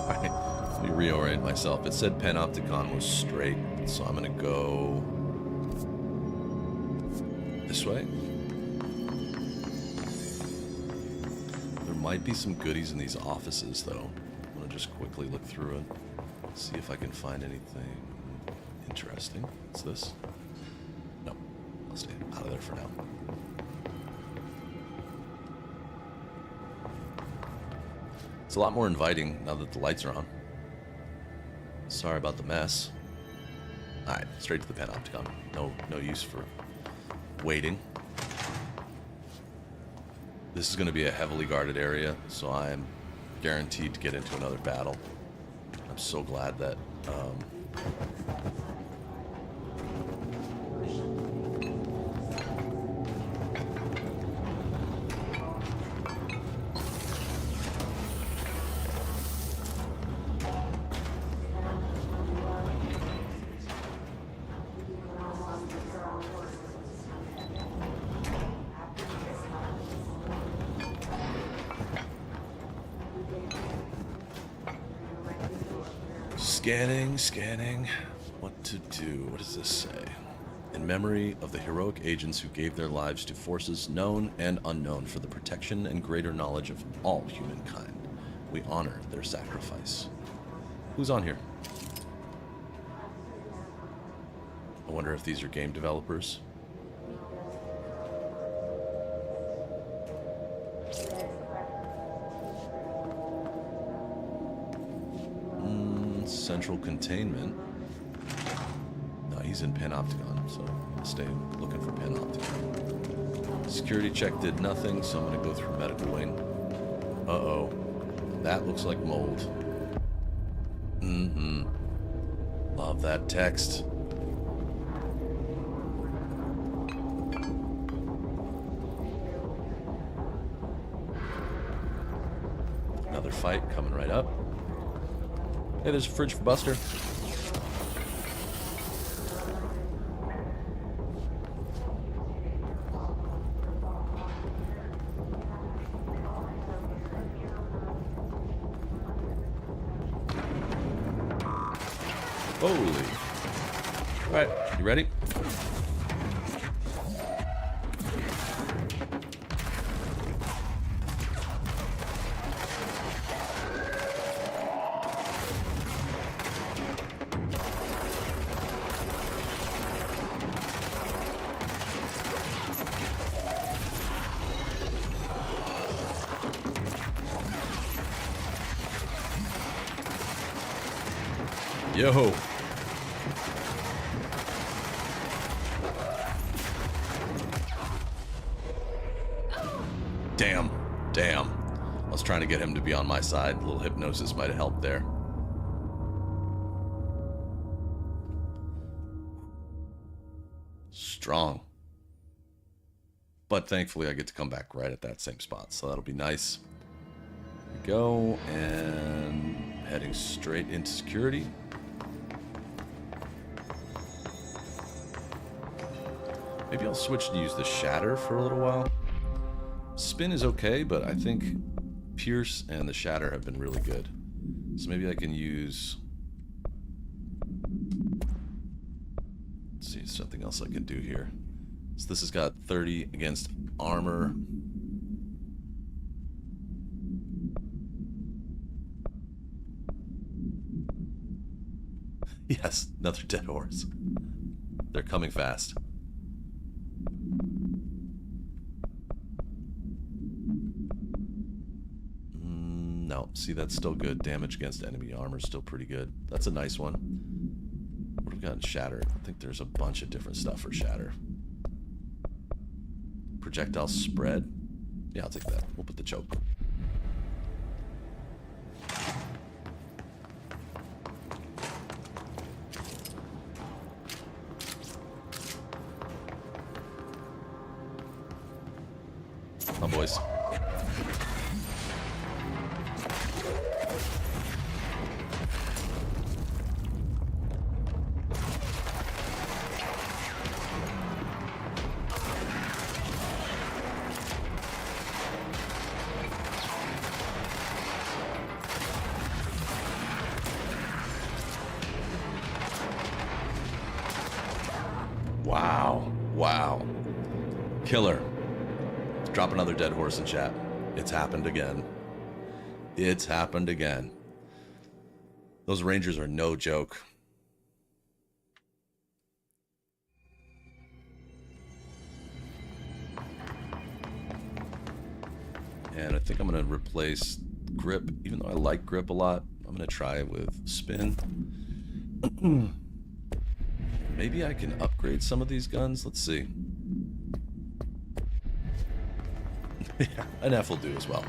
Let me reorient myself. It said Panopticon was straight, so I'm gonna go this way. There might be some goodies in these offices, though. I'm gonna just quickly look through it, see if I can find anything interesting. What's this? No, I'll stay out of there for now. It's a lot more inviting now that the lights are on. Sorry about the mess. Alright, straight to the Panopticon. No use for waiting. This is going to be a heavily guarded area, so I'm guaranteed to get into another battle. I'm so glad that Scanning. What to do? What does this say? In memory of the heroic agents who gave their lives to forces known and unknown for the protection and greater knowledge of all humankind, we honor their sacrifice. Who's on here? I wonder if these are game developers. Central containment. No, he's in Panopticon, so I'll stay looking for Panopticon. Security check did nothing, so I'm gonna go through medical wing. Uh-oh. That looks like mold. Love that text. Another fight coming right up. Hey, there's a fridge for Buster. Holy. All right, you ready? Yo. Damn. I was trying to get him to be on my side. A little hypnosis might have helped there. Strong. But thankfully I get to come back right at that same spot, so that'll be nice. Here we go, and heading straight into security. Maybe I'll switch to use the Shatter for a little while. Spin is okay, but I think Pierce and the Shatter have been really good. So maybe I can use... Let's see, something else I can do here. So this has got 30 against armor. Yes, another dead horse. They're coming fast. No, see, that's still good. Damage against enemy armor is still pretty good. That's a nice one. What have we got in Shatter? I think there's a bunch of different stuff for Shatter. Projectile spread. Yeah, I'll take that. We'll put the choke. Oh, boys. Wow. Killer. Drop another dead horse in chat. It's happened again. It's happened again. Those Rangers are no joke. And I think I'm going to replace grip. Even though I like grip a lot, I'm going to try with spin. Maybe I can upgrade some of these guns. Let's see. Yeah, an F will do as well.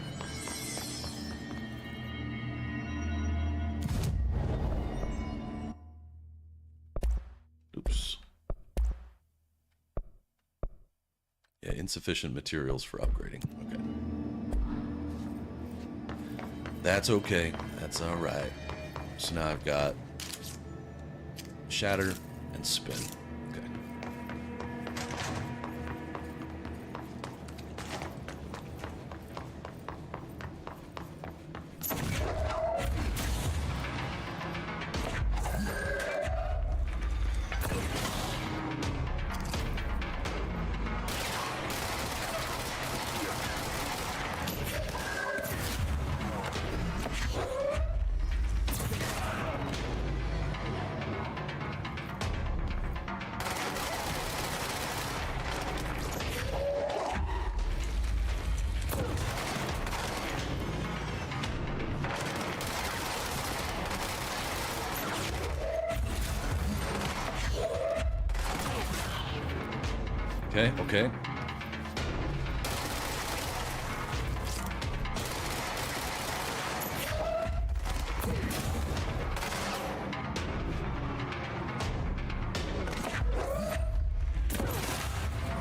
Oops. Yeah, insufficient materials for upgrading. Okay. That's okay. That's all right. So now I've got shatter and spin. Okay. Okay, okay.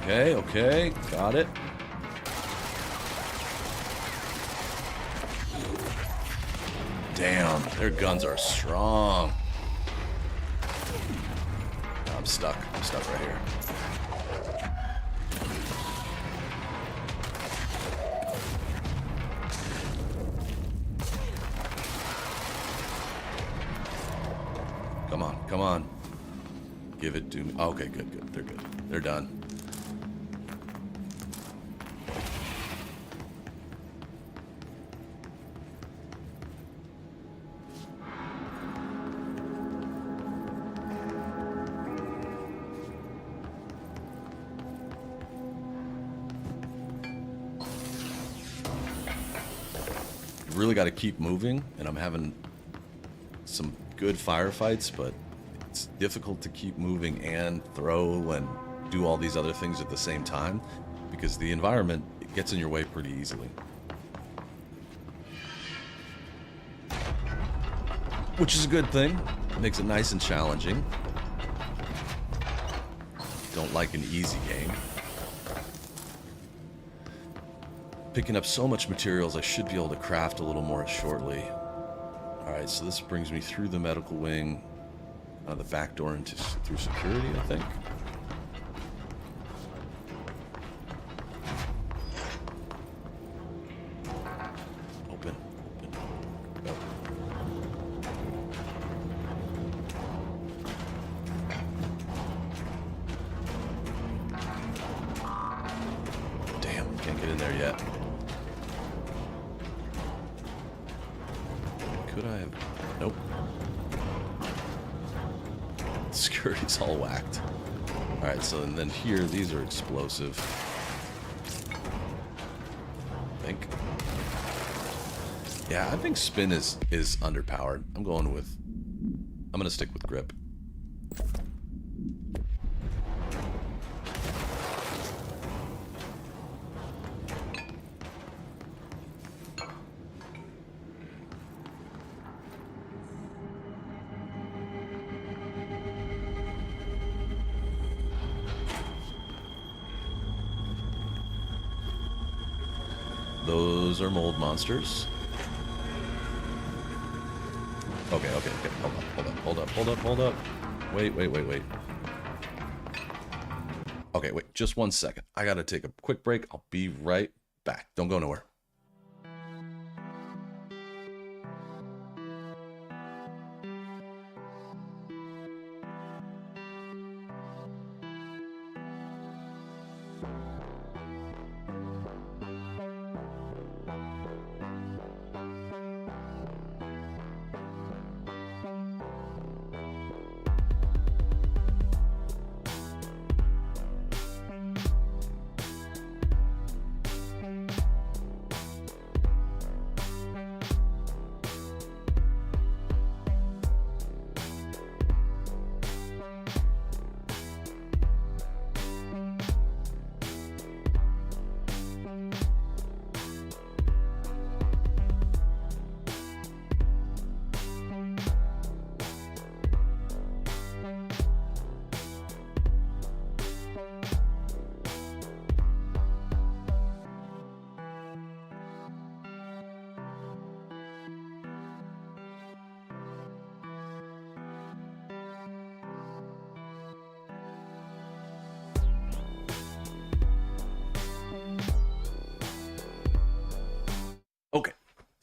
Okay, okay, got it. Damn, their guns are strong. I'm stuck. I'm stuck right here. Come on, come on. Give it to me. Okay, good, good. They're good. They're done. Really got to keep moving, and I'm having some good firefights, but it's difficult to keep moving and throw and do all these other things at the same time because the environment gets in your way pretty easily. Which is a good thing. It makes it nice and challenging. Don't like an easy game. Picking up so much materials, I should be able to craft a little more shortly. Alright, so this brings me through the medical wing, the back door into through security, I think. Open, open, go. Damn, can't get in there yet. Could I have? Nope. Security's all whacked. Alright, so and then here, these are explosive. I think. Yeah, I think spin is underpowered. I'm gonna stick with grip. Those are mold monsters. Okay, okay, okay. Hold up. Wait. Okay, wait, just 1 second. I gotta take a quick break. I'll be right back. Don't go nowhere.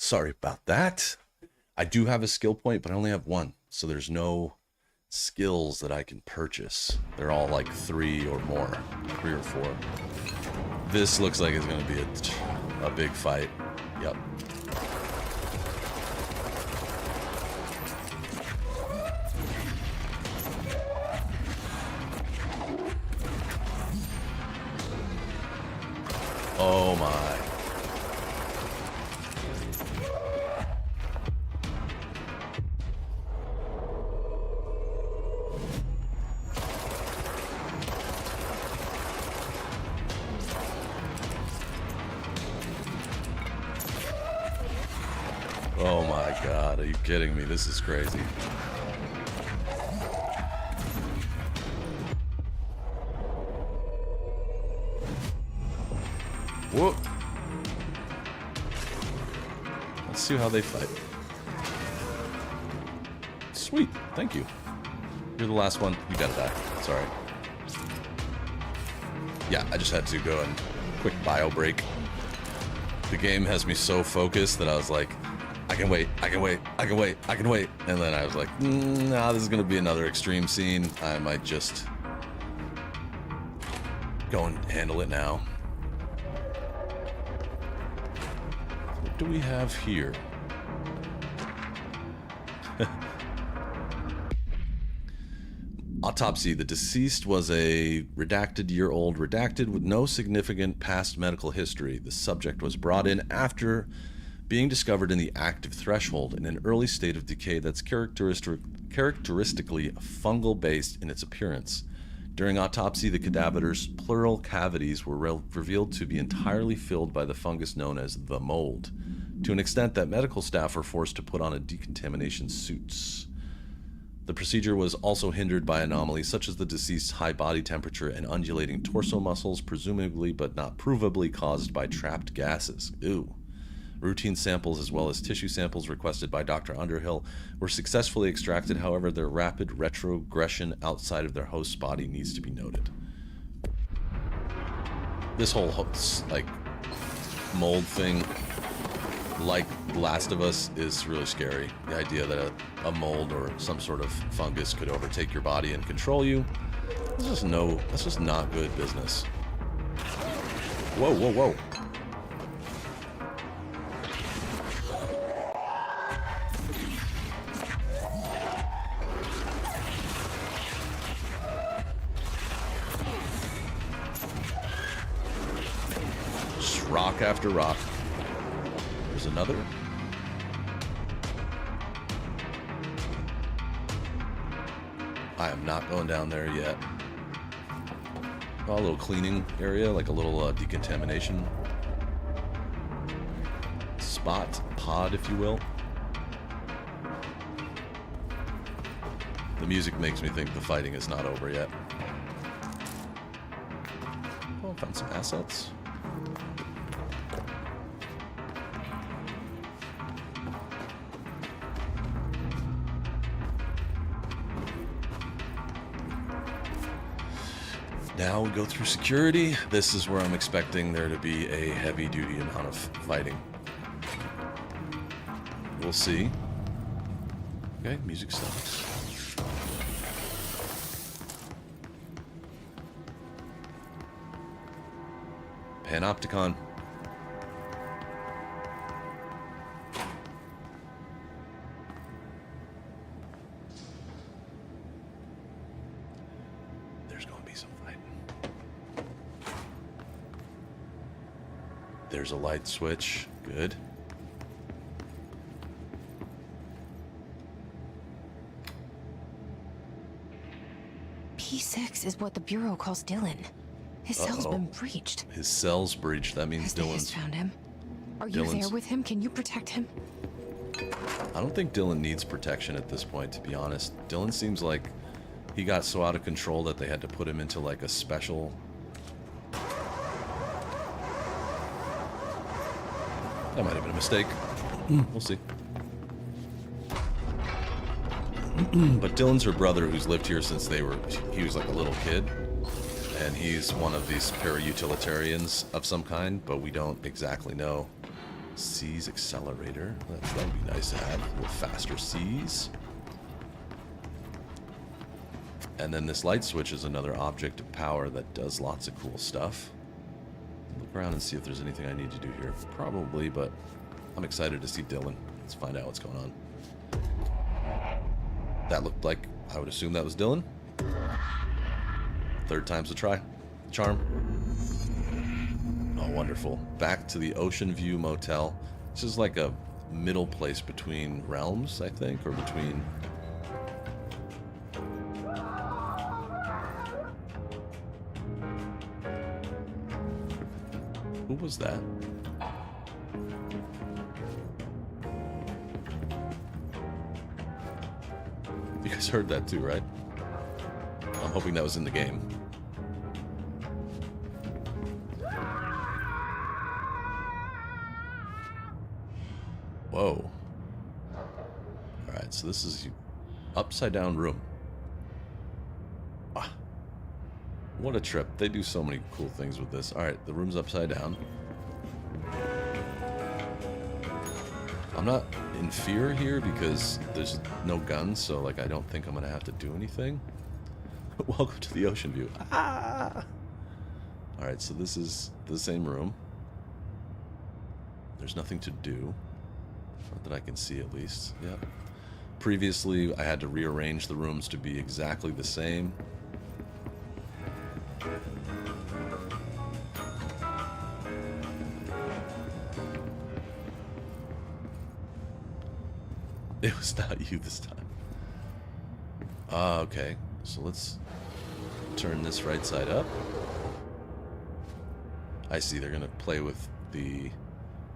Sorry about that. I do have a skill point, but I only have one. So there's no skills that I can purchase. They're all like 3 or more. 3 or 4. This looks like it's going to be a big fight. Yep. Oh my. Oh my god, are you kidding me? This is crazy. Whoop. Let's see how they fight. Sweet, thank you. You're the last one. You gotta die. Sorry. Yeah, I just had to go and quick bio break. The game has me so focused that I was like, I can wait, I can wait, I can wait, I can wait. And then I was like, nah, this is gonna be another extreme scene. I might just go and handle it now. What do we have here? Autopsy. The deceased was a redacted year-old, redacted with no significant past medical history. The subject was brought in after being discovered in the active threshold in an early state of decay that's characteristically fungal-based in its appearance. During autopsy, the cadaver's pleural cavities were revealed to be entirely filled by the fungus known as the mold, to an extent that medical staff were forced to put on decontamination suits. The procedure was also hindered by anomalies such as the deceased's high body temperature and undulating torso muscles, presumably but not provably caused by trapped gases. Ew. Routine samples as well as tissue samples requested by Dr. Underhill were successfully extracted. However, their rapid retrogression outside of their host's body needs to be noted. This whole like mold thing, like Last of Us, is really scary. The idea that a mold or some sort of fungus could overtake your body and control you. That's just not good business. Whoa, whoa, whoa. Just rock after rock. There's another. I am not going down there yet. Oh, a little cleaning area, like a little decontamination spot, pod, if you will. The music makes me think the fighting is not over yet. Oh, found some assets. Now we go through security. This is where I'm expecting there to be a heavy-duty amount of fighting. We'll see. Okay, music stops. Panopticon. There's a light switch. Good. P6 is what the Bureau calls Dylan. His cell's been breached. His cell's breached. That means Dylan's found him. Are you there with him? Can you protect him? I don't think Dylan needs protection at this point, to be honest. Dylan seems like he got so out of control that they had to put him into like a special... That might have been a mistake. We'll see. But Dylan's her brother, who's lived here since he was like a little kid. And he's one of these para-utilitarians of some kind, but we don't exactly know C's accelerator. That would be nice to have. A little faster C's. And then this light switch is another object of power that does lots of cool stuff. Look around and see if there's anything I need to do here. Probably, but I'm excited to see Dylan. Let's find out what's going on. That looked like, I would assume that was Dylan. Third time's the try. Charm. Oh, wonderful. Back to the Ocean View Motel. This is like a middle place between realms, I think, or between... Who was that? You guys heard that too, right? I'm hoping that was in the game. Whoa. Alright, so this is upside down room. Ah. What a trip. They do so many cool things with this. Alright, the room's upside down. I'm not in fear here because there's no guns, so like I don't think I'm gonna have to do anything. Welcome to the Ocean View. Ah! Alright, so this is the same room. There's nothing to do. Not that I can see, at least. Yep. Previously, I had to rearrange the rooms to be exactly the same. It was not you this time. Okay. So let's turn this right side up. I see they're going to play with the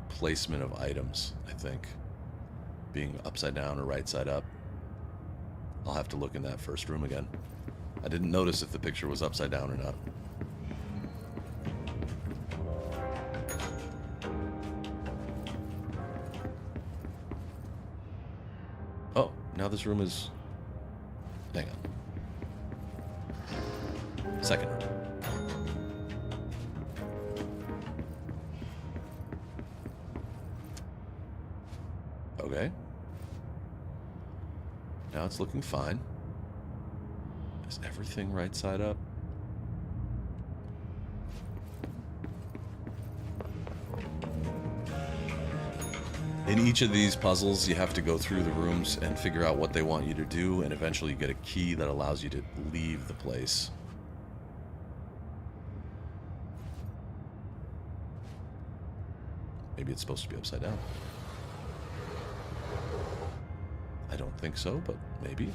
placement of items, I think. Being upside down or right side up. I'll have to look in that first room again. I didn't notice if the picture was upside down or not. Oh, now this room is... Hang on. Second room. Okay. Now it's looking fine. Is everything right side up? In each of these puzzles, you have to go through the rooms and figure out what they want you to do, and eventually you get a key that allows you to leave the place. Maybe it's supposed to be upside down. I don't think so, but maybe.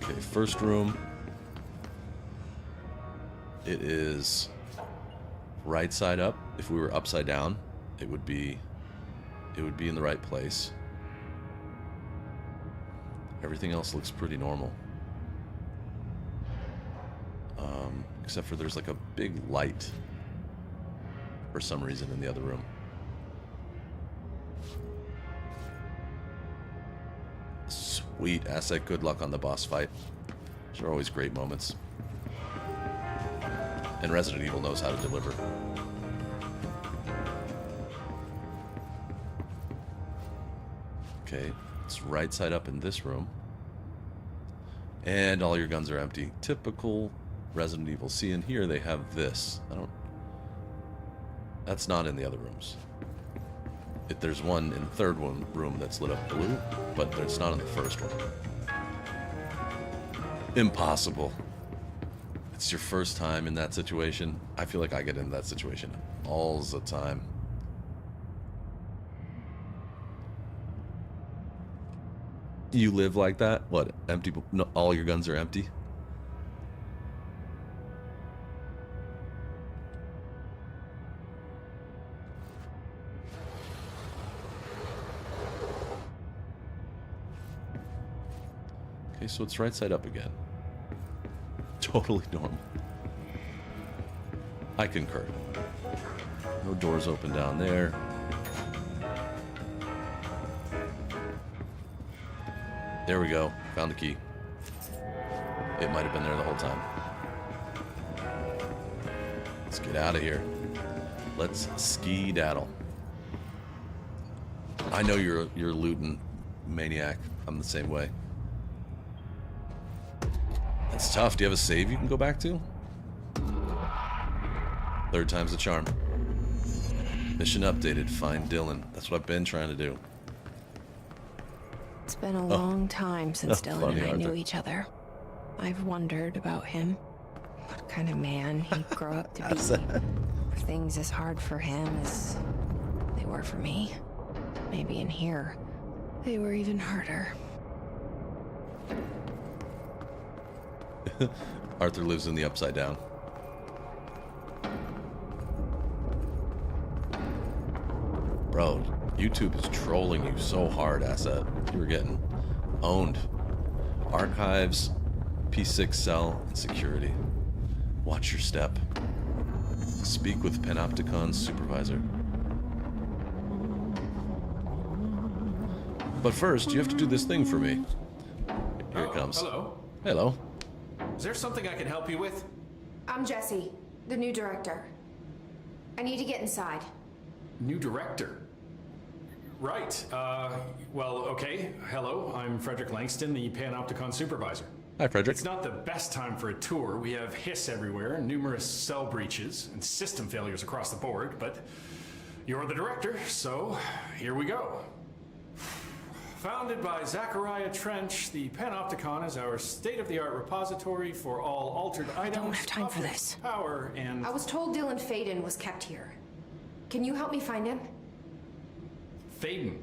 Okay, first room. It is right side up. If we were upside down, it would be in the right place. Everything else looks pretty normal. Except for there's like a big light for some reason in the other room. Sweet. Asset, good luck on the boss fight. Those are always great moments. And Resident Evil knows how to deliver. Okay, it's right side up in this room. And all your guns are empty. Typical Resident Evil. See, in here they have this. That's not in the other rooms. There's one in the third room that's lit up blue, but it's not in the first one. Impossible. It's your first time in that situation. I feel like I get in that situation all the time. You live like that? What? Empty? No, all your guns are empty? Okay, so it's right side up again. Totally normal. I concur. No doors open down there. There we go. Found the key. it might have been there the whole time. Let's get out of here. Let's ski-daddle. I know you're a looting maniac. I'm the same way. That's tough. Do you have a save you can go back to? Third time's the charm. Mission updated. Find Dylan. That's what I've been trying to do. It's been a long time since Dylan funny, and I knew Arthur. each other. I've wondered about him. What kind of man he'd grow up to be. Were things as hard for him as they were for me? Maybe in here, they were even harder. Arthur lives in the Upside Down. Bro, YouTube is trolling you so hard, Asset. You were getting owned. Archives, P6 cell, and security. Watch your step. Speak with Panopticon's supervisor. But first, you have to do this thing for me. Here it comes. Hello. Hello. Is there something I can help you with? I'm Jessie, the new director. I need to get inside. New director? Right. Well, okay. Hello, I'm Frederick Langston, the Panopticon supervisor. Hi, Frederick. It's not the best time for a tour. We have hiss everywhere, numerous cell breaches, and system failures across the board, but you're the director, so here we go. Founded by Zachariah Trench, the Panopticon is our state-of-the-art repository for all altered items, don't have time for objects, this. power, and... I was told Dylan Faden was kept here. Can you help me find him? Faden?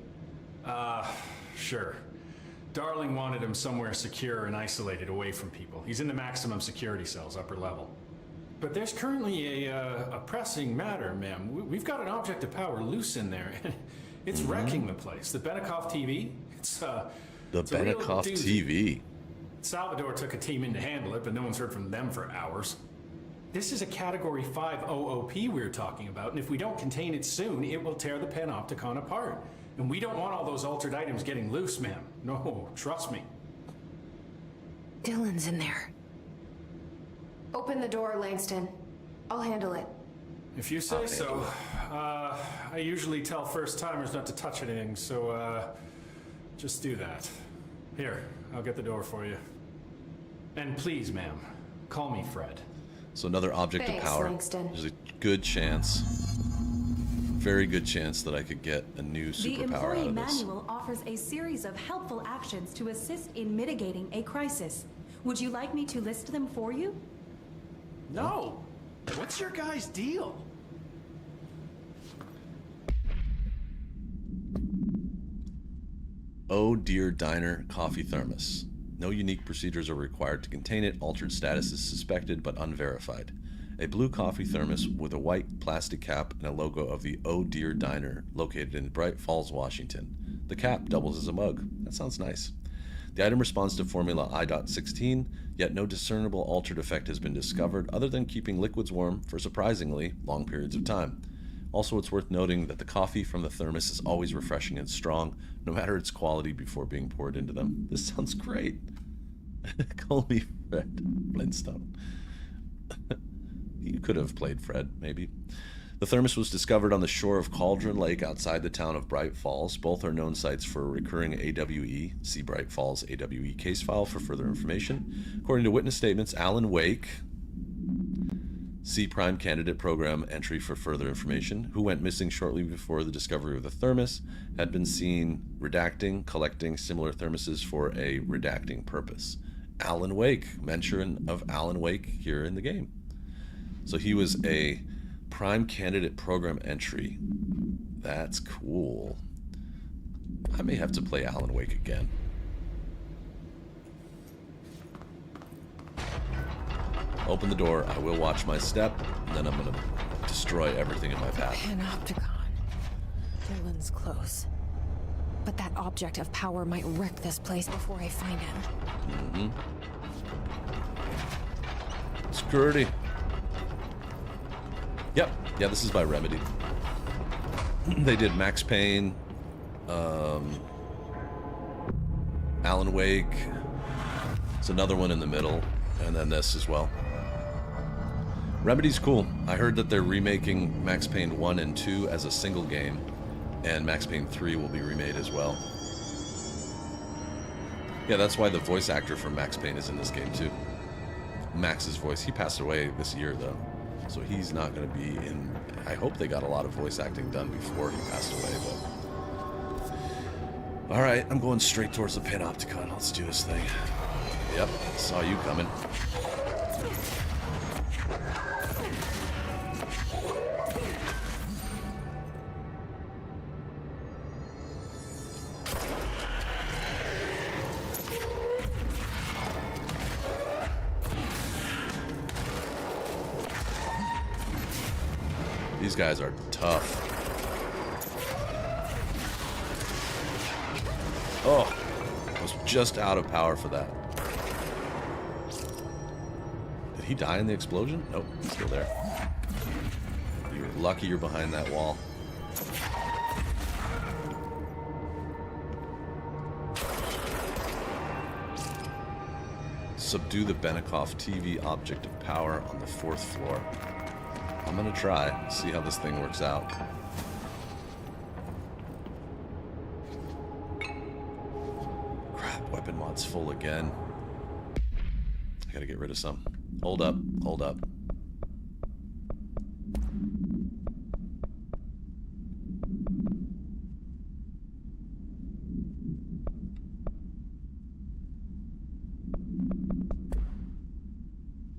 Sure. Darling wanted him somewhere secure and isolated away from people. He's in the maximum security cells, upper level. But there's currently a pressing matter, ma'am. We've got an object of power loose in there. It's wrecking the place. The Benikoff TV, it's a real Benikoff doozy. TV. Salvador took a team in to handle it, but no one's heard from them for hours. This is a Category 5 OOP we're talking about, and if we don't contain it soon, it will tear the Panopticon apart. And we don't want all those altered items getting loose, ma'am. No, trust me. Dylan's in there. Open the door, Langston. I'll handle it. If you say so. I usually tell first-timers not to touch anything, so, just do that. Here, I'll get the door for you. And please, ma'am, call me Fred. So another object Thanks, of power. Langston. There's a good chance, very good chance that I could get a new The superpower out employee of this. manual offers a series of helpful actions to assist in mitigating a crisis. Would you like me to list them for you? No! What's your guys' deal? Oh Dear Diner Coffee Thermos. No unique procedures are required to contain it. Altered status is suspected but unverified. A blue coffee thermos with a white plastic cap and a logo of the Oh Dear Diner located in Bright Falls, Washington. The cap doubles as a mug. That sounds nice. The item responds to Formula I.16, yet no discernible altered effect has been discovered other than keeping liquids warm for surprisingly long periods of time. Also, it's worth noting that the coffee from the thermos is always refreshing and strong, no matter its quality before being poured into them. This sounds great. Call me Fred Flintstone. You could have played Fred, maybe. The thermos was discovered on the shore of Cauldron Lake outside the town of Bright Falls. Both are known sites for a recurring AWE. See Bright Falls AWE case file for further information. According to witness statements, Alan Wake, see Prime Candidate Program entry for further information, who went missing shortly before the discovery of the thermos, had been seen redacting, collecting similar thermoses for a redacting purpose. Alan Wake, mention of Alan Wake here in the game. So he was a Prime Candidate Program entry. That's cool. I may have to play Alan Wake again. Open the door, I will watch my step, and then I'm gonna destroy everything in my path. Panopticon. Dylan's close. But that object of power might wreck this place before I find him. Security. Yep, yeah, this is by Remedy. They did Max Payne, Alan Wake. It's another one in the middle. And then this as well. Remedy's cool. I heard that they're remaking Max Payne 1 and 2 as a single game, and Max Payne 3 will be remade as well. Yeah, that's why the voice actor for Max Payne is in this game too. Max's voice. He passed away this year though, so he's not going to be in. I hope they got a lot of voice acting done before he passed away, but... Alright, I'm going straight towards the Panopticon. Let's do this thing. Yep, saw you coming. These guys are tough. Oh, I was just out of power for that. Did he die in the explosion? Nope, he's still there. You're lucky you're behind that wall. Subdue the Benikoff TV object of power on the 4th floor. I'm gonna try, see how this thing works out. Crap, weapon mod's full again. I gotta get rid of some. Hold up, hold up.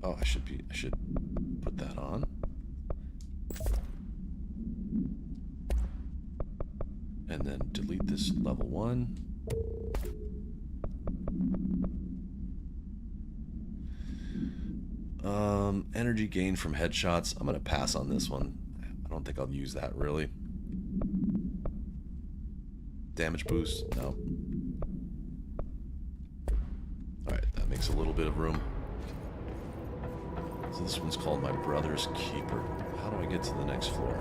Oh, I should put that on. And then delete this level 1. Energy gain from headshots. I'm gonna pass on this one. I don't think I'll use that really. Damage boost, no. Alright, that makes a little bit of room. So this one's called My Brother's Keeper. How do I get to the next floor?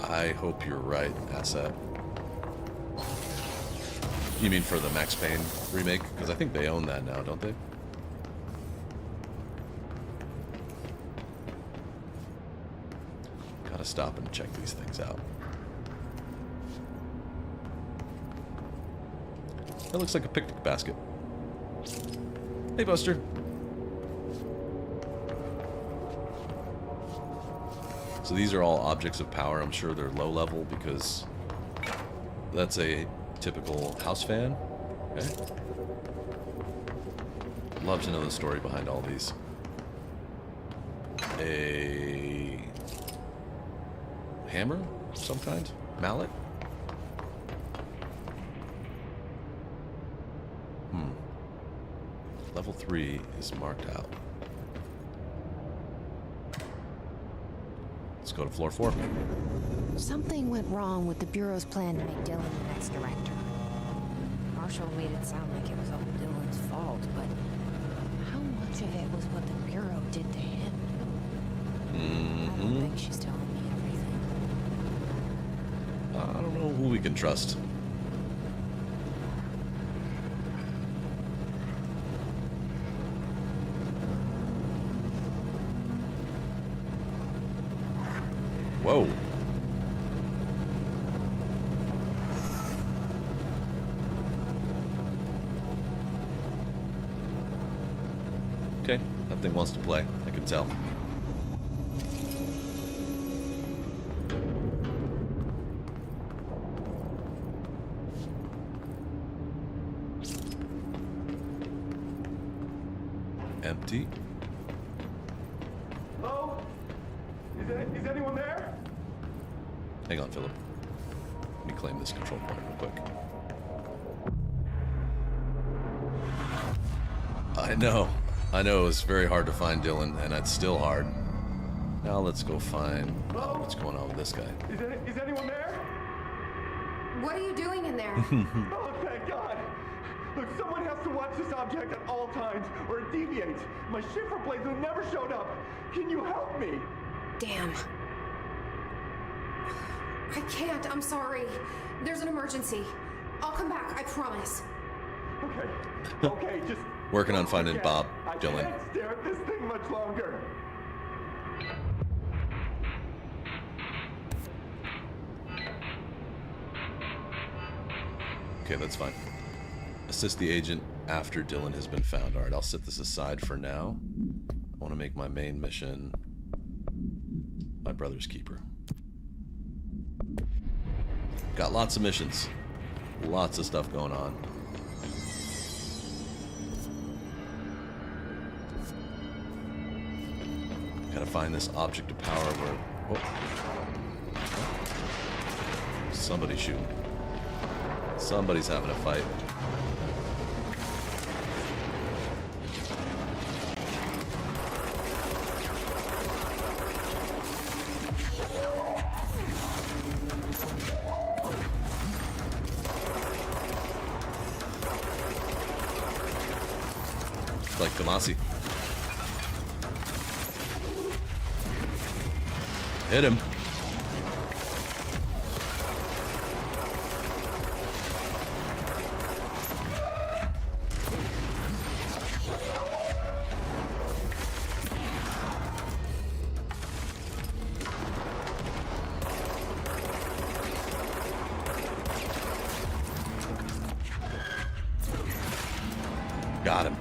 I hope you're right, Asset. You mean for the Max Payne remake? Because I think they own that now, don't they? Gotta stop and check these things out. That looks like a picnic basket. Hey, Buster. So these are all objects of power. I'm sure they're low level because that's a typical house fan. Okay. Love to know the story behind all these. A hammer of some kind? Mallet? Level 3 is marked out. Let's go to floor 4. Something went wrong with the Bureau's plan to make Dylan the next director. Marshall made it sound like it was all Dylan's fault, but how much of it was what the Bureau did to him? I don't think she's telling me everything. I don't know who we can trust. Whoa. Okay, that thing wants to play, I can tell. Empty. Hello? Is anyone there? Hang on, Philip. Let me claim this control point real quick. I know it was very hard to find Dylan, and it's still hard. Now let's go find what's going on with this guy. Is anyone there? What are you doing in there? Oh, thank God! Look, someone has to watch this object at all times, or it deviates. My shifter blades have never showed up. Can you help me? Damn. I can't, I'm sorry. There's an emergency. I'll come back, I promise. Okay, just Working on finding Bob I Dylan. can't stare at this thing much longer. Okay, that's fine. Assist the agent after Dylan has been found. Alright, I'll set this aside for now. I want to make my main mission my brother's keeper. Got lots of missions. Lots of stuff going on. Gotta find this object of power where... Oh. Somebody's shooting. Somebody's having a fight. Like Kamasi. Hit him. Got him.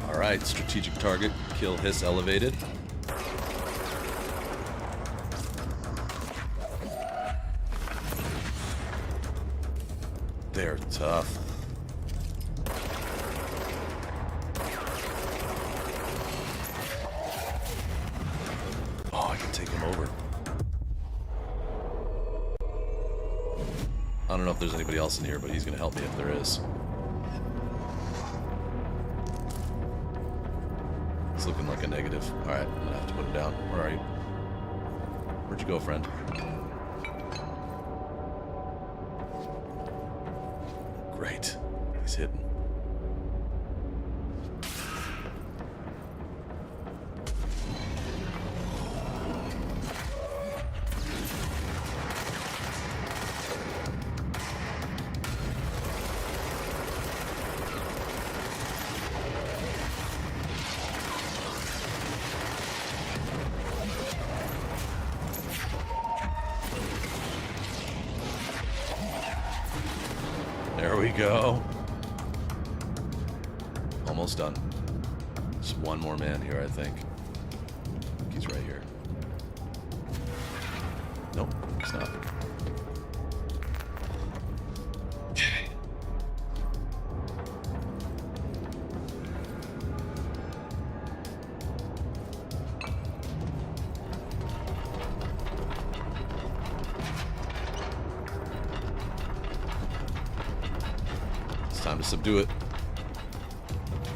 Alright, strategic target, kill hiss elevated. They're tough. Oh, I can take him over. I don't know if there's anybody else in here, but he's gonna help me if there is. It's looking like a negative. Alright, I'm gonna have to put him down. Where are you? Where'd you go, friend? Great. He's hitting. There we go. Almost done. Just one more man here, I think. He's right here. Nope, he's not. Okay. Time to subdue it.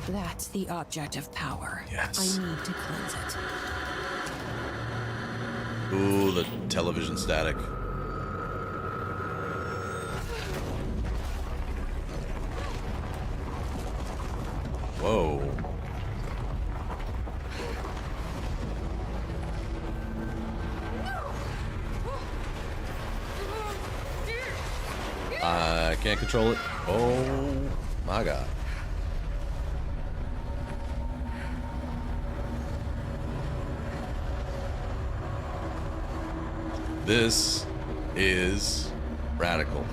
That's the object of power. Yes. I need to cleanse it. Ooh, the television static. Whoa. I can't control it. Oh my god. This is radical.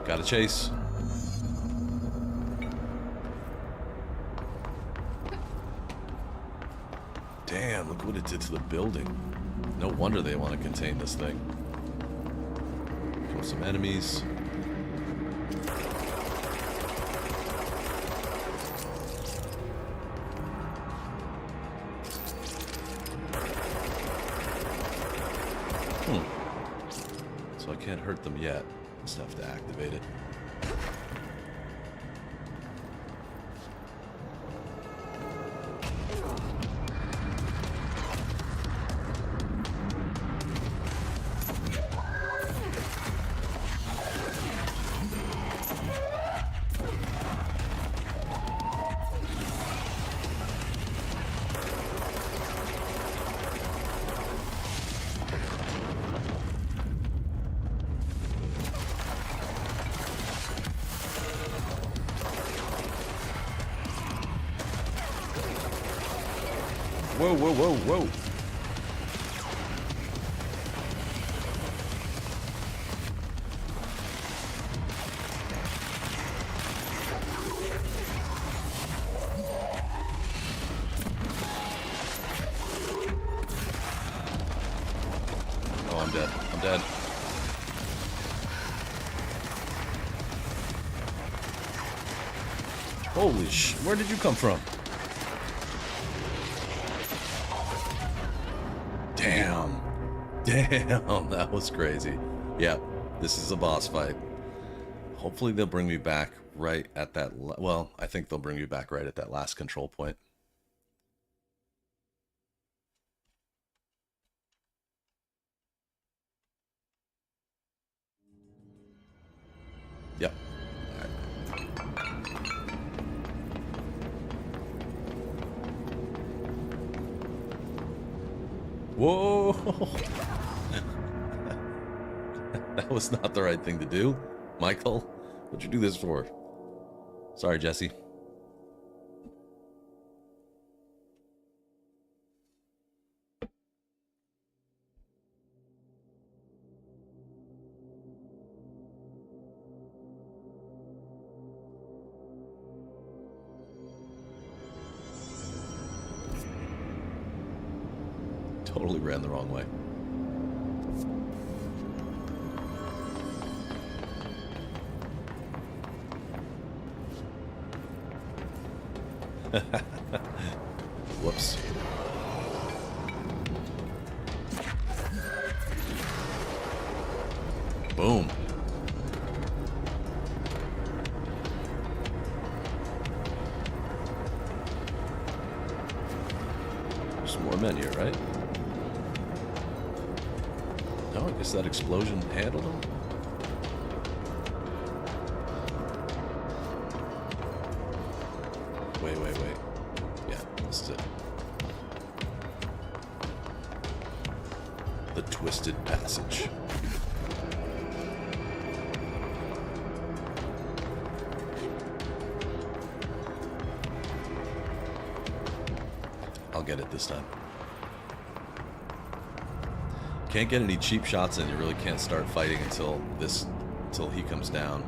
Gotta chase. Damn, look what it did to the building. No wonder they want to contain this thing. Kill some enemies. So I can't hurt them yet. Just have to activate it. Whoa, whoa, whoa, whoa. Oh, I'm dead. I'm dead. Holy sh! Where did you come from? Damn. Damn, that was crazy. Yeah, this is a boss fight. Hopefully they'll bring me back right at that... Well, I think they'll bring me back right at that last control point. Yep. Whoa! That was not the right thing to do. Michael, what'd you do this for? Sorry, Jesse. Totally ran the wrong way. Whoops. Boom. There's more men here, right? No, I guess that explosion handled him. Wait. Yeah, this is it. The Twisted Passage. I'll get it this time. Can't get any cheap shots in. You really can't start fighting until he comes down.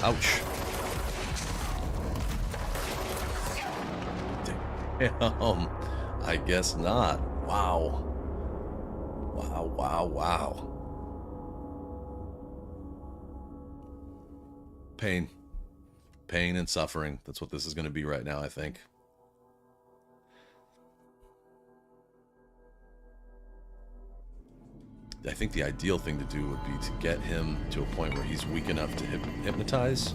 Ouch. Damn. I guess not. Wow. Wow. Pain. Pain and suffering. That's what this is going to be right now, I think. I think the ideal thing to do would be to get him to a point where he's weak enough to hypnotize.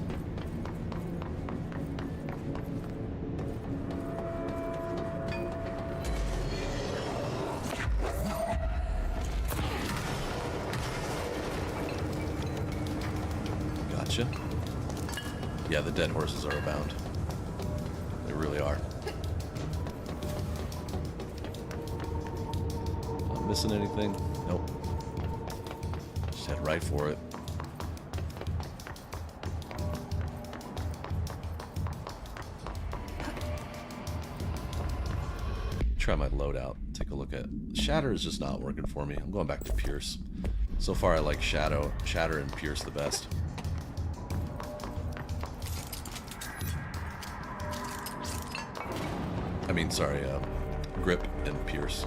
Gotcha. Yeah, the dead horses are abound. They really are. Not missing anything? Nope. Just head right for it. Try my loadout. Take a look at... Shatter is just not working for me. I'm going back to Pierce. So far I like Shatter and Pierce the best. I mean, sorry, Grip and Pierce.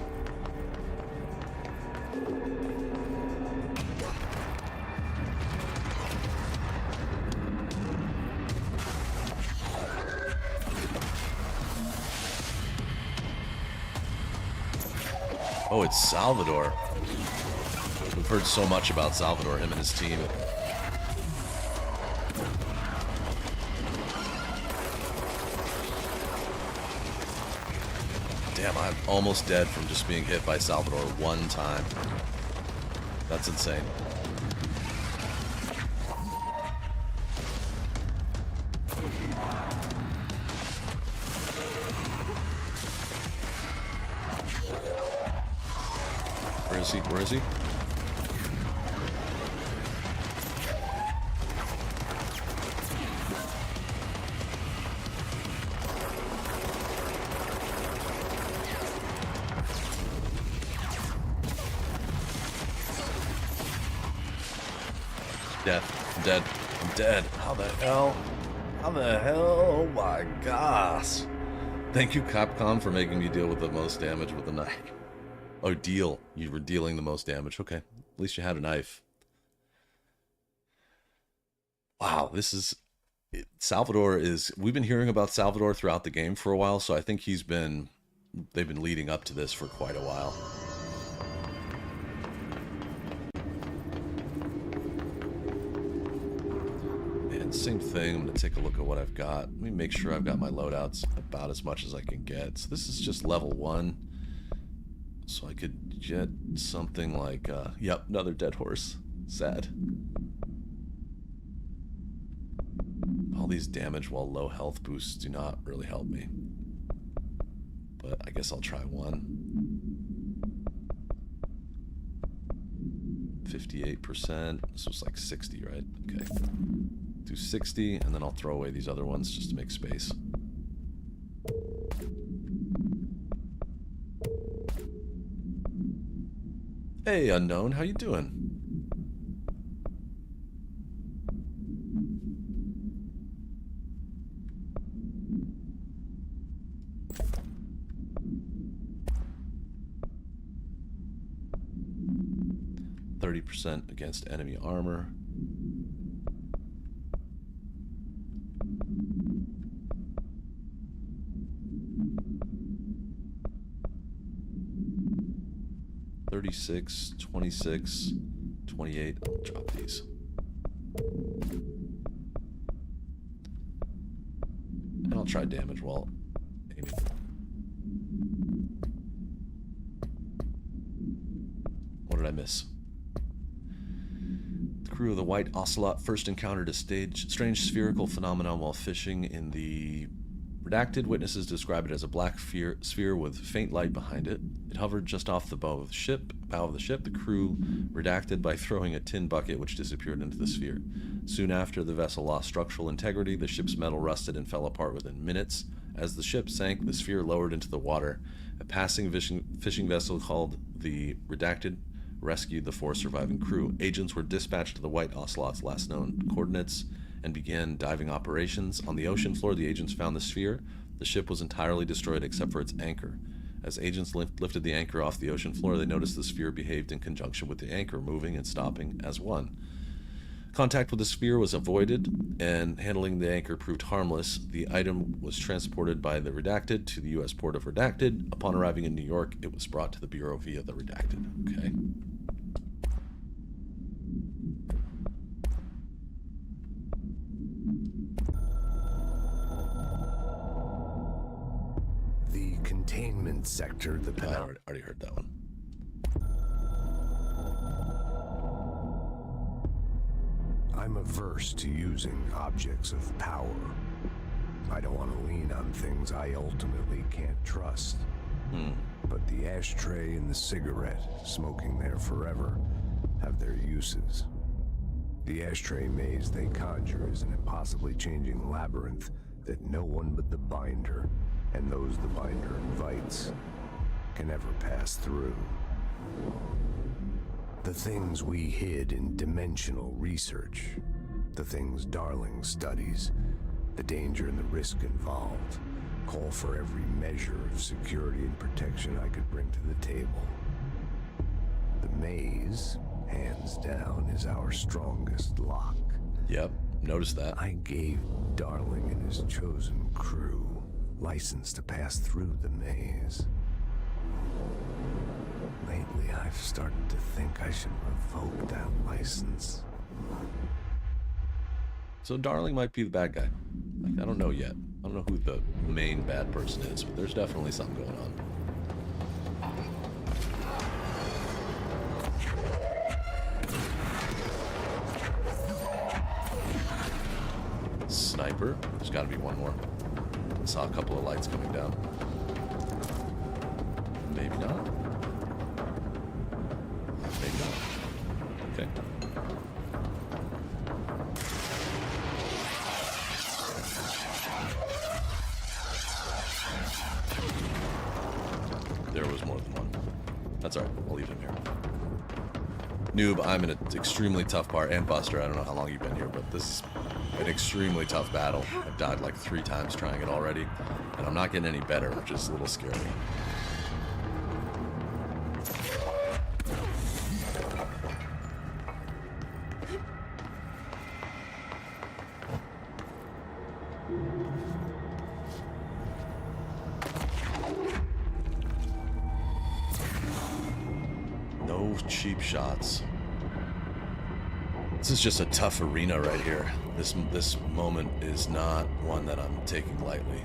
Oh, it's Salvador. We've heard so much about Salvador, him and his team. Damn, I'm almost dead from just being hit by Salvador one time. That's insane. is he? Death. I'm dead. I'm dead. How the hell? How the hell? Oh my gosh. Thank you, Capcom, for making me deal with the most damage with a knife. Oh, deal. You were dealing the most damage. Okay. At least you had a knife. Wow, this is... Salvador is... We've been hearing about Salvador throughout the game for a while, so I think he's been... They've been leading up to this for quite a while. And same thing, I'm going to take a look at what I've got. Let me make sure I've got my loadouts about as much as I can get. So this is just level 1. So I could get something like, yep, another dead horse. Sad. All these damage while low health boosts do not really help me. But I guess I'll try one. 58%. This was like 60, right? Okay. Do 60, and then I'll throw away these other ones just to make space. Hey, Unknown, how you doing? %, against enemy armor. $36, $26, $28. I'll drop these. And I'll try damage while aiming. What did I miss? The crew of the White Ocelot first encountered a strange spherical phenomenon while fishing in the Redacted. Witnesses describe it as a black sphere with faint light behind it. It hovered just off the bow of the ship. The crew redacted by throwing a tin bucket which disappeared into the sphere. Soon after, the vessel lost structural integrity. The ship's metal rusted and fell apart within minutes. As the ship sank, the sphere lowered into the water. A passing fishing vessel called the Redacted rescued the 4 surviving crew. Agents were dispatched to the White Ocelot's last known coordinates and began diving operations. On the ocean floor, the agents found the sphere. The ship was entirely destroyed except for its anchor. As agents lifted the anchor off the ocean floor, they noticed the sphere behaved in conjunction with the anchor, moving and stopping as one. Contact with the sphere was avoided, and handling the anchor proved harmless. The item was transported by the Redacted to the U.S. port of Redacted. Upon arriving in New York, it was brought to the Bureau via the Redacted. Okay. The containment sector, I already heard that one. I'm averse to using objects of power. I don't want to lean on things I ultimately can't trust. But the ashtray and the cigarette, smoking there forever, have their uses. The ashtray maze they conjure is an impossibly changing labyrinth that no one but the binder, and those the binder invites, can ever pass through. The things we hid in dimensional research, the things Darling studies, the danger and the risk involved, call for every measure of security and protection I could bring to the table. The maze, hands down, is our strongest lock. Yep, noticed that. I gave Darling and his chosen crew license to pass through the maze. Lately, I've started to think I should revoke that license. So Darling might be the bad guy. Like, I don't know yet. I don't know who the main bad person is, but there's definitely something going on. Sniper. There's got to be one more. I saw a couple of lights coming down. Maybe not. Noob, I'm in an extremely tough part, and Buster, I don't know how long you've been here, but this is an extremely tough battle. I've died like 3 times trying it already, and I'm not getting any better, which is a little scary. No cheap shots. This is just a tough arena right here. This moment is not one that I'm taking lightly.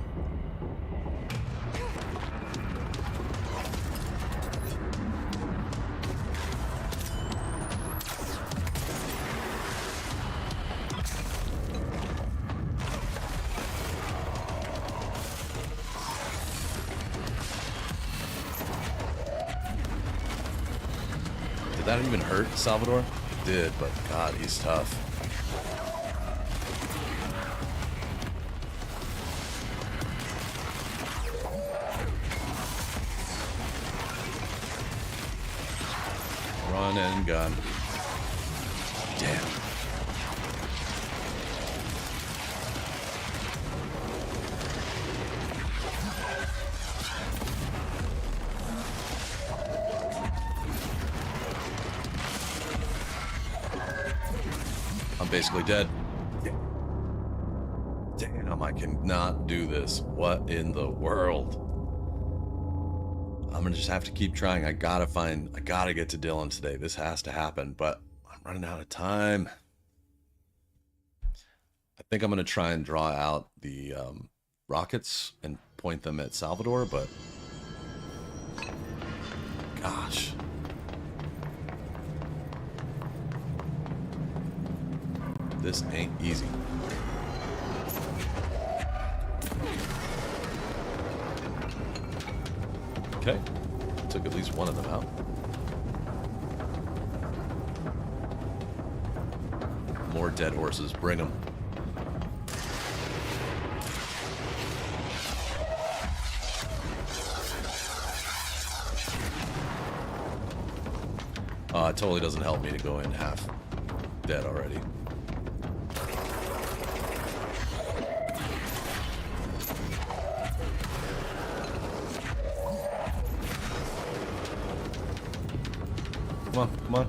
Did that even hurt Salvador? It did, but God, he's tough. Run and gun. Damn. I'm basically dead. Damn, I cannot do this. What in the world? I'm gonna just have to keep trying. I gotta get to Dylan today. This has to happen, but I'm running out of time. I think I'm gonna try and draw out the rockets and point them at Salvador, but gosh. This ain't easy. Okay, took at least one of them out. More dead horses, bring them. It totally doesn't help me to go in half dead already. Come on, come on.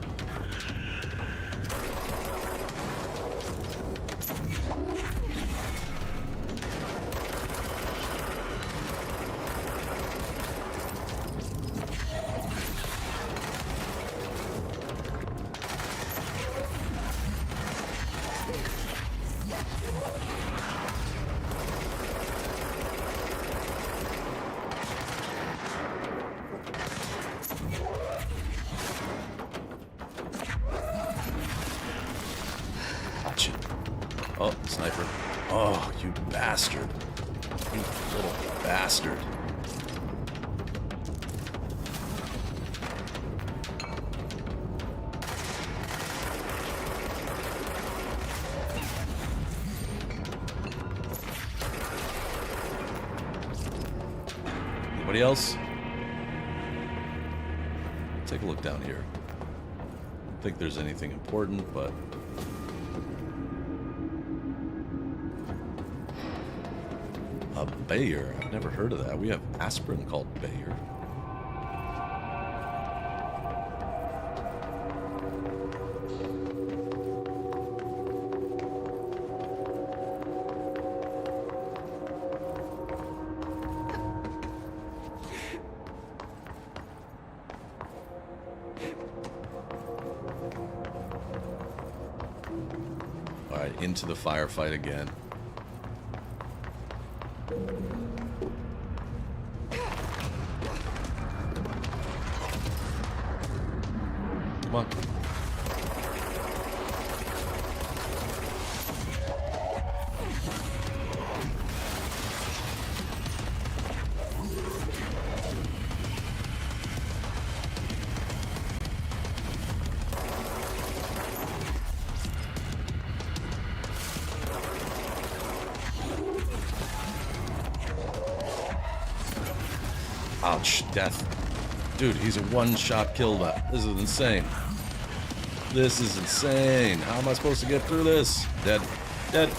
Oh, sniper. Oh, you bastard. You little bastard. Anybody else? Take a look down here. I don't think there's anything important, but a Bayer. I've never heard of that. We have aspirin called Bayer. All right, into the firefight again. Come on. Ouch, death. Dude, he's a one-shot kill. This is insane. This is insane. How am I supposed to get through this? Dead. Dead.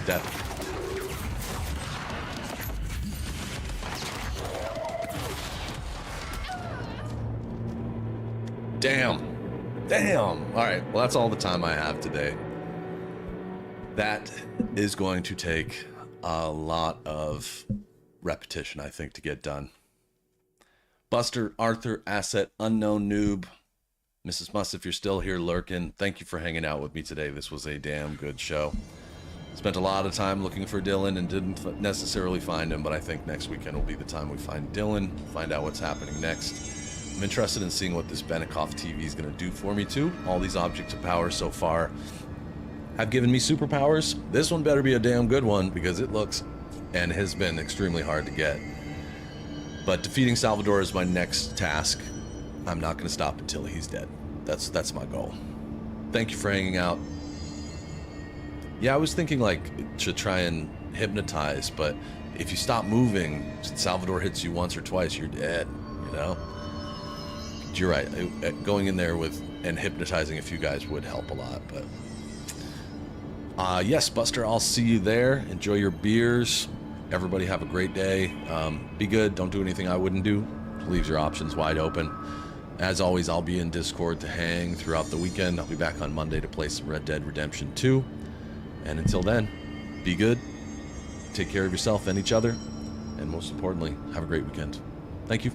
Dead. Damn. Damn. All right. Well, that's all the time I have today. That is going to take a lot of repetition, I think, to get done. Buster, Arthur, Asset, Unknown Noob, Mrs. Muss, if you're still here lurking, thank you for hanging out with me today. This was a damn good show. Spent a lot of time looking for Dylan and didn't necessarily find him, but I think next weekend will be the time we find Dylan, find out what's happening next. I'm interested in seeing what this Benikoff TV is going to do for me too. All these objects of power so far have given me superpowers. This one better be a damn good one because it looks and has been extremely hard to get. But defeating Salvador is my next task. I'm not going to stop until he's dead. That's my goal. Thank you for hanging out. Yeah, I was thinking like to try and hypnotize, but if you stop moving, Salvador hits you once or twice, you're dead, you know? You're right. Going in there with and hypnotizing a few guys would help a lot, but yes, Buster, I'll see you there. Enjoy your beers. Everybody have a great day. Be good. Don't do anything I wouldn't do. Leaves your options wide open. As always, I'll be in Discord to hang throughout the weekend. I'll be back on Monday to play some Red Dead Redemption 2. And until then, be good, take care of yourself and each other, and most importantly, have a great weekend. Thank you.